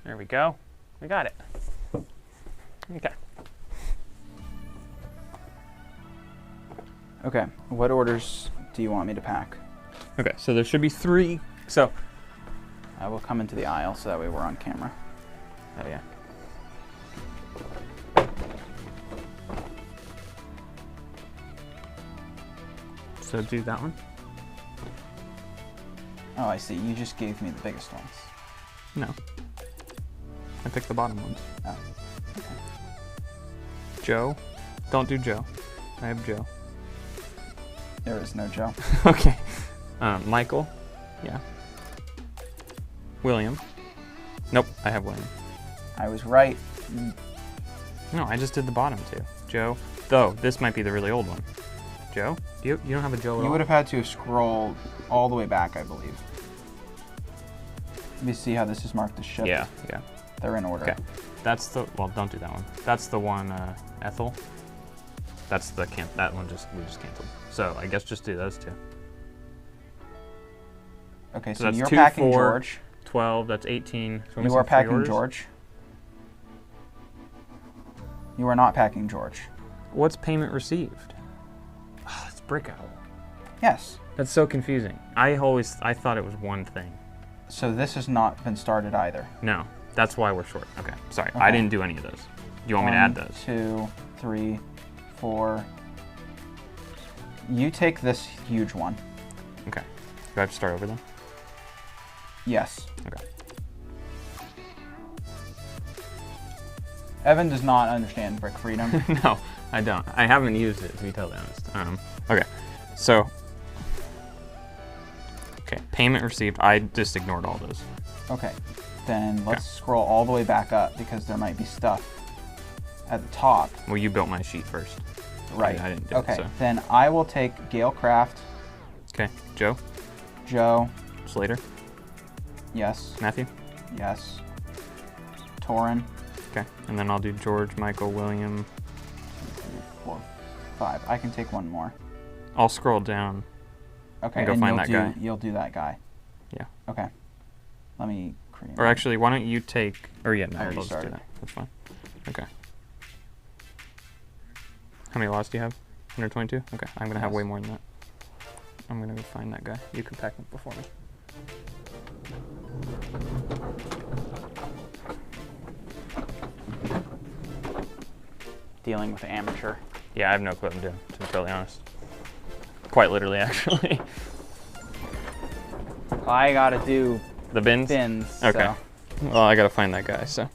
There we go. We got it. Okay. Okay. What orders do you want me to pack? Okay, so there should be 3. So, I will come into the aisle so that way we're on camera. oh yeah. So do that one? Oh, I see. You just gave me the biggest ones. No. I picked the bottom ones. Oh. Okay. Joe? Don't do Joe. I have Joe. There is no Joe. Okay. Michael? Yeah. William? Nope, I have William. I was right. No, I just did the bottom 2. Joe? Though, this might be the really old one. Joe? You don't have a Joe at all? You would have had to scroll all the way back, I believe. Let me see how this is marked as shipped. Yeah. They're in order. Okay. That's the, well, don't do that one. That's the one, Ethel. That's the, that one we just canceled. So I guess just do those 2. Okay, So so that's you're 2, packing 4, George. 12, that's 18. So we're You missing are 3 packing orders? George. You are not packing George. What's payment received? Oh, it's Brick Out. Yes. That's so confusing. I thought it was one thing. So this has not been started either. No, that's why we're short. Okay, sorry. Okay. I didn't do any of those. Do you want me to add those? 1, 2, 3, 4. You take this huge one. Okay. Do I have to start over then? Yes. Okay. Evan does not understand Brick Freedom. No, I don't. I haven't used it, to be totally honest. Okay, so. Okay, payment received. I just ignored all those. Okay, then let's scroll all the way back up because there might be stuff at the top. Well, you built my sheet first. Right. I didn't do okay, it, so. Then I will take Gale Craft, Okay, Joe, Joe, Slater, yes, Matthew. yes, Torin, Okay, and then I'll do George, Michael, William. 2, 3, 4, 5. I can take one more. I'll scroll down. Okay, And go find that guy. You'll do that guy. Yeah. Okay. Let me create. Or actually, why don't you take? Or yeah, no, I already I'll just do started. that. That's fine. Okay. How many lots do you have? 122. Okay, I'm gonna have Yes. way more than that. I'm gonna go find that guy. You can pack him before me. Dealing with amateur. Yeah, I have no clue what I'm doing, to be totally honest. Quite literally, actually. I gotta do The bins? bins. Okay. So. Well, I gotta find that guy, so.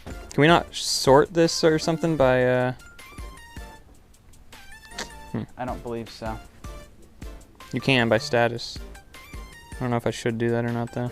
Can we not sort this or something by, I don't believe so. You can by status. I don't know if I should do that or not, though.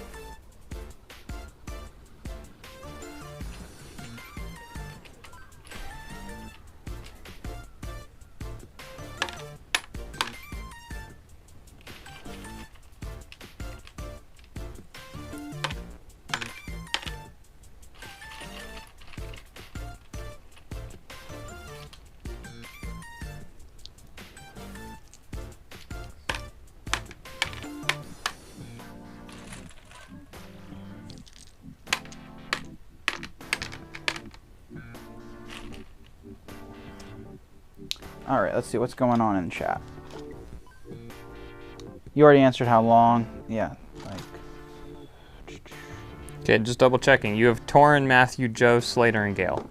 All right, let's see what's going on in chat. You already answered how long. Yeah, like. Okay, just double checking. You have Torin, Matthew, Joe, Slater, and Gale.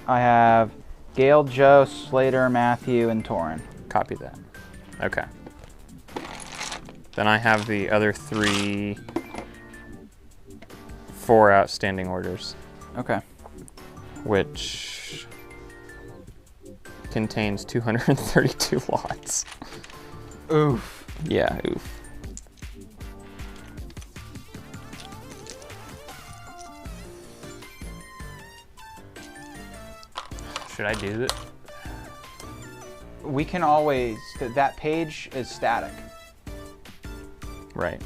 I have Gale, Joe, Slater, Matthew, and Torin. Copy that. Okay. Then I have the other 4 outstanding orders, Okay. which contains 232 lots. Oof. Yeah, oof. Should I do it? We can always, that page is static. Right.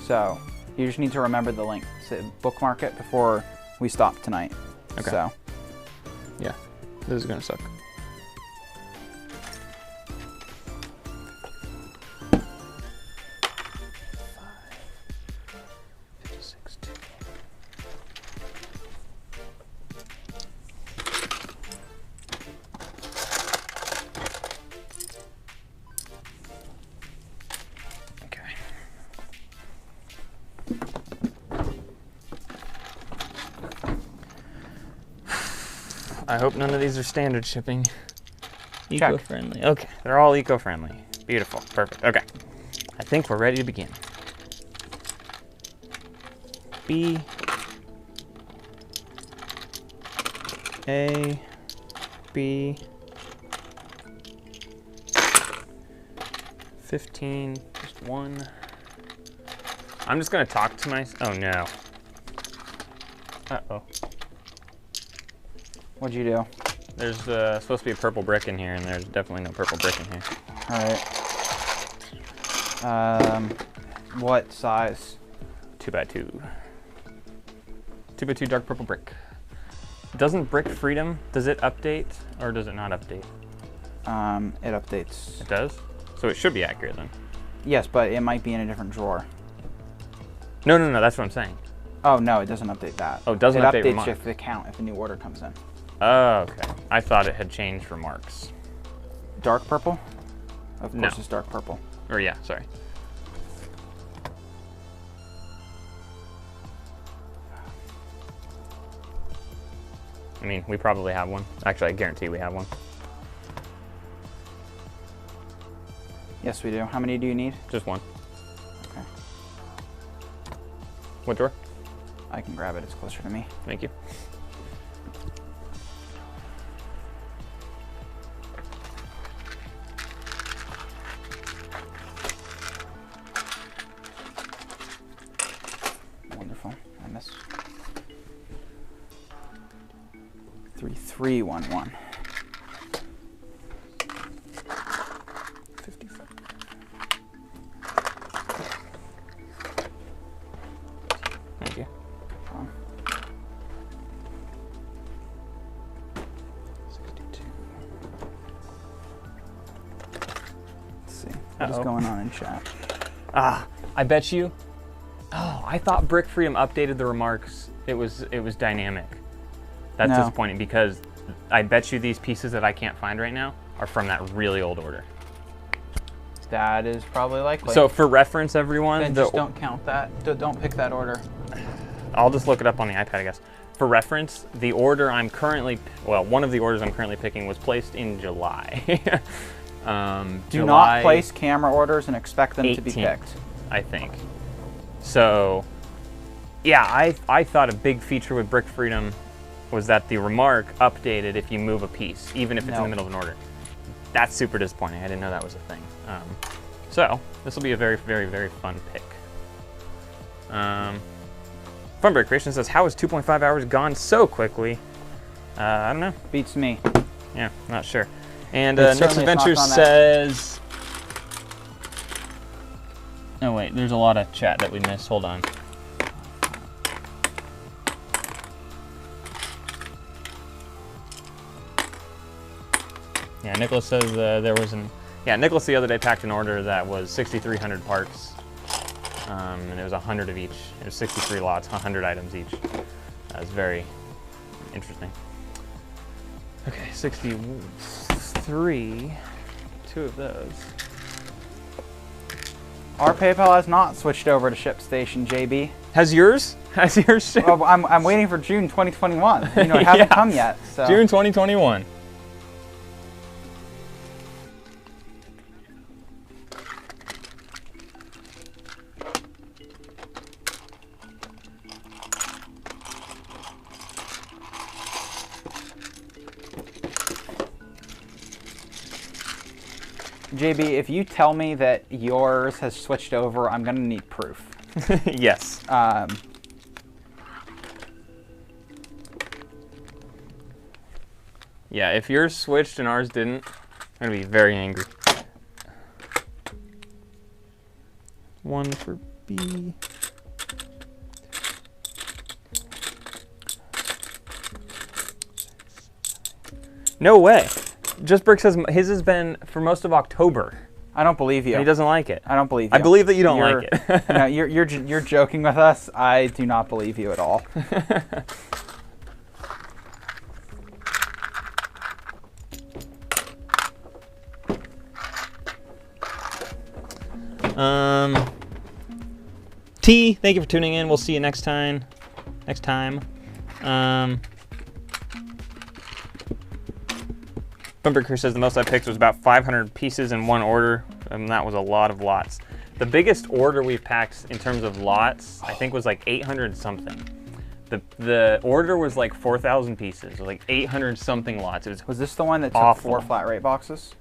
So you just need to remember the link to bookmark it before we stop tonight. Okay. So. Yeah, this is gonna suck. I hope none of these are standard shipping. Eco-friendly. Okay, they're all eco-friendly. Beautiful, perfect. Okay, I think we're ready to begin. B, A, B, 15, just one. I'm just gonna talk to myself. Oh no. Uh-oh. What'd you do? There's supposed to be a purple brick in here, and there's definitely no purple brick in here. All right. What size? 2x2. 2x2 dark purple brick. Doesn't Brick Freedom, does it update, or does it not update? It updates. It does? So it should be accurate then. Yes, but it might be in a different drawer. No, that's what I'm saying. Oh, no, it doesn't update that. Oh, it doesn't update It updates remarks. if the count, if a new order comes in. Oh, okay. I thought it had changed remarks. Dark purple? Of course No. it's dark purple. Or yeah, sorry. I mean, we probably have one. Actually, I guarantee we have one. Yes, we do. How many do you need? Just one. Okay. What drawer? I can grab it. It's closer to me. Thank you. Wonderful. I missed. 3311. 55. Thank you. 62. Let's see. What is Uh-oh. going on in chat? Ah, I bet you. Oh, I thought Brick Freedom updated the remarks. It was dynamic. That's No. disappointing because I bet you these pieces that I can't find right now are from that really old order. That is probably likely. So for reference, everyone, then just don't count that. Don't pick that order. I'll just look it up on the iPad, I guess. For reference, the order I'm currently, well, one of the orders I'm currently picking was placed in July. Do not place camera orders and expect them to be 18th, picked. I think. So, yeah, I thought a big feature with Brick Freedom was that the remark updated if you move a piece, even if it's in the middle of an order. That's super disappointing. I didn't know that was a thing. So, this will be a very, very, very fun pick. Funbreak Creation says, how is 2.5 hours gone so quickly? I don't know. Beats me. Yeah, not sure. And It Nick's certainly is not Adventures on that. says... Oh wait, there's a lot of chat that we missed. Hold on. Yeah, Nicholas says there was an... Yeah, Nicholas the other day packed an order that was 6,300 parts. And it was 100 of each. It was 63 lots, 100 items each. That was very interesting. Okay, 63. 2 of those. Our PayPal has not switched over to ShipStation, JB. Has yours? Has yours shipped? Well, I'm waiting for June 2021. You know, it hasn't come yet. So. June 2021. JB, if you tell me that yours has switched over, I'm going to need proof. Yes. Yeah, if yours switched and ours didn't, I'm going to be very angry. 1 for B. No way. Just Brick says his has been for most of October. I don't believe you. And he doesn't like it. I don't believe you. I believe that you don't like it. No, you're joking with us. I do not believe you at all. T, thank you for tuning in. We'll see you next time. Bumper says the most I picked was about 500 pieces in one order, and that was a lot of lots. The biggest order we've packed in terms of lots, I think, was like 800 something. The order was like 4,000 pieces, like 800 something lots. It Was this the one that took awful. 4 flat rate boxes?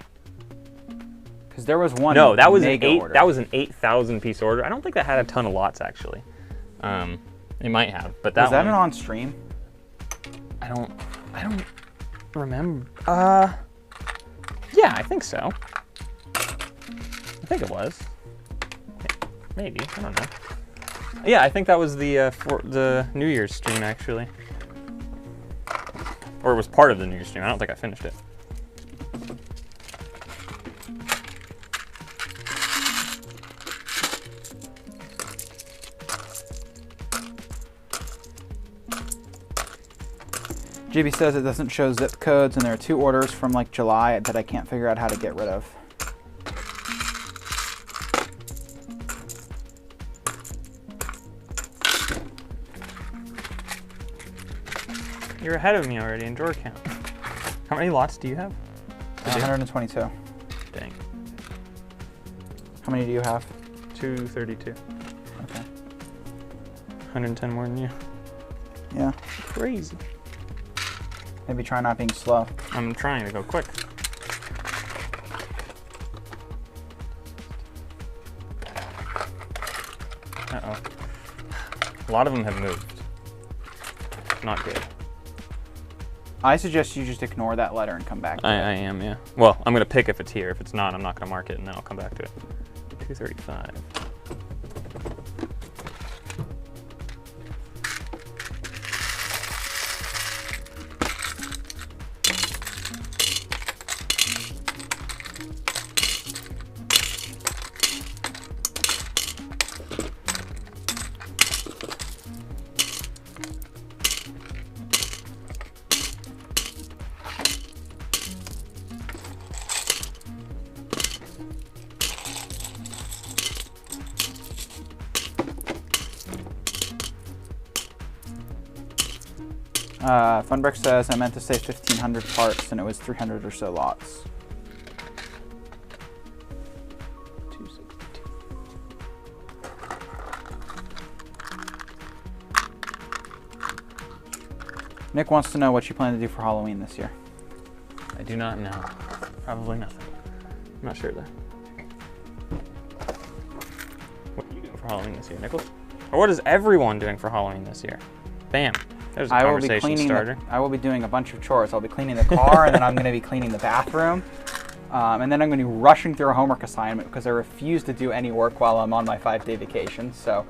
Because there was one. No, that was order. That was an 8,000 piece order. I don't think that had a ton of lots actually. It might have, but that was that one, an on stream? I don't remember. Yeah, I think so. I think it was. Maybe, I don't know. Yeah, I think that was the for the New Year's stream actually, or it was part of the New Year's stream. I don't think I finished it. JB says it doesn't show zip codes, and there are 2 orders from like July that I can't figure out how to get rid of. You're ahead of me already in drawer count. How many lots do you have? 122. Dang. How many do you have? 232. Okay. 110 more than you. Yeah. Crazy. Maybe try not being slow. I'm trying to go quick. Uh-oh. A lot of them have moved. Not good. I suggest you just ignore that letter and come back to I it. am, yeah. Well, I'm going to pick if it's here. If it's not, I'm not going to mark it, and then I'll come back to it. 235. Funbrick says I meant to say 1,500 parts, and it was 300 or so lots. 262. Nick wants to know what you plan to do for Halloween this year. I do not know. Probably nothing. I'm not sure though. What are you doing for Halloween this year, Nicholas? Or what is everyone doing for Halloween this year? Bam. There's a conversation starter. I will be doing a bunch of chores. I'll be cleaning the car, and then I'm going to be cleaning the bathroom. And then I'm going to be rushing through a homework assignment because I refuse to do any work while I'm on my 5-day vacation. So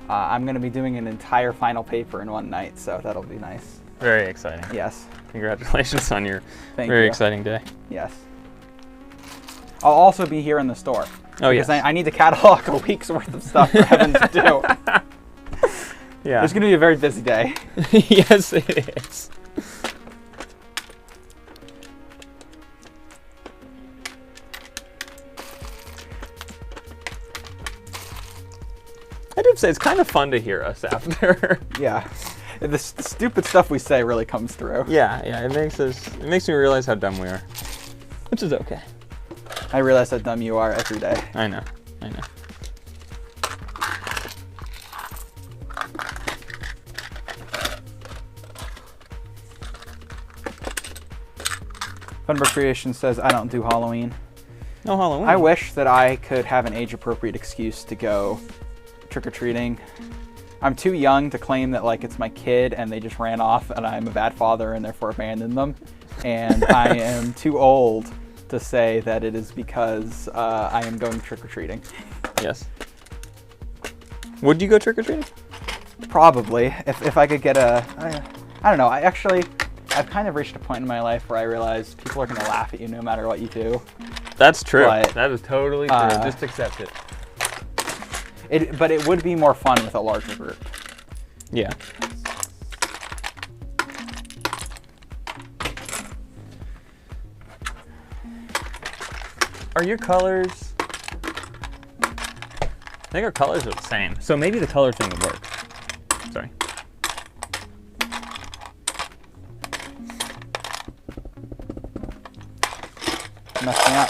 I'm going to be doing an entire final paper in one night, so that'll be nice. Very exciting. Yes. Congratulations on your Thank very you. exciting day. Yes. I'll also be here in the store. Oh, yes. Because I need to catalog a week's worth of stuff for Evan to do. Yeah. It's going to be a very busy day. Yes, it is. I did say it's kind of fun to hear us after. Yeah. The stupid stuff we say really comes through. Yeah, it makes me realize how dumb we are, which is okay. I realize how dumb you are every day. I know. Funber Creation says, I don't do Halloween. No Halloween. I wish that I could have an age-appropriate excuse to go trick-or-treating. I'm too young to claim that like it's my kid and they just ran off and I'm a bad father and therefore abandoned them. And I am too old to say that it is because I am going trick-or-treating. Yes. Would you go trick-or-treating? Probably, if I could get a, I don't know, I've kind of reached a point in my life where I realize people are going to laugh at you no matter what you do. That's true. But, that is totally true. Just accept it. But it would be more fun with a larger group. Yeah. Are your colors... I think our colors are the same. So maybe the color thing would work. Sorry. Messed me up.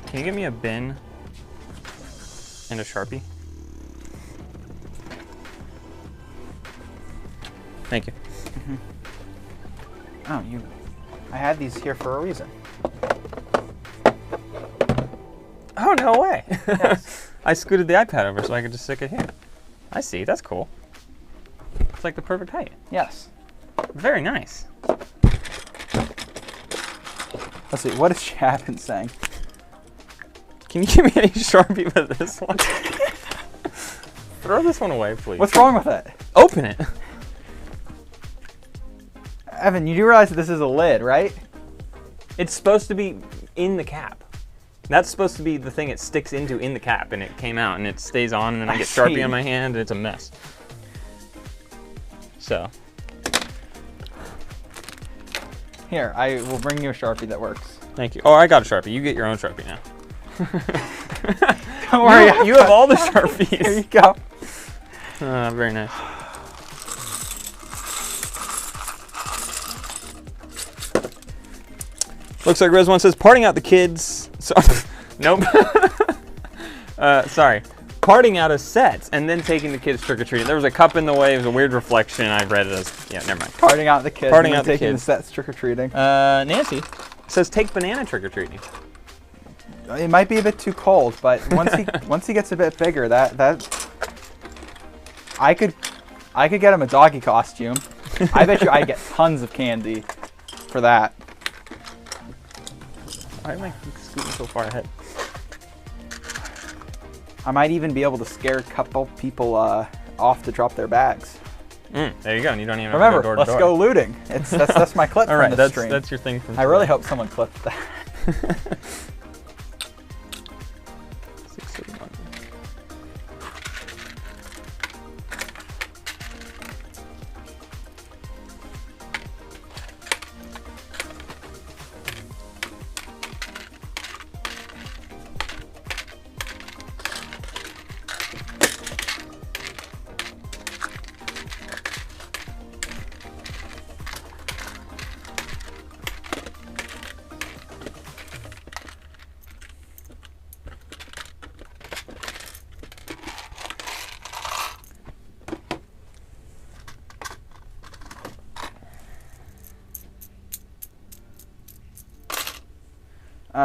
Can you give me a bin and a Sharpie? Thank you. Mm-hmm. Oh, I had these here for a reason. Oh, no way. Yes. I scooted the iPad over so I could just stick it here. I see, that's cool. It's like the perfect height. Yes. Very nice. Let's see, what is Chapin saying? Can you give me any Sharpie for this one? Throw this one away, please. What's wrong with it? Open it. Evan, you do realize that this is a lid, right? It's supposed to be in the cap. That's supposed to be the thing it sticks into in the cap, and it came out, and it stays on, and then I get Sharpie on my hand, and it's a mess. So. Here, I will bring you a Sharpie that works. Thank you. Oh, I got a Sharpie. You get your own Sharpie now. Don't worry. You have all the Sharpies. Here you go. Very nice. Looks like Res1 says, parting out the kids. So, nope. Sorry. Parting out of sets and then taking the kids trick-or-treating. There was a cup in the way. It was a weird reflection. I read it as, yeah, never mind. Parting out the kids. Parting out the taking kids. the sets trick-or-treating. Nancy says, take banana trick-or-treating. It might be a bit too cold, but once he gets a bit bigger, I could get him a doggy costume. I bet you I get tons of candy for that. Why am I scooting so far ahead? I might even be able to scare a couple people off to drop their bags. There you go. And you don't even Remember, have to go door to let's door. go looting. That's my clip All from right, this stream. that's your thing from I really hope someone clipped that. 631.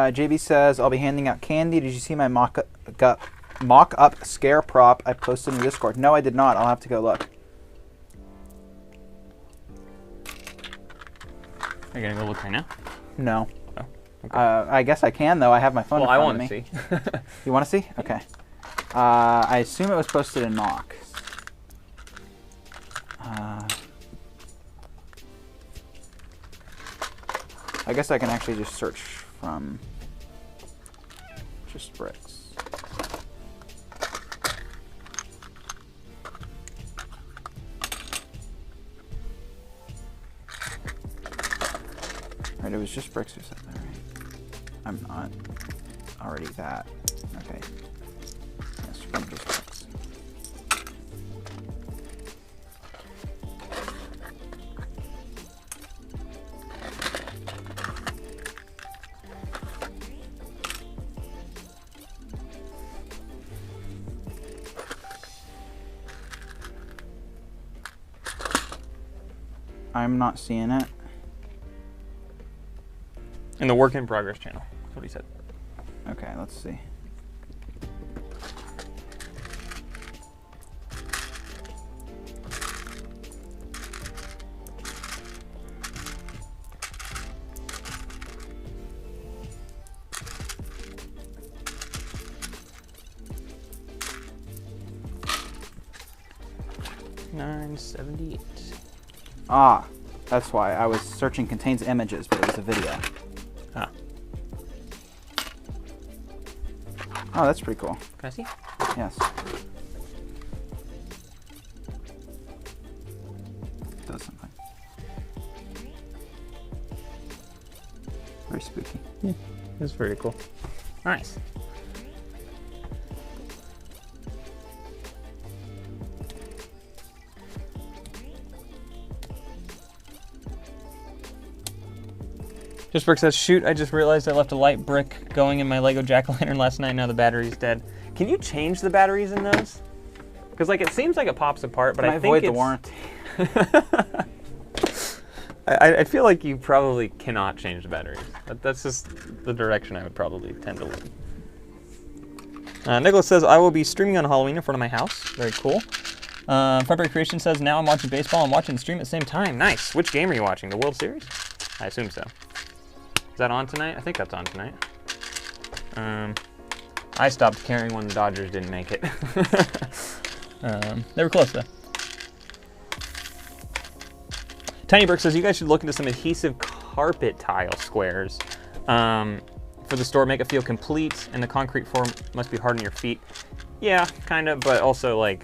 JB says, I'll be handing out candy. Did you see my mock-up scare prop I posted in the Discord? No, I did not. I'll have to go look. Are you going to go look right now? No. Oh, okay. I guess I can, though. I have my phone in front of me. Well, I want to see. You want to see? Okay. I assume it was posted in Knock. I guess I can actually just search from just bricks. Right, it was just bricks or something, right? I'm not already that. Okay. Yes, from just bricks. I'm not seeing it. In the work in progress channel. That's what he said. Okay, let's see. $9.78. Ah, that's why I was searching contains images, but it was a video. Ah. Oh, that's pretty cool. Can I see? Yes. Does something. Very spooky. Yeah, it's pretty cool. Nice. Just Brick says, shoot, I just realized I left a light brick going in my Lego jack-o'-lantern last night. Now the battery's dead. Can you change the batteries in those? Because like it seems like it pops apart, but I think void it's... the warranty. I feel like you probably cannot change the batteries. That's just the direction I would probably tend to lean. Nicholas says, I will be streaming on Halloween in front of my house. Very cool. Fredbear Creation says, now I'm watching baseball and watching the stream at the same time. Nice. Which game are you watching? The World Series? I assume so. Is that on tonight? I think that's on tonight. I stopped caring when the Dodgers didn't make it. They were close though. Tiny Brick says, you guys should look into some adhesive carpet tile squares for the store, make it feel complete, and the concrete floor must be hard on your feet. Yeah, kind of, but also like,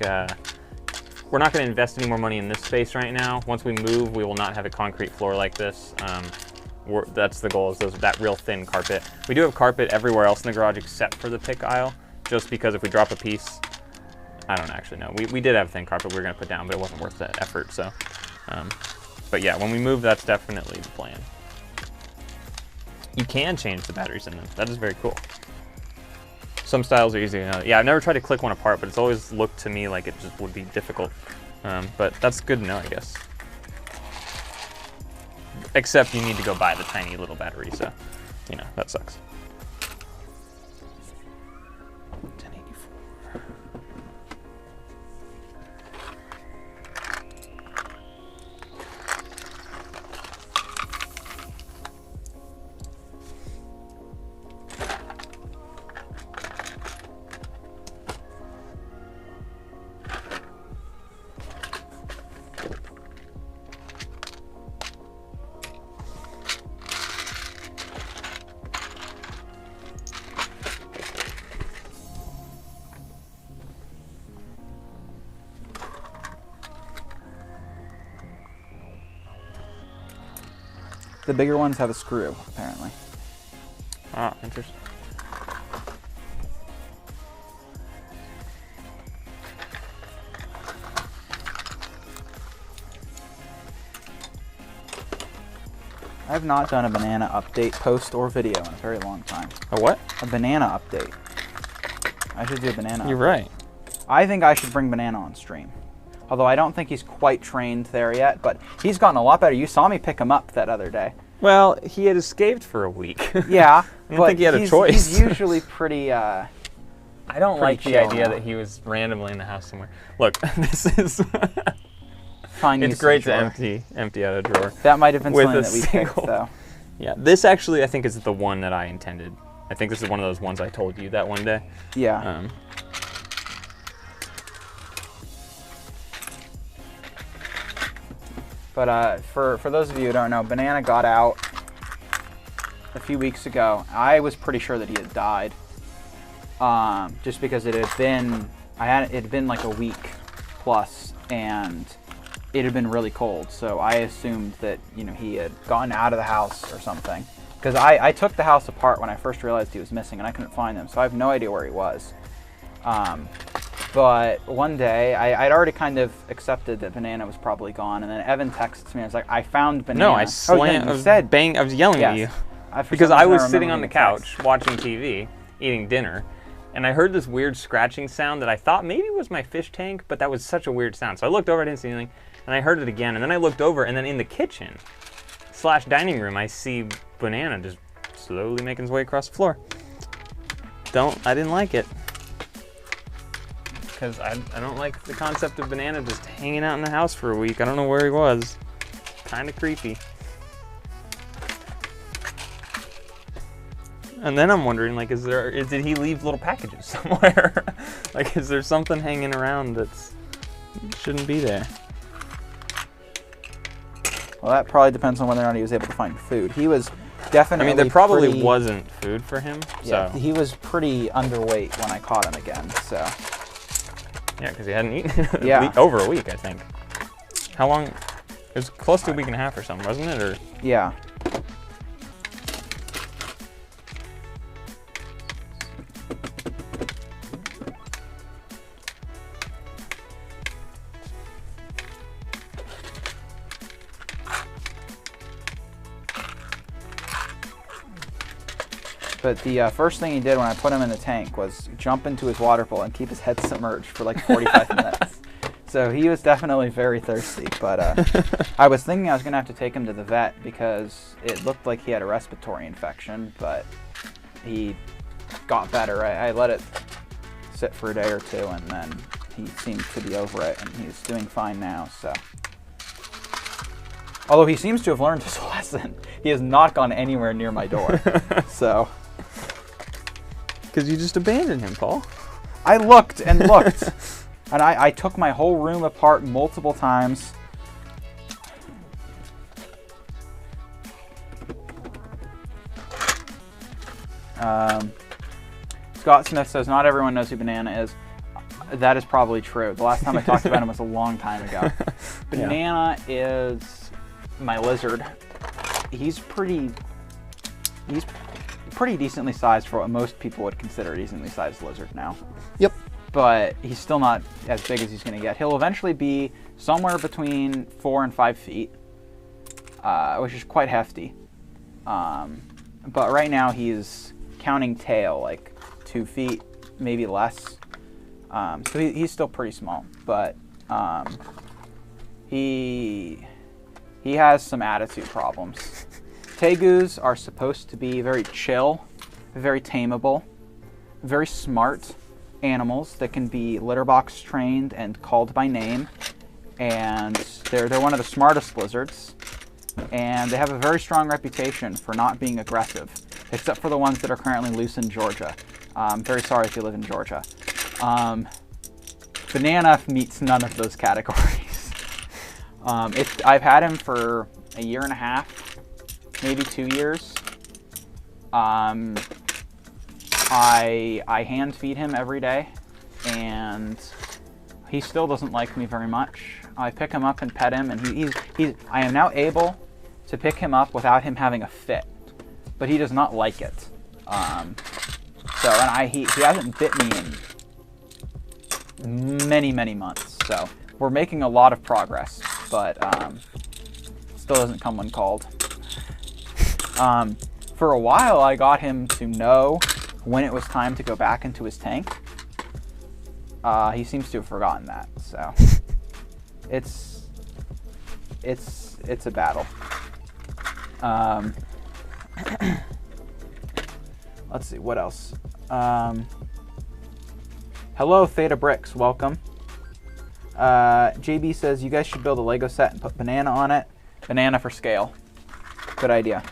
we're not going to invest any more money in this space right now. Once we move, we will not have a concrete floor like this. That's the goal, is that real thin carpet. We do have carpet everywhere else in the garage except for the pick aisle, just because if we drop a piece, I don't actually know. We did have thin carpet we were going to put down, but it wasn't worth the effort, so. But yeah, when we move, that's definitely the plan. You can change the batteries in them. That is very cool. Some styles are easy. Yeah, I've never tried to click one apart, but it's always looked to me like it just would be difficult. But that's good to know, I guess. Except you need to go buy the tiny little battery, so, you know, that sucks. 1084. The bigger ones have a screw, apparently. Ah, interesting. I have not done a banana update post or video in a very long time. A what? A banana update. I should do a banana You're update. right. I think I should bring Banana on stream. Although I don't think he's quite trained there yet, but he's gotten a lot better. You saw me pick him up that other day. Well, he had escaped for a week. Yeah. I don't think he had a choice. He's usually pretty, I don't like the chill idea now. that he was randomly in the house somewhere. Look, this is... fine it's use great of to drawer. empty out a drawer. That might have been with something a that we single- picked, though. Yeah, this actually I think is the one that I intended. I think this is one of those ones I told you that one day. Yeah. But for those of you who don't know, Banana got out a few weeks ago. I was pretty sure that he had died, just because it had been like a week plus, and it had been really cold. So I assumed that he had gotten out of the house or something, because I took the house apart when I first realized he was missing, and I couldn't find him. So I have no idea where he was. But one day, I'd already kind of accepted that Banana was probably gone, and then Evan texts me. I was like, "I found Banana." No, I slammed. I was yelling at you because I was sitting on the couch watching TV, eating dinner, and I heard this weird scratching sound that I thought maybe was my fish tank, but that was such a weird sound. So I looked over, I didn't see anything, and I heard it again, and then I looked over, and then in the kitchen / dining room, I see Banana just slowly making his way across the floor. I didn't like it. Because I don't like the concept of Banana just hanging out in the house for a week. I don't know where he was. Kind of creepy. And then I'm wondering, like, did he leave little packages somewhere? Like, is there something hanging around that shouldn't be there? Well, that probably depends on whether or not he was able to find food. He was definitely. I mean, there probably wasn't food for him. Yeah, so. He was pretty underweight when I caught him again. So. Yeah, because he hadn't eaten yeah. over a week, I think. How long? It was close to a week and a half or something, wasn't it? Or yeah. But the first thing he did when I put him in the tank was jump into his water bowl and keep his head submerged for like 45 minutes. So he was definitely very thirsty. But I was thinking I was going to have to take him to the vet because it looked like he had a respiratory infection, but he got better. I let it sit for a day or two, and then he seemed to be over it, and he's doing fine now. So, although he seems to have learned his lesson, he has not gone anywhere near my door. So. Because you just abandoned him, Paul. I looked and looked. And I took my whole room apart multiple times. Scott Smith says, not everyone knows who Banana is. That is probably true. The last time I talked about him was a long time ago. Banana is my lizard. He's pretty decently sized for what most people would consider a decently sized lizard now. Yep. But he's still not as big as he's going to get. He'll eventually be somewhere between 4 and 5 feet, which is quite hefty. But right now he's counting tail like 2 feet, maybe less. So he's still pretty small, but he has some attitude problems. Tegus are supposed to be very chill, very tameable, very smart animals that can be litter box trained and called by name. And they're one of the smartest lizards. And they have a very strong reputation for not being aggressive, except for the ones that are currently loose in Georgia. I'm very sorry if you live in Georgia. Banana meets none of those categories. I've had him for a year and a half. Maybe 2 years. I hand feed him every day, and he still doesn't like me very much. I pick him up and pet him, and I am now able to pick him up without him having a fit, but he does not like it. He hasn't bit me in many months. So we're making a lot of progress, but still doesn't come when called. For a while, I got him to know when it was time to go back into his tank. He seems to have forgotten that, so it's a battle. Let's see, what else? Hello, Theta Bricks, welcome. JB says, you guys should build a Lego set and put Banana on it. Banana for scale. Good idea.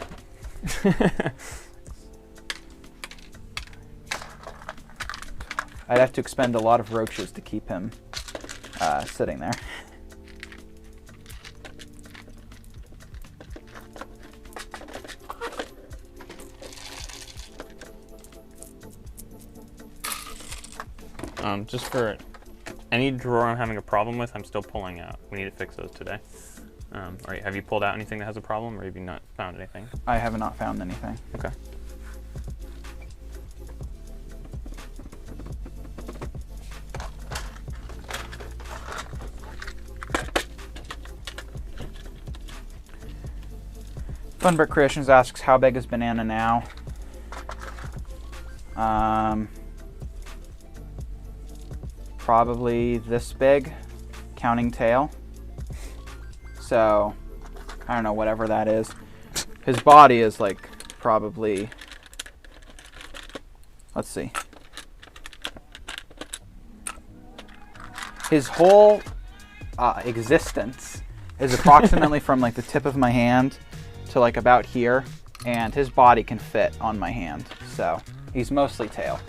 I'd have to expend a lot of roaches to keep him sitting there. Just for any drawer I'm having a problem with, I'm still pulling out. We need to fix those today. Have you pulled out anything that has a problem, or have you not found anything? I have not found anything. Okay. Funbrick Creations asks, how big is Banana now? Probably this big, counting tail. So, I don't know, whatever that is. His body is like probably, let's see. His whole existence is approximately from like the tip of my hand to like about here, and his body can fit on my hand. So he's mostly tail.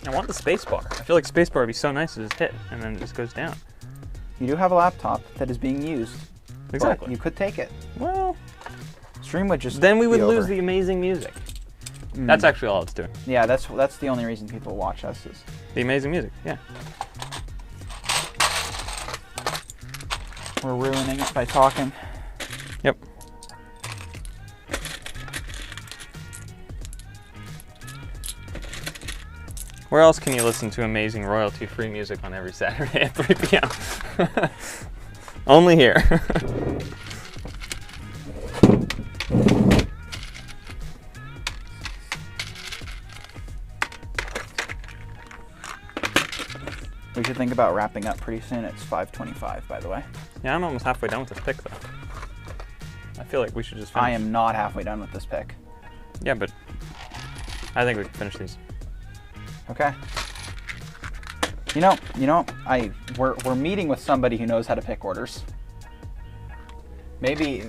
I want the space bar. I feel like space bar would be so nice to just hit, and then it just goes down. You do have a laptop that is being used. Exactly. You could take it. Well, Stream would just then we would be lose over. the amazing music. That's actually all it's doing. Yeah, that's the only reason people watch us is The amazing music, yeah. we're ruining it by talking. Yep. Where else can you listen to amazing royalty-free music on every Saturday at 3 p.m.? Only here. We should think about wrapping up pretty soon. It's 5:25, by the way. Yeah, I'm almost halfway done with this pick, though. I feel like we should just finish. I am not halfway done with this pick. Yeah, but I think we can finish these. Okay. You know, we're meeting with somebody who knows how to pick orders. Maybe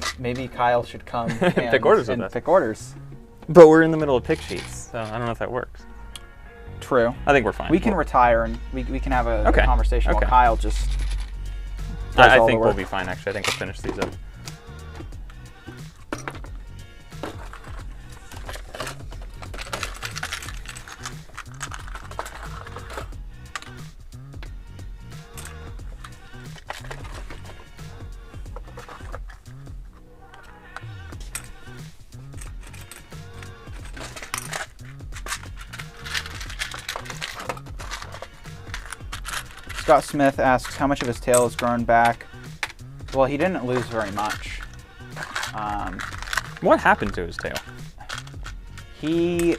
Kyle should come and Pick orders with us. pick orders. But we're in the middle of pick sheets, so I don't know if that works. True. I think we're fine. We can retire and we can have a Okay. conversation while Okay. Kyle just does I all the think we'll work. be fine, actually. I think we'll finish these up. Scott Smith asks how much of his tail has grown back. Well, he didn't lose very much. What happened to his tail? He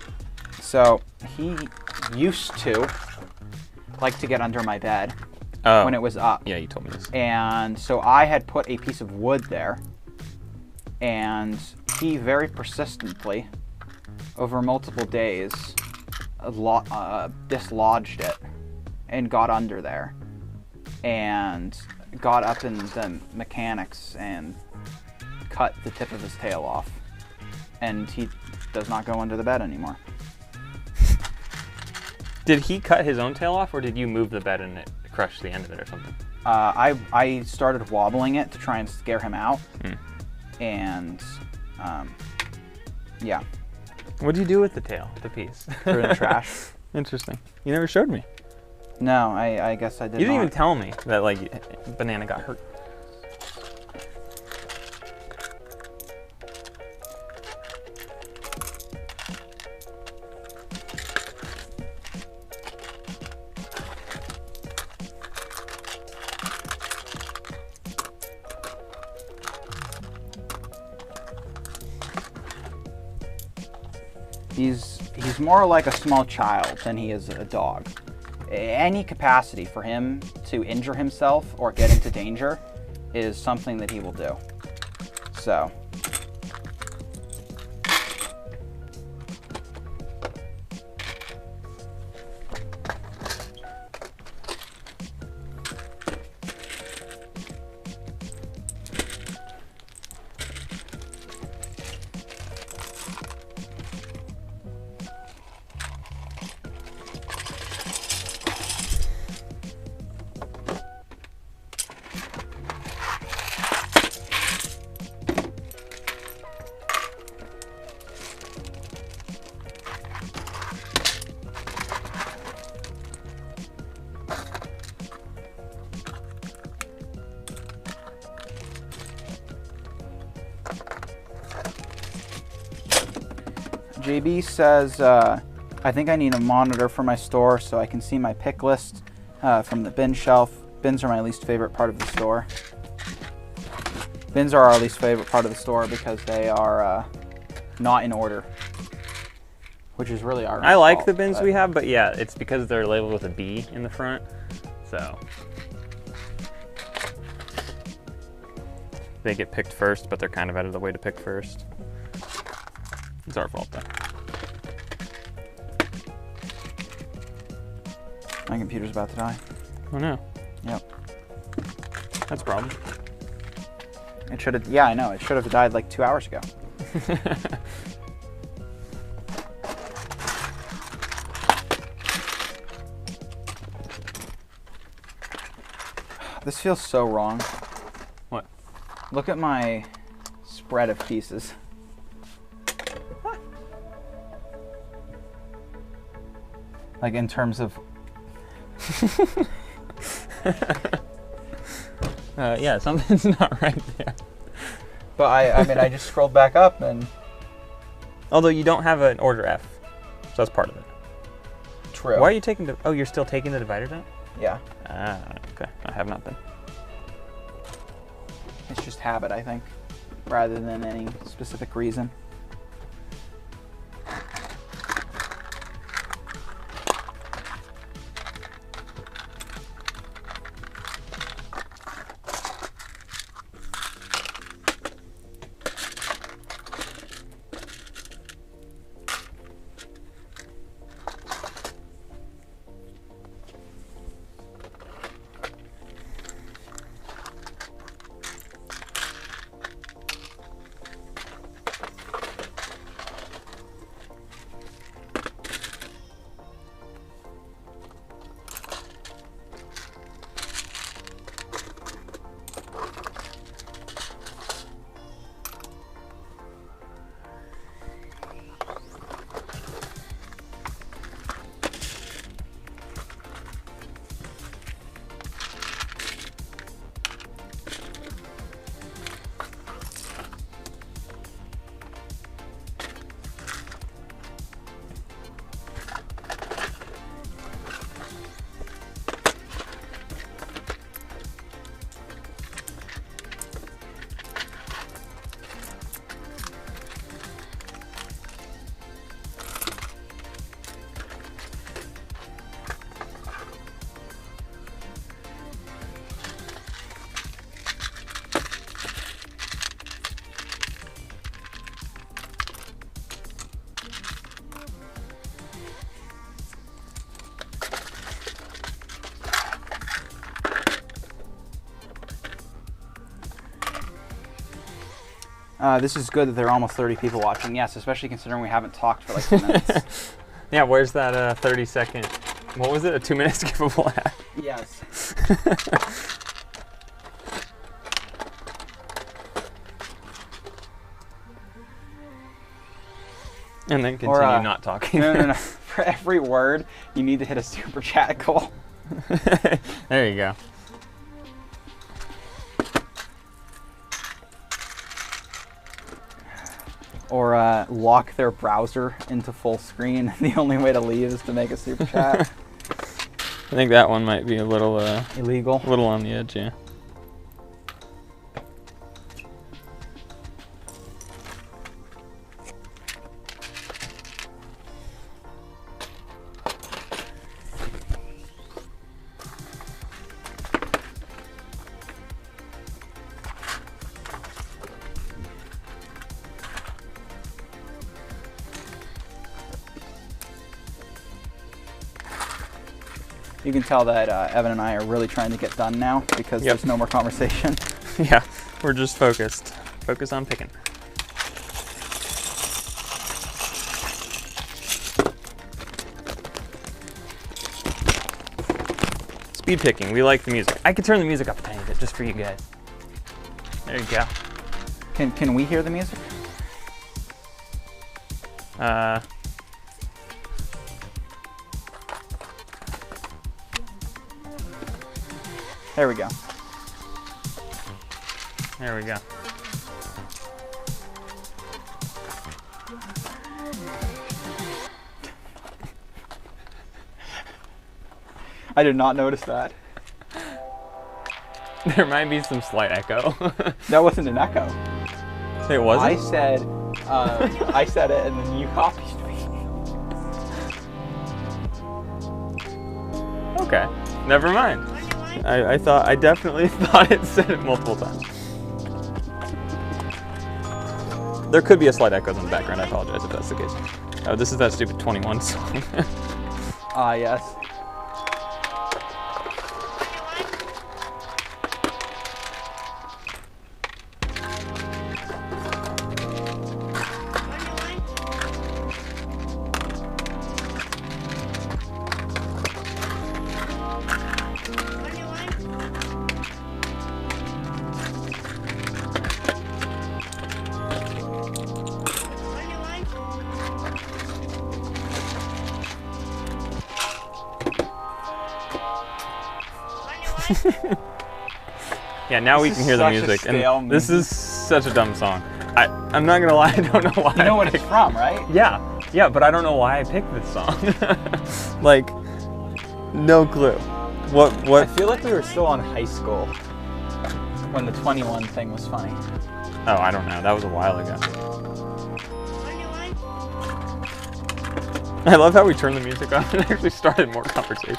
used to like to get under my bed when it was up. Yeah, you told me this. And so I had put a piece of wood there, and he very persistently, over multiple days, dislodged it and got under there and got up in the mechanics and cut the tip of his tail off. And he does not go under the bed anymore. Did he cut his own tail off, or did you move the bed and it crushed the end of it or something? I started wobbling it to try and scare him out. And yeah. What did you do with the tail, the piece? Threw it in the trash. Interesting. You never showed me. No, I guess I did You didn't not. even tell me that, like, Banana got hurt. He's more like a small child than he is a dog. Any capacity for him to injure himself or get into danger is something that he will do. So. JB says, I think I need a monitor for my store so I can see my pick list from the bin shelf. Bins are my least favorite part of the store. Bins are our least favorite part of the store because they are not in order. Which is really our I like fault, the bins but we have, but yeah, it's because they're labeled with a B in the front. So they get picked first, but they're kind of out of the way to pick first. It's our fault though. My computer's about to die. Oh no. Yep. That's a problem. It should have, yeah, I know. It should have died like 2 hours ago. This feels so wrong. What? Look at my spread of pieces. Like in terms of... Yeah, something's not right there. But I mean, I just scrolled back up and... Although you don't have an order F, so that's part of it. True. Why are you taking the... Oh, you're still taking the dividers out? Yeah. Ah, okay. I have not been. It's just habit, I think, rather than any specific reason. This is good that there are almost 30 people watching. Yes, especially considering we haven't talked for like 2 minutes. Yeah, where's that 30-second... What was it? A 2-minute skippable ad? Yes. And then continue not talking. No. For every word, you need to hit a super chat goal. There you go. Or lock their browser into full screen. The only way to leave is to make a super chat. I think that one might be a little illegal. A little on the edge, yeah. You can tell that Evan and I are really trying to get done now because there's no more conversation. Yeah, we're just focused. Focus on picking. Speed picking, we like the music. I could turn the music up a tiny bit just for you guys. There you go. Can we hear the music? There we go. There we go. I did not notice that. There might be some slight echo. That wasn't an echo. It wasn't? I said it and then you copied me. Okay, never mind. I definitely thought it said it multiple times. There could be a slight echo in the background. I apologize if that's the case. Oh, this is that stupid 21 song. Ah, yes. Yeah, now we can hear the music. And this is such a dumb song. I'm not gonna lie, I don't know why. You know what it's from, right? Yeah, but I don't know why I picked this song. Like, no clue. What? I feel like we were still in high school when the 21 thing was funny. Oh, I don't know. That was a while ago. I love how we turned the music on and actually started more conversation.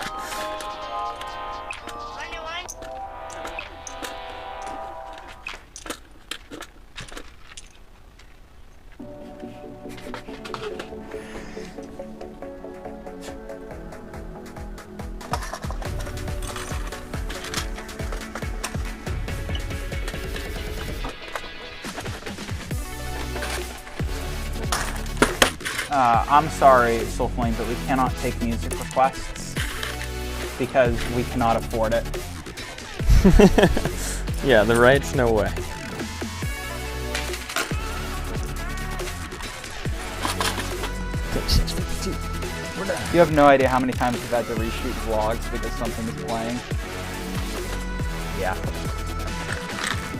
I'm sorry, Soulflame, but we cannot take music requests because we cannot afford it. Yeah, the rights, no way. You have no idea how many times we've had to reshoot vlogs because something is playing. Yeah.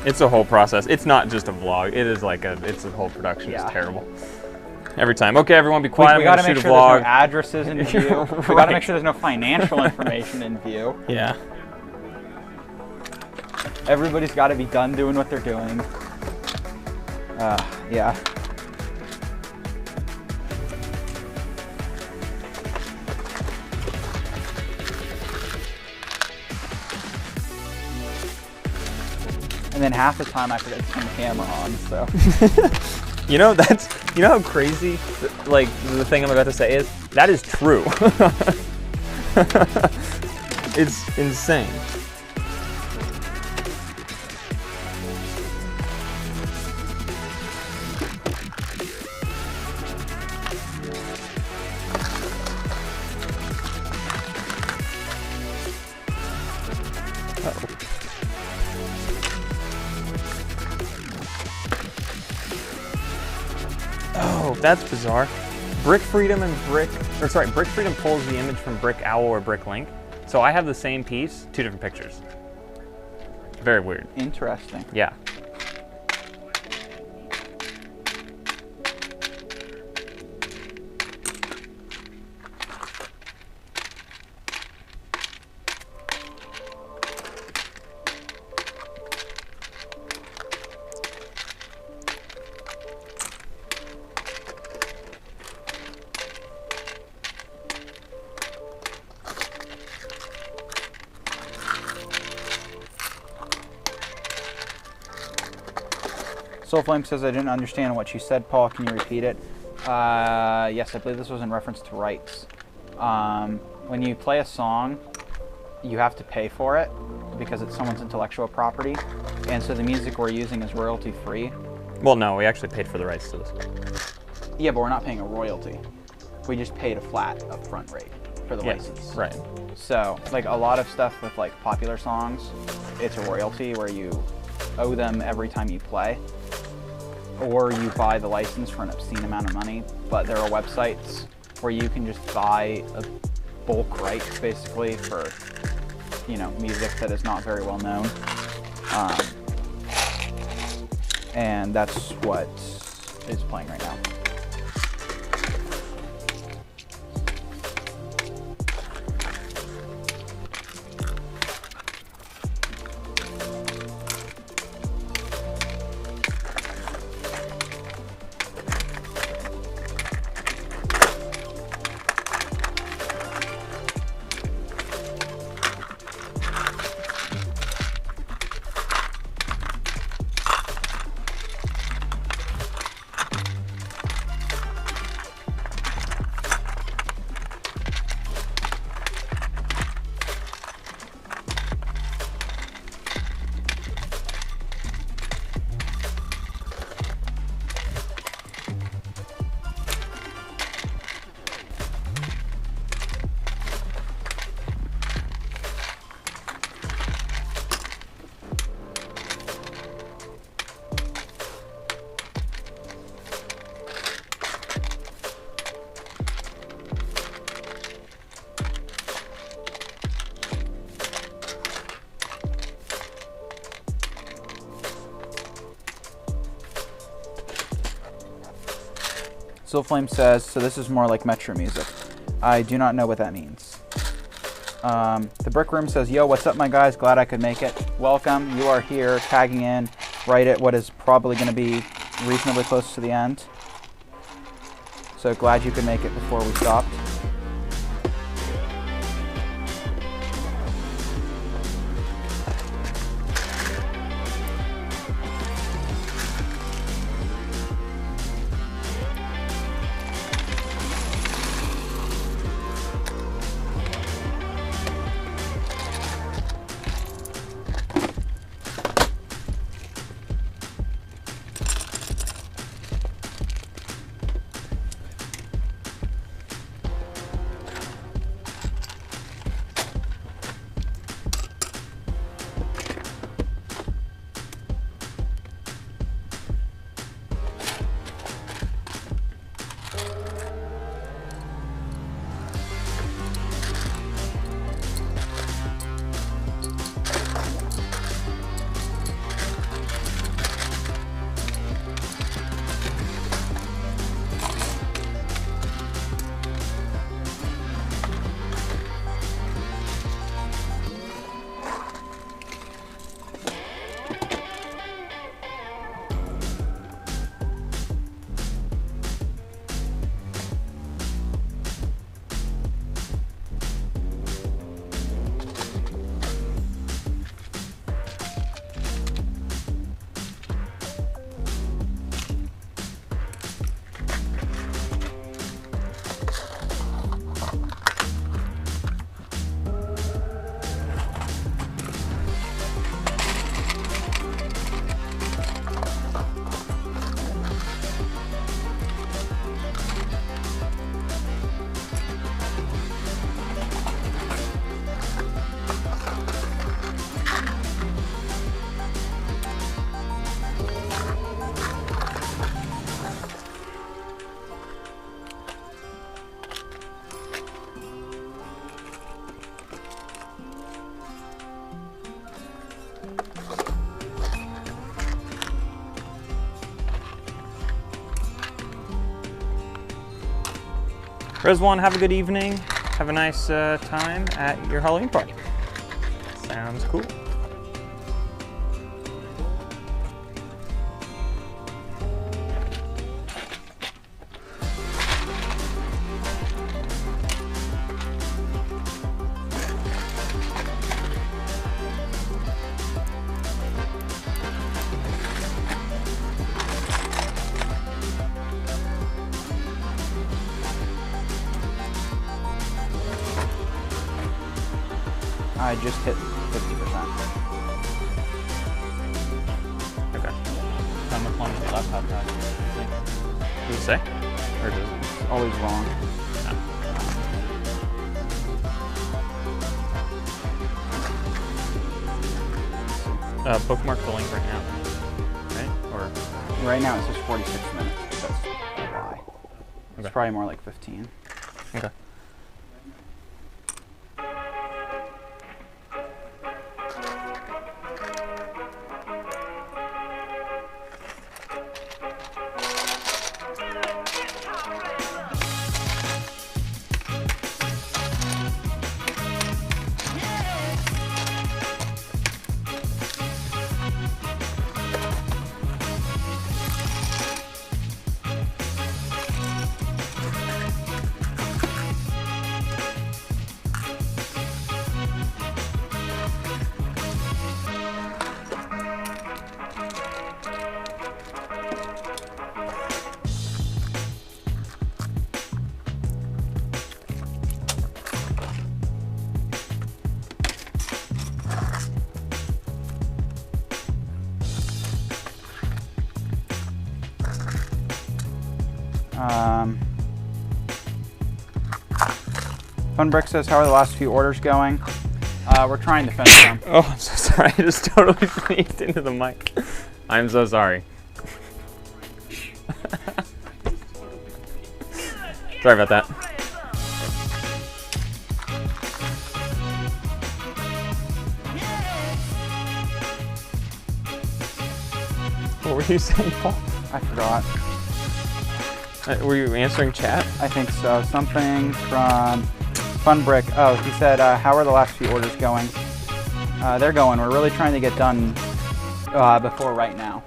It's a whole process. It's not just a vlog. It is like it's a whole production. Yeah. It's terrible. Every time. Okay, everyone be quiet. We gotta make shoot sure a vlog. there's no addresses in view. We gotta make sure there's no financial information in view. Yeah. Everybody's gotta be done doing what they're doing. Yeah. And then half the time I forget to turn the camera on, so. You know how crazy, like, the thing I'm about to say is? That is true. It's insane. Oh, that's bizarre. Brick Freedom pulls the image from Brick Owl or BrickLink. So I have the same piece, two different pictures. Very weird. Interesting. Yeah. Soulflame says, I didn't understand what you said, Paul. Can you repeat it? Yes, I believe this was in reference to rights. When you play a song, you have to pay for it because it's someone's intellectual property. And so the music we're using is royalty free. Well, no, we actually paid for the rights to this. Yeah, but we're not paying a royalty. We just paid a flat upfront rate for the license. Right. So, like, a lot of stuff with, like, popular songs, it's a royalty where you owe them every time you play. Or you buy the license for an obscene amount of money, but there are websites where you can just buy a bulk rights basically for, you know, music that is not very well known. And that's what is playing right now. Flame says, so this is more like Metro music. I do not know what that means. The Brick Room says, yo, what's up, my guys? Glad I could make it. Welcome. You are here, tagging in right at what is probably going to be reasonably close to the end. So glad you could make it before we stopped. Rizwan, have a good evening. Have a nice time at your Halloween party. Sounds cool. I just hit 50%. Okay. How much longer the laptop got? Does it say? Or does it? It's always wrong. Bookmark the link right now. Right? Or Right now it says 46 minutes. That's a lie. It's Okay. probably more like 15. okay. Funbrick says, how are the last few orders going? We're trying to finish them. Oh, I'm so sorry. I just totally sneezed into the mic. I'm so sorry. Sorry about that. What were you saying, Paul? I forgot. Were you answering chat? I think so. Something from Funbrick. Oh, he said, how are the last few orders going? They're going. We're really trying to get done before right now.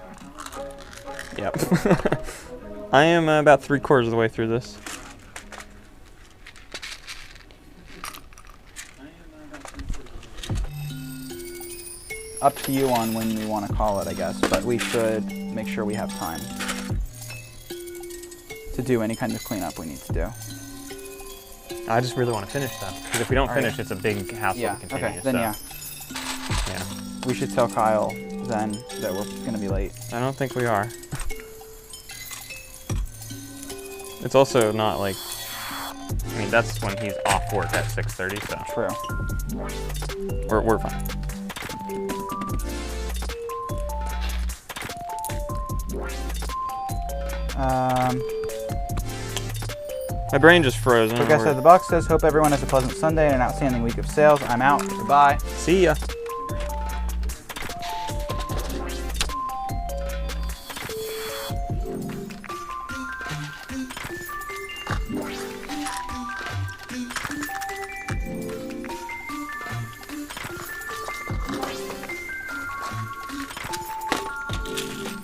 Yep. I am about 3/4 of the way through this. Up to you on when we want to call it, I guess, but we should make sure we have time to do any kind of cleanup we need to do. I just really want to finish that, because if we don't finish, it's a big hassle to continue. Okay, then yeah. We should tell Kyle then that we're going to be late. I don't think we are. It's also not like, I mean, that's when he's off work at 6:30, so. True. We're fine. My brain just froze. Like I said, the box says, hope everyone has a pleasant Sunday and an outstanding week of sales. I'm out. Goodbye. See ya.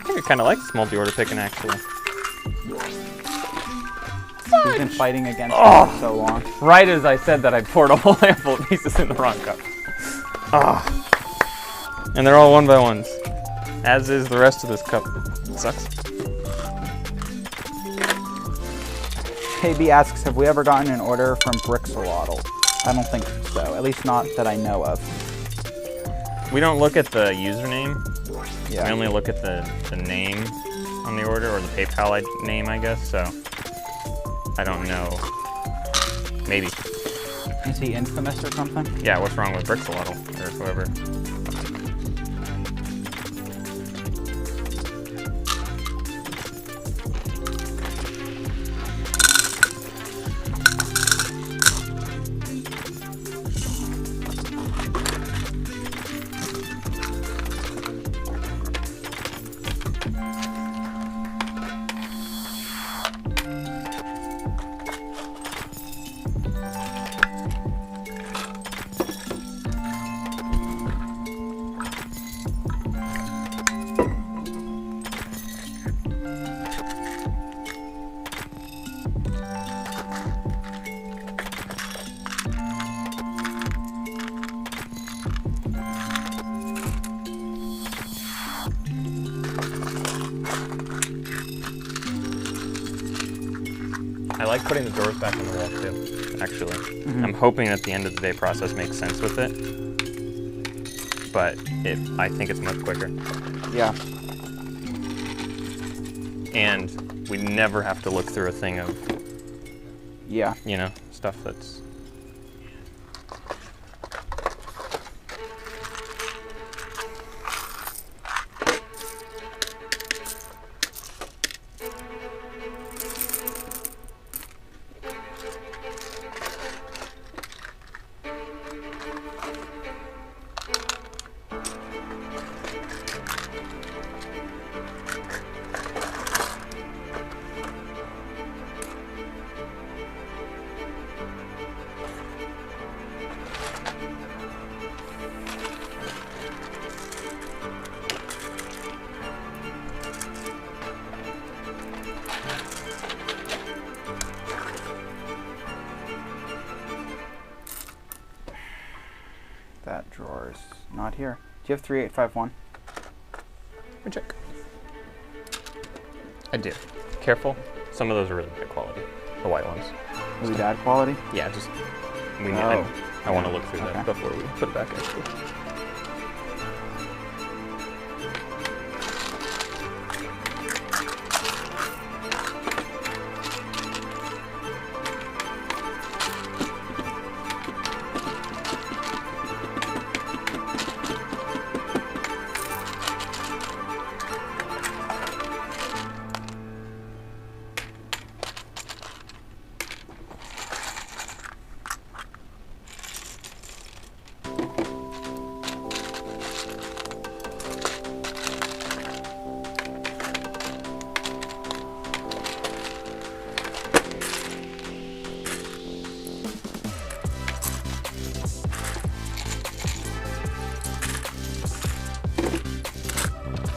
I kind of like this multi-order picking, actually. We've been fighting against it for so long. Right as I said that, I poured a whole handful of pieces in the wrong cup. And they're all 1x1s, as is the rest of this cup. It sucks. KB asks, have we ever gotten an order from BrickLink? I don't think so, at least not that I know of. We don't look at the username. Yeah. We only look at the name on the order, or the PayPal name, I guess, so I don't know. Maybe. Is he infamous or something? Yeah, what's wrong with BrickLink or whoever? I like putting the doors back on the wall too, actually. I'm hoping that the end of the day process makes sense with it, but I think it's much quicker. Yeah. And we never have to look through a thing of, Yeah. you know, stuff that's... That drawer's not here. Do you have 3851? Let me check. I do. Careful. Some of those are really bad quality. The white ones. Really bad quality? Yeah, just... Oh. I want to look through Okay. that before we put it back in.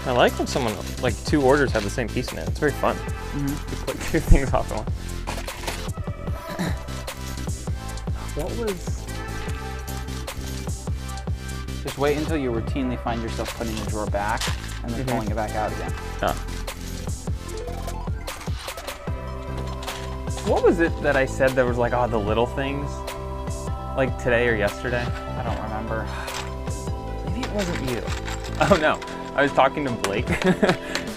I like when someone, like 2 orders have the same piece in it. It's very fun. You click 2 things off at once. What was... Just wait until you routinely find yourself putting the drawer back and then pulling it back out again. Oh. What was it that I said that was like, oh, the little things? Like today or yesterday? I don't remember. Maybe it wasn't you. Oh no, I was talking to Blake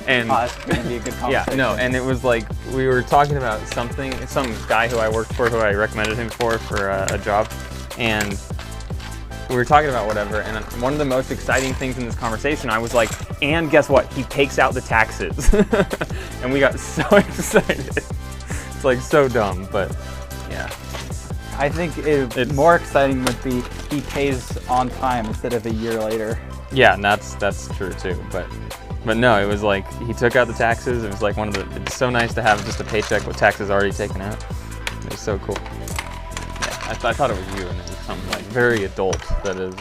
and That's gonna be a good conversation. yeah, no, and it was like, we were talking about something, some guy who I worked for, who I recommended him for a job, and we were talking about whatever, and one of the most exciting things in this conversation, I was like, and guess what? He takes out the taxes. And we got so excited. It's like so dumb, but yeah. I think it's more exciting would be he pays on time instead of a year later. Yeah, and that's true too, but no, it was like, he took out the taxes. It was like it's so nice to have just a paycheck with taxes already taken out. It was so cool. Yeah, I thought it was you, and it was something like very adult. That is,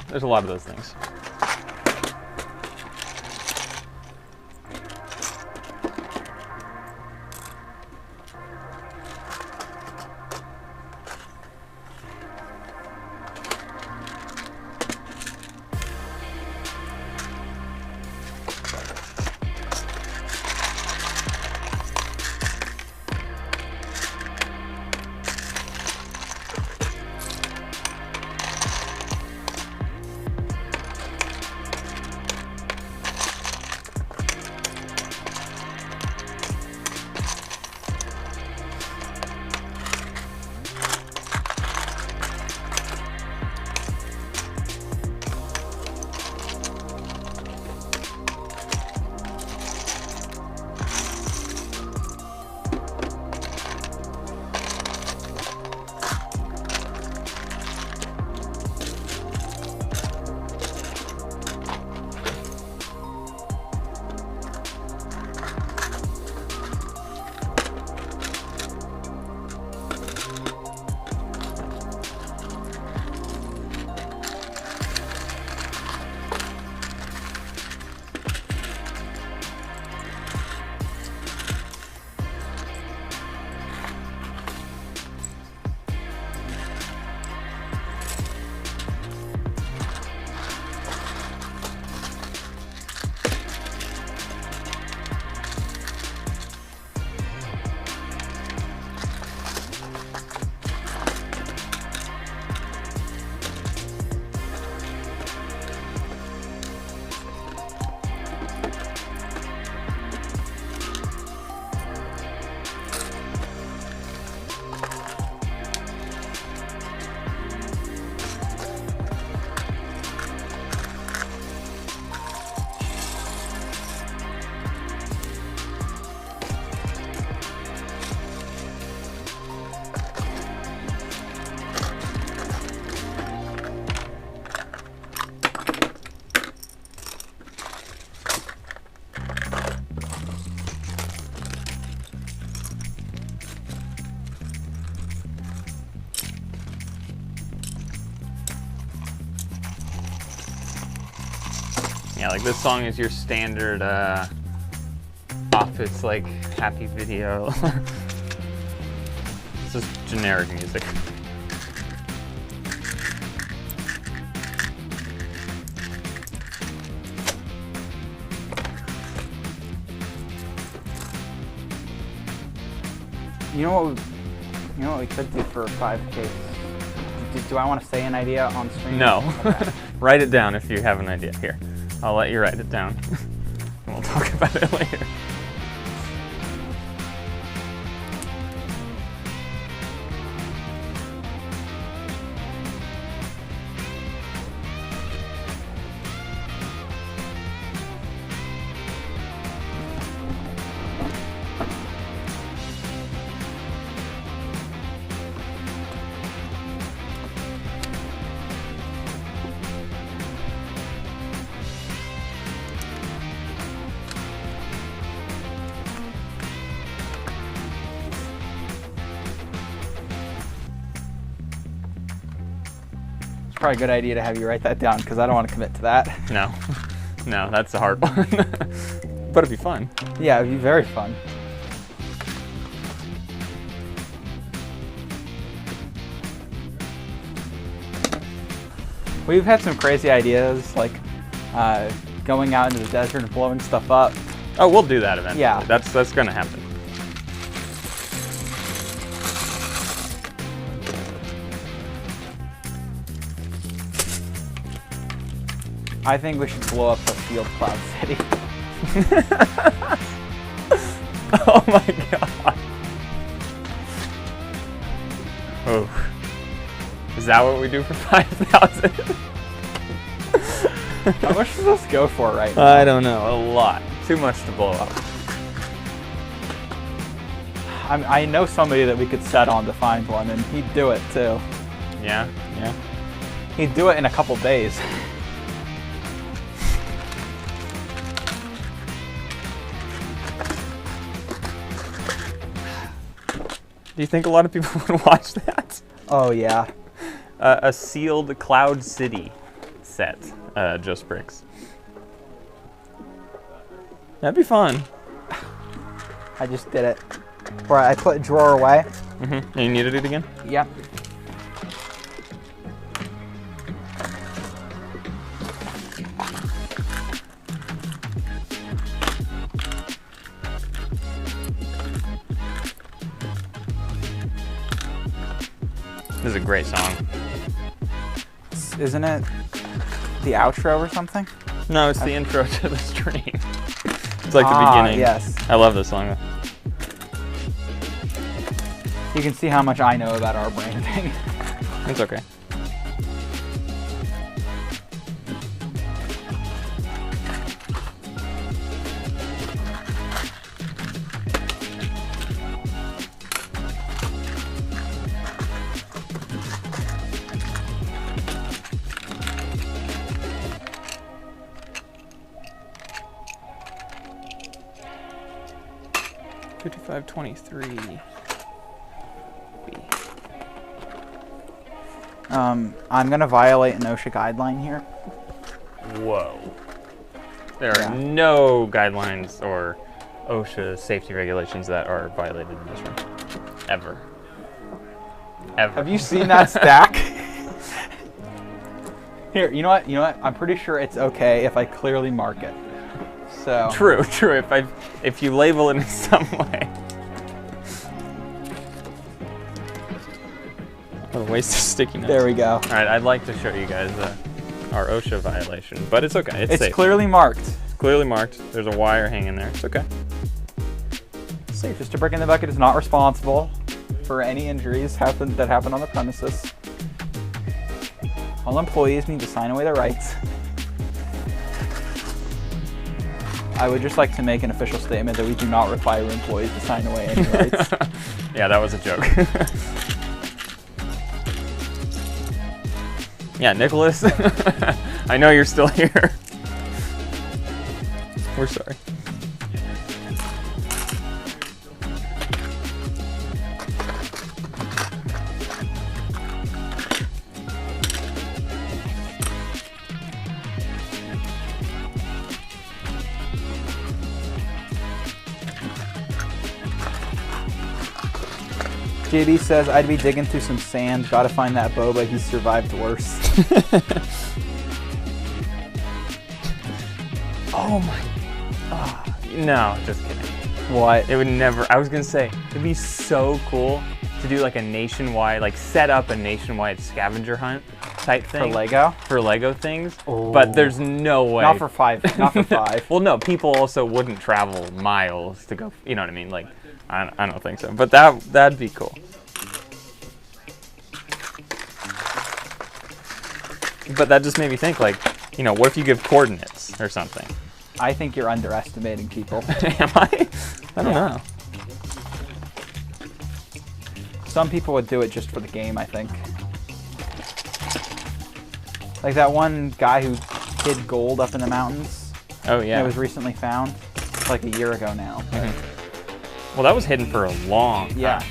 there's a lot of those things. Yeah, like this song is your standard office, like, happy video. It's just generic music. You know what we could do for 5K? Do I want to say an idea on stream? No. Okay. Write it down if you have an idea. Here, I'll let you write it down. And we'll talk about it later. Probably a good idea to have you write that down because I don't want to commit to that. No, No, that's the hard one. But it'd be fun. Yeah, it'd be very fun. We've had some crazy ideas, like going out into the desert and blowing stuff up. Oh, we'll do that eventually. Yeah. That's gonna happen. I think we should blow up the field Cloud City. Oh my god. Oh. Is that what we do for 5,000? How much does this go for right now? I don't know. A lot. Too much to blow up. I know somebody that we could set on to find one, and he'd do it too. Yeah? Yeah. He'd do it in a couple days. Do you think a lot of people would watch that? Oh yeah. A sealed Cloud City set, just bricks. That'd be fun. I just did it. Right, I put drawer away. Mm-hmm. You needed it again? Yeah. This is a great song. Isn't it the outro or something? No, it's the intro to the stream. It's like the beginning. Yes. I love this song. You can see how much I know about our branding. It's okay. $55.23. I'm gonna violate an OSHA guideline here. Whoa. There are no guidelines or OSHA safety regulations that are violated in this room. Ever. Ever. Have you seen that stack? Here, you know what? I'm pretty sure it's okay if I clearly mark it. So. True. If you label it in some way. Oh, waste of sticky notes. There we go. All right, I'd like to show you guys our OSHA violation, but it's okay. It's safe. Clearly marked. Clearly marked. There's a wire hanging there. It's okay. It's safe. Just a brick in the bucket is not responsible for any injuries that happen on the premises. All employees need to sign away their rights. I would just like to make an official statement that we do not require employees to sign away any rights. Yeah, that was a joke. Yeah, Nicholas, I know you're still here. We're sorry. JB says, I'd be digging through some sand. Gotta find that boba. He survived worse. Oh my. Oh, no, just kidding. What? It would never. I was going to say, it'd be so cool to do like a nationwide, like set up a nationwide scavenger hunt type thing. For Lego? For Lego things. Oh. But there's no way. Not for five. Not for five. Well, no, people also wouldn't travel miles to go, you know what I mean? Like, I don't think so. But that'd be cool. But that just made me think, like, you know, what if you give coordinates or something? I think you're underestimating people. Am I? I don't know. Some people would do it just for the game, I think. Like that one guy who hid gold up in the mountains. Oh, yeah. It was recently found. Like a year ago now. Mm-hmm. Well, that was hidden for a long time. Yeah.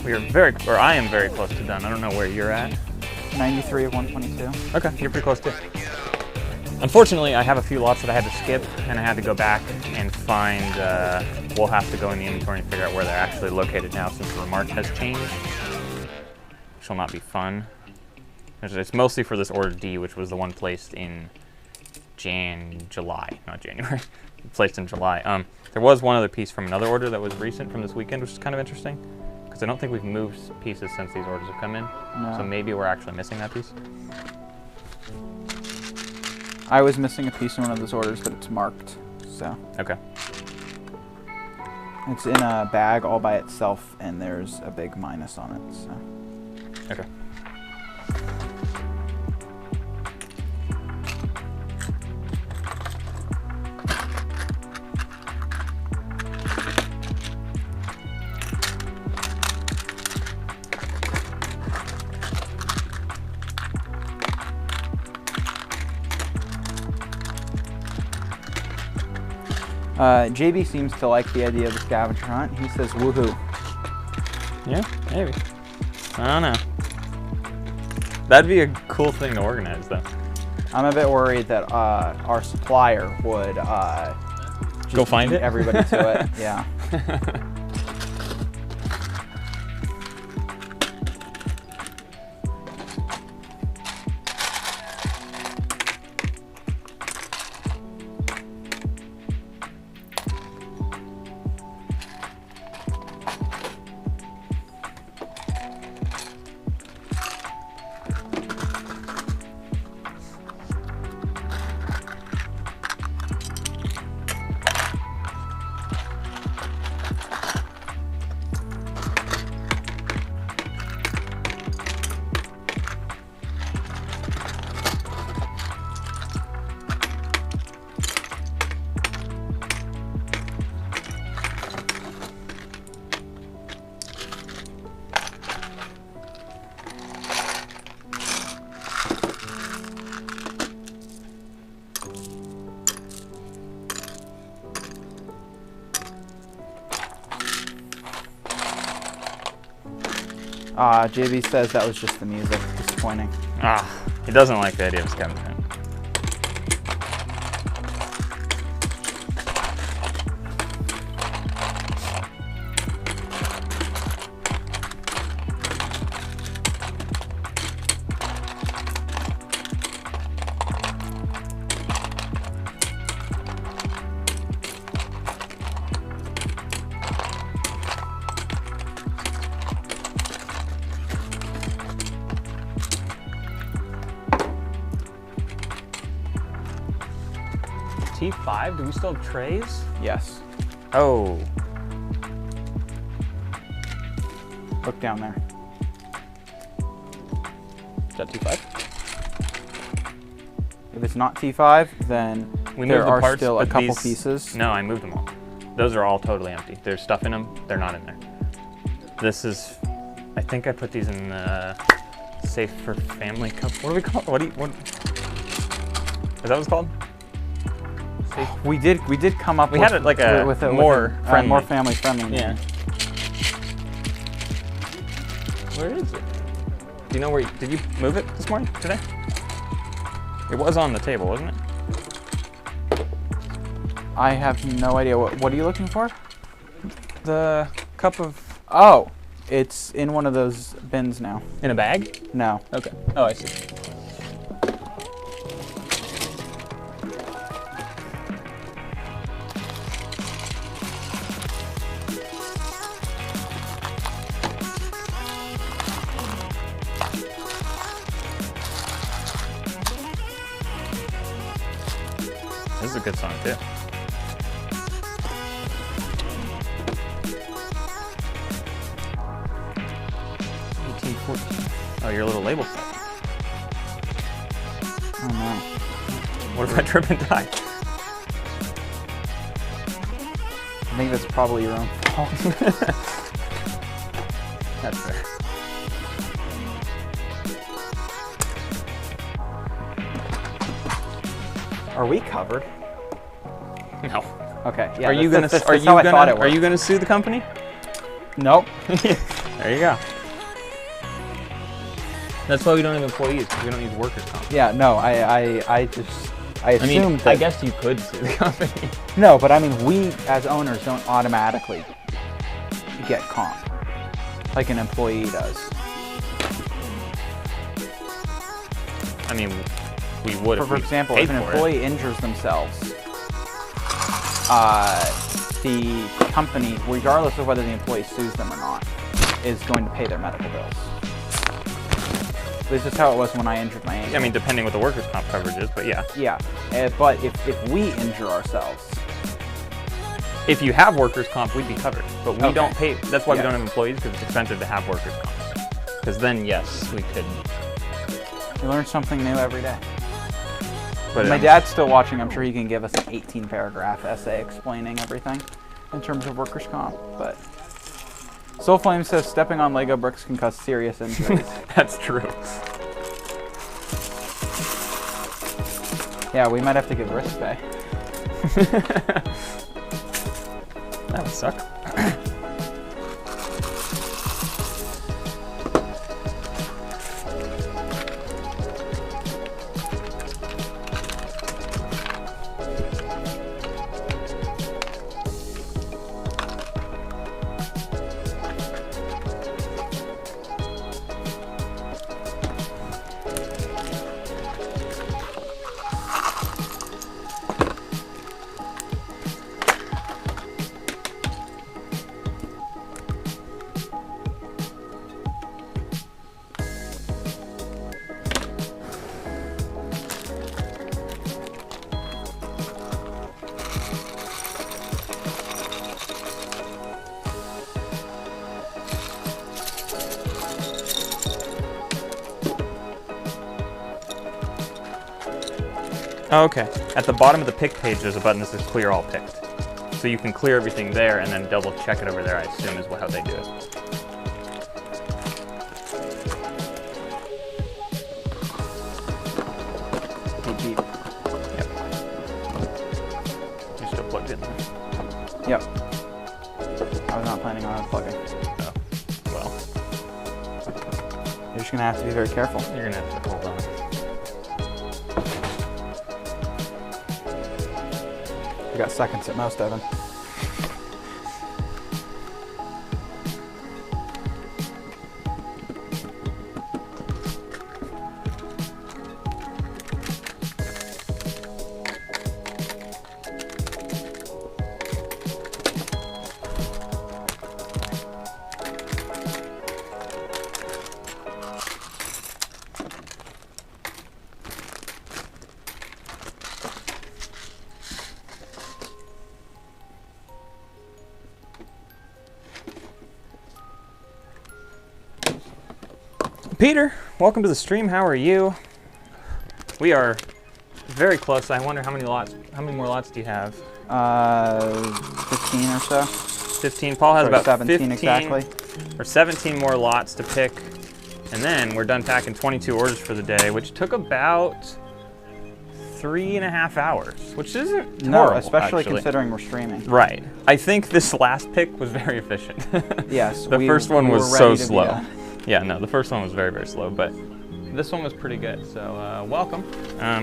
I am very close to done. I don't know where you're at. 93 of 122. Okay, you're pretty close too. Unfortunately, I have a few lots that I had to skip, and I had to go back and find, we'll have to go in the inventory and figure out where they're actually located now since the remark has changed. Which will not be fun. It's mostly for this order D, which was the one placed in July, not January. Placed in July. There was one other piece from another order that was recent from this weekend, which is kind of interesting. Because I don't think we've moved pieces since these orders have come in. No. So maybe we're actually missing that piece. I was missing a piece in one of those orders, but it's marked, so. Okay. It's in a bag all by itself, and there's a big minus on it, so. Okay. JB seems to like the idea of the scavenger hunt. He says, woohoo. Yeah, maybe. I don't know. That'd be a cool thing to organize, though. I'm a bit worried that our supplier would just go find beat it? everybody to it. Yeah. JB says that was just the music. Disappointing. He doesn't like the idea of scavenger hunt. T5? Do we still have trays? Yes. Oh. Look down there. Is that T5? If it's not T5, then We there moved the are parts, still a but couple these- pieces. No, I moved them all. Those are all totally empty. There's stuff in them. They're not in there. This is, I think I put these in the safe for family cup. What do we call it? What? Is that what it's called? Safe. We did come up We with, had it like a with more friendly. more family friendly. Yeah. name. Where is it? Do you know where? Did you move it this morning? Today? It was on the table, wasn't it? I have no idea. What are you looking for? The cup of Oh, it's in one of those bins now. in a bag. No. Okay. Oh, I see. This is a good song too. Oh, your little label set. Oh no. What if I trip and die? I think that's probably your own fault. That's fair. Are we covered? No. Okay. Yeah. Are you that's gonna how I thought it are you worked. gonna sue the company? Nope. There you go. That's why we don't have employees, because we don't use workers' comp. Yeah, no, I assumed that... I guess you could sue the company. No, but I mean, we as owners don't automatically get comp like an employee does. I mean, we would if For we example, paid if an for employee it. injures themselves, the company, regardless of whether the employee sues them or not, is going to pay their medical bills. This is how it was when I injured my ankle. I mean, depending what the workers' comp coverage is, but yeah. Yeah, but if we injure ourselves... If you have workers' comp, we'd be covered. But we don't pay. That's why we Yes. don't have employees, because it's expensive to have workers' comp. Because then, yes, we could. You learn something new every day. But My dad's still watching. I'm sure he can give us an 18-paragraph essay explaining everything in terms of workers' comp. But Soulflame says stepping on Lego bricks can cause serious injuries. That's true. Yeah, we might have to give risk pay. That would suck. Okay. At the bottom of the pick page, there's a button that says clear all picked. So you can clear everything there and then double check it over there, I assume is how they do it. Beep, beep. Yep. You're still plugged in there. Yep. I was not planning on unplugging. Oh. Well, You're just going to have to be very careful. you're gonna have to hold on. You got seconds at most, Evan. Peter, welcome to the stream. How are you? We are very close. I wonder how many more lots do you have? 15 or so. 15. Paul has Sorry, about 17 15 exactly. or 17 more lots to pick. And then we're done packing 22 orders for the day, which took about 3.5 hours, which isn't No, horrible, especially actually. considering we're streaming. Right. I think this last pick was very efficient. Yes. The first one we was were so ready to be slow. done. Yeah, no, the first one was very, very slow, but this one was pretty good, so welcome.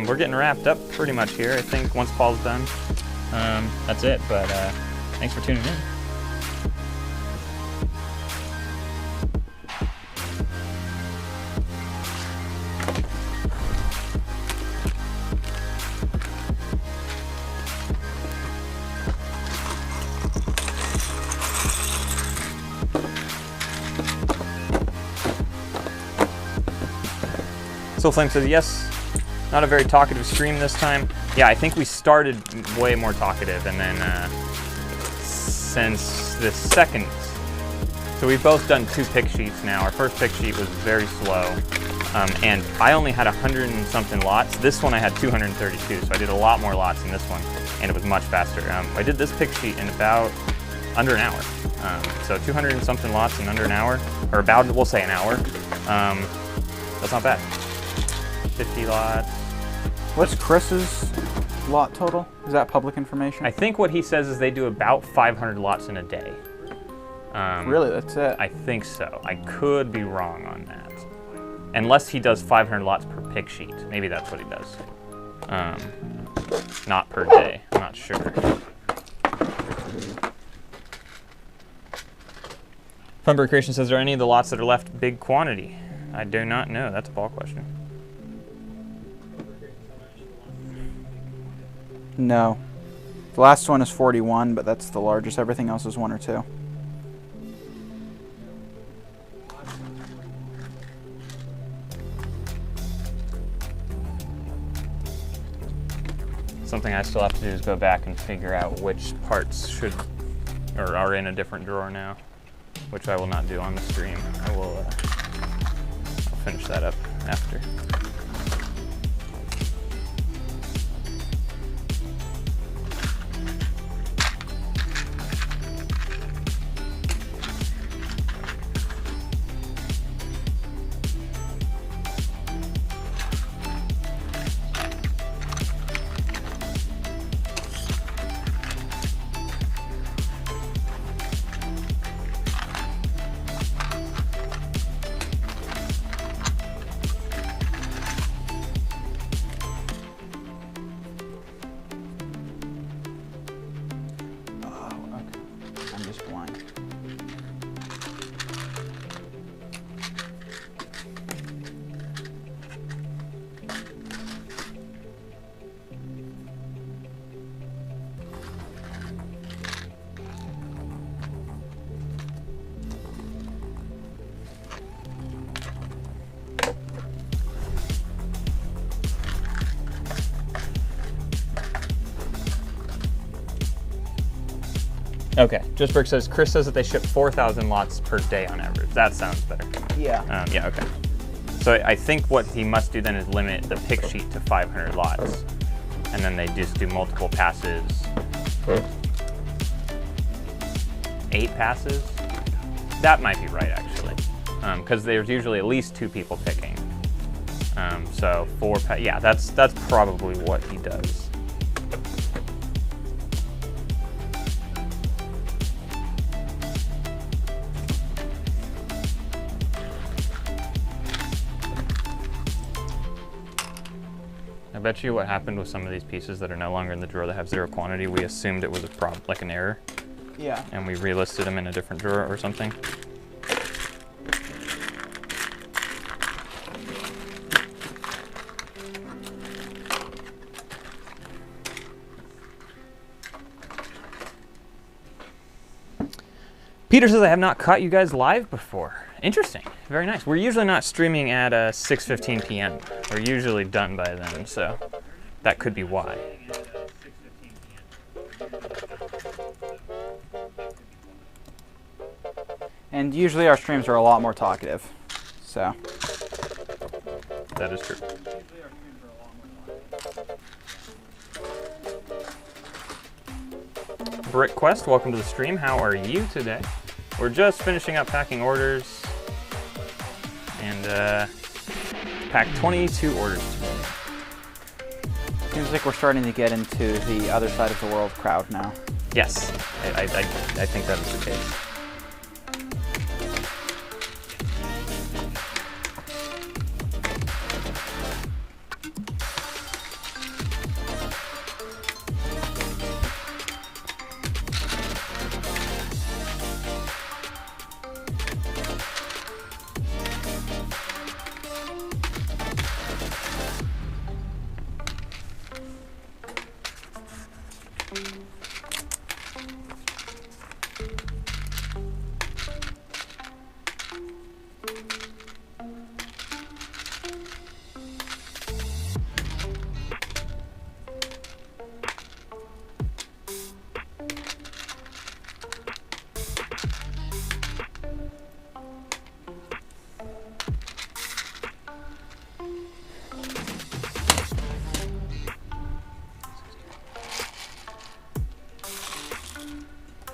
We're getting wrapped up pretty much here. I think once Paul's done, that's it, but thanks for tuning in. Soulflame says, yes, not a very talkative stream this time. Yeah, I think we started way more talkative, and then since the second, so we've both done 2 pick sheets now. Our first pick sheet was very slow, and I only had 100 and something lots. This one I had 232, so I did a lot more lots in this one, and it was much faster. I did this pick sheet in about under an hour. So 200 and something lots in under an hour, or about, we'll say an hour. That's not bad. 50 lots. What's Chris's lot total? Is that public information? I think what he says is they do about 500 lots in a day. Really, that's it? I think so. I could be wrong on that. Unless he does 500 lots per pick sheet. Maybe that's what he does. Not per day. I'm not sure. Funberg Creation says, are any of the lots that are left big quantity? I do not know. That's a ball question. No. The last one is 41, but that's the largest. Everything else is 1 or 2. Something I still have to do is go back and figure out which parts should or are in a different drawer now, which I will not do on the stream. I'll finish that up after. Okay, Just Brick says, Chris says that they ship 4,000 lots per day on average. That sounds better. Yeah. Yeah, okay. So I think what he must do then is limit the pick sheet to 500 lots. And then they just do multiple passes. 8 passes? That might be right, actually. Because there's usually at least 2 people picking. So 4 yeah, that's probably what he does. I bet you what happened with some of these pieces that are no longer in the drawer that have 0 quantity, we assumed it was like an error. Yeah. And we relisted them in a different drawer or something. Peter says, I have not caught you guys live before. Interesting. Very nice. We're usually not streaming at 6:15 p.m. We're usually done by then, so that could be why. And usually our streams are a lot more talkative, so. That is true. Brick Quest, welcome to the stream. How are you today? We're just finishing up packing orders and packed 22 orders today. Seems like we're starting to get into the other side of the world crowd now. Yes, I think that is the case.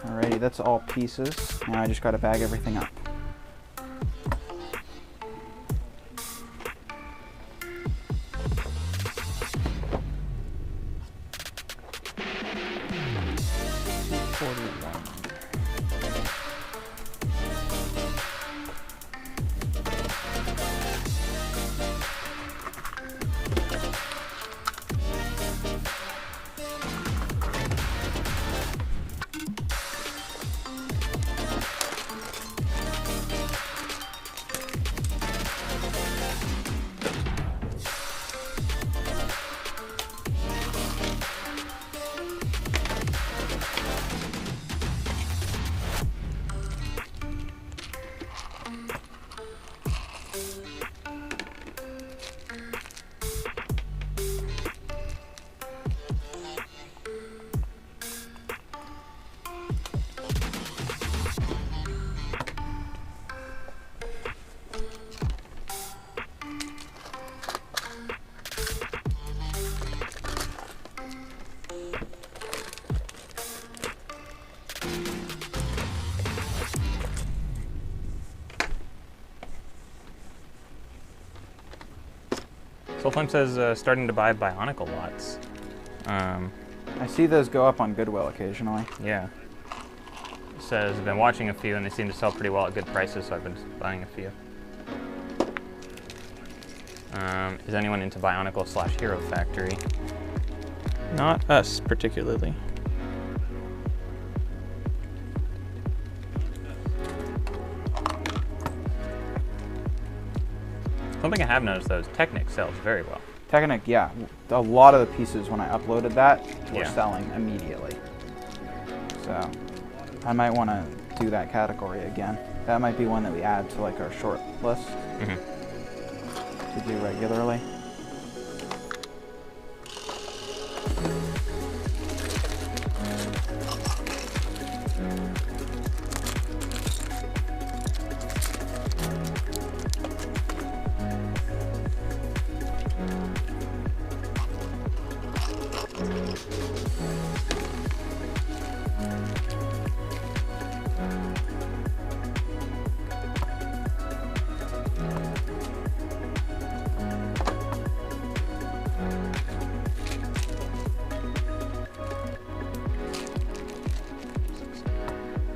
Alrighty, that's all pieces. Now I just gotta bag everything up. Soulflame says starting to buy Bionicle lots. I see those go up on Goodwill occasionally. Yeah. Says I've been watching a few and they seem to sell pretty well at good prices, so I've been buying a few. Is anyone into Bionicle / Hero Factory? Not us particularly. Something I have noticed though is Technic sells very well. Technic, yeah. A lot of the pieces when I uploaded that were Yeah. selling immediately. So I might want to do that category again. That might be one that we add to like our short list to do regularly.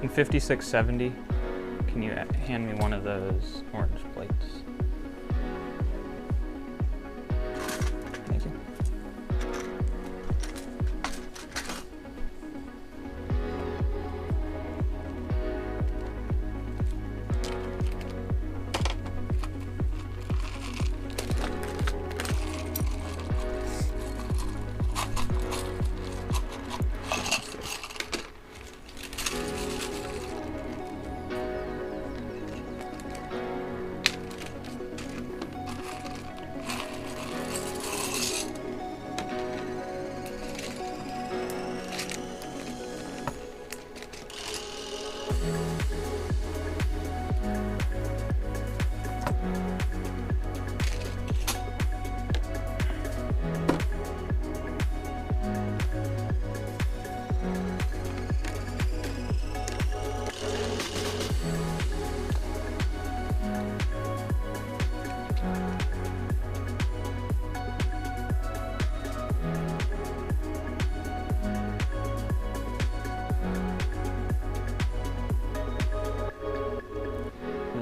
In 5670, can you hand me one of those orange plates? Thank you.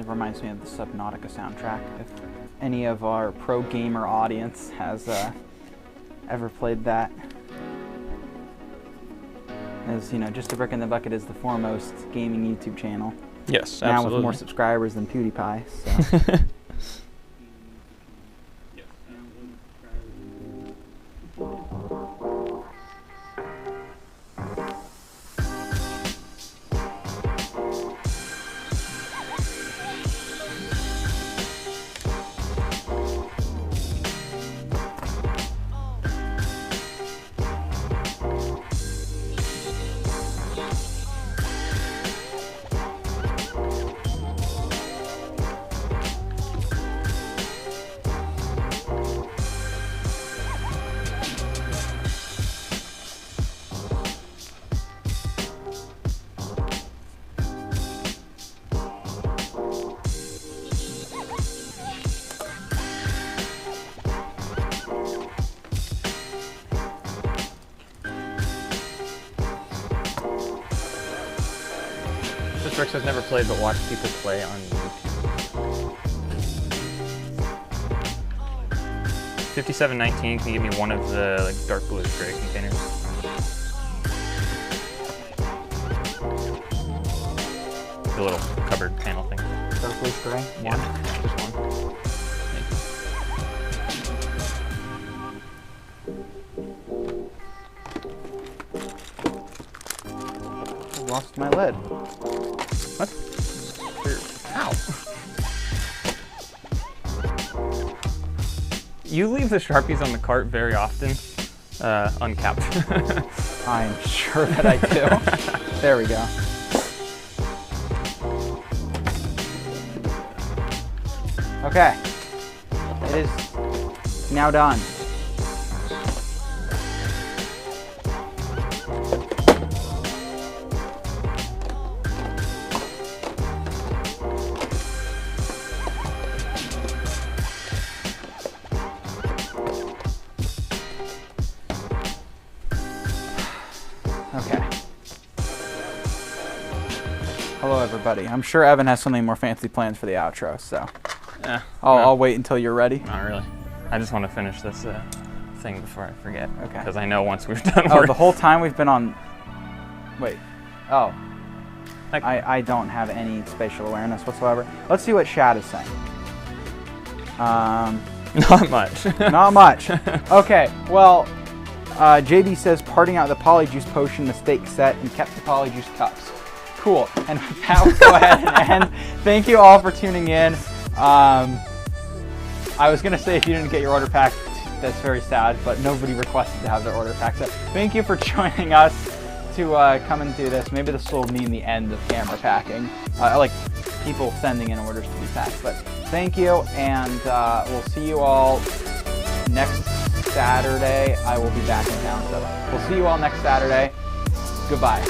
Reminds me of the Subnautica soundtrack. If any of our pro gamer audience has ever played that, as you know, Just a Brick in the Bucket is the foremost gaming YouTube channel. Yes, now absolutely. with more subscribers than PewDiePie. So. Rick has never played but watched people play on YouTube. 5719, can you give me one of the like dark blue gray containers? The little cupboard panel thing. Dark blue gray? Yeah, just one. Thank you. I lost my lid. What? Ow. You leave the Sharpies on the cart very often, uncapped. I'm sure that I do. There we go. Okay. It is now done. everybody. I'm sure Evan has something more fancy planned for the outro, so No. I'll wait until you're ready. Not really. I just want to finish this thing before I forget. Okay. Because I know once we're done. Oh, the whole time we've been on. Wait. Oh. Like- I don't have any spatial awareness whatsoever. Let's see what Shad is saying. Not much. Not much. Okay. Well, JD says parting out the polyjuice potion mistake set and kept the polyjuice cups. Cool. And with that, we'll go ahead and end. Thank you all for tuning in. I was gonna say if you didn't get your order pack, that's very sad, but nobody requested to have their order packed up. Thank you for joining us to come and do this. Maybe this will mean the end of camera packing, like people sending in orders to be packed. But thank you, and we'll see you all next Saturday. I will be back in town, so we'll see you all next Saturday. Goodbye.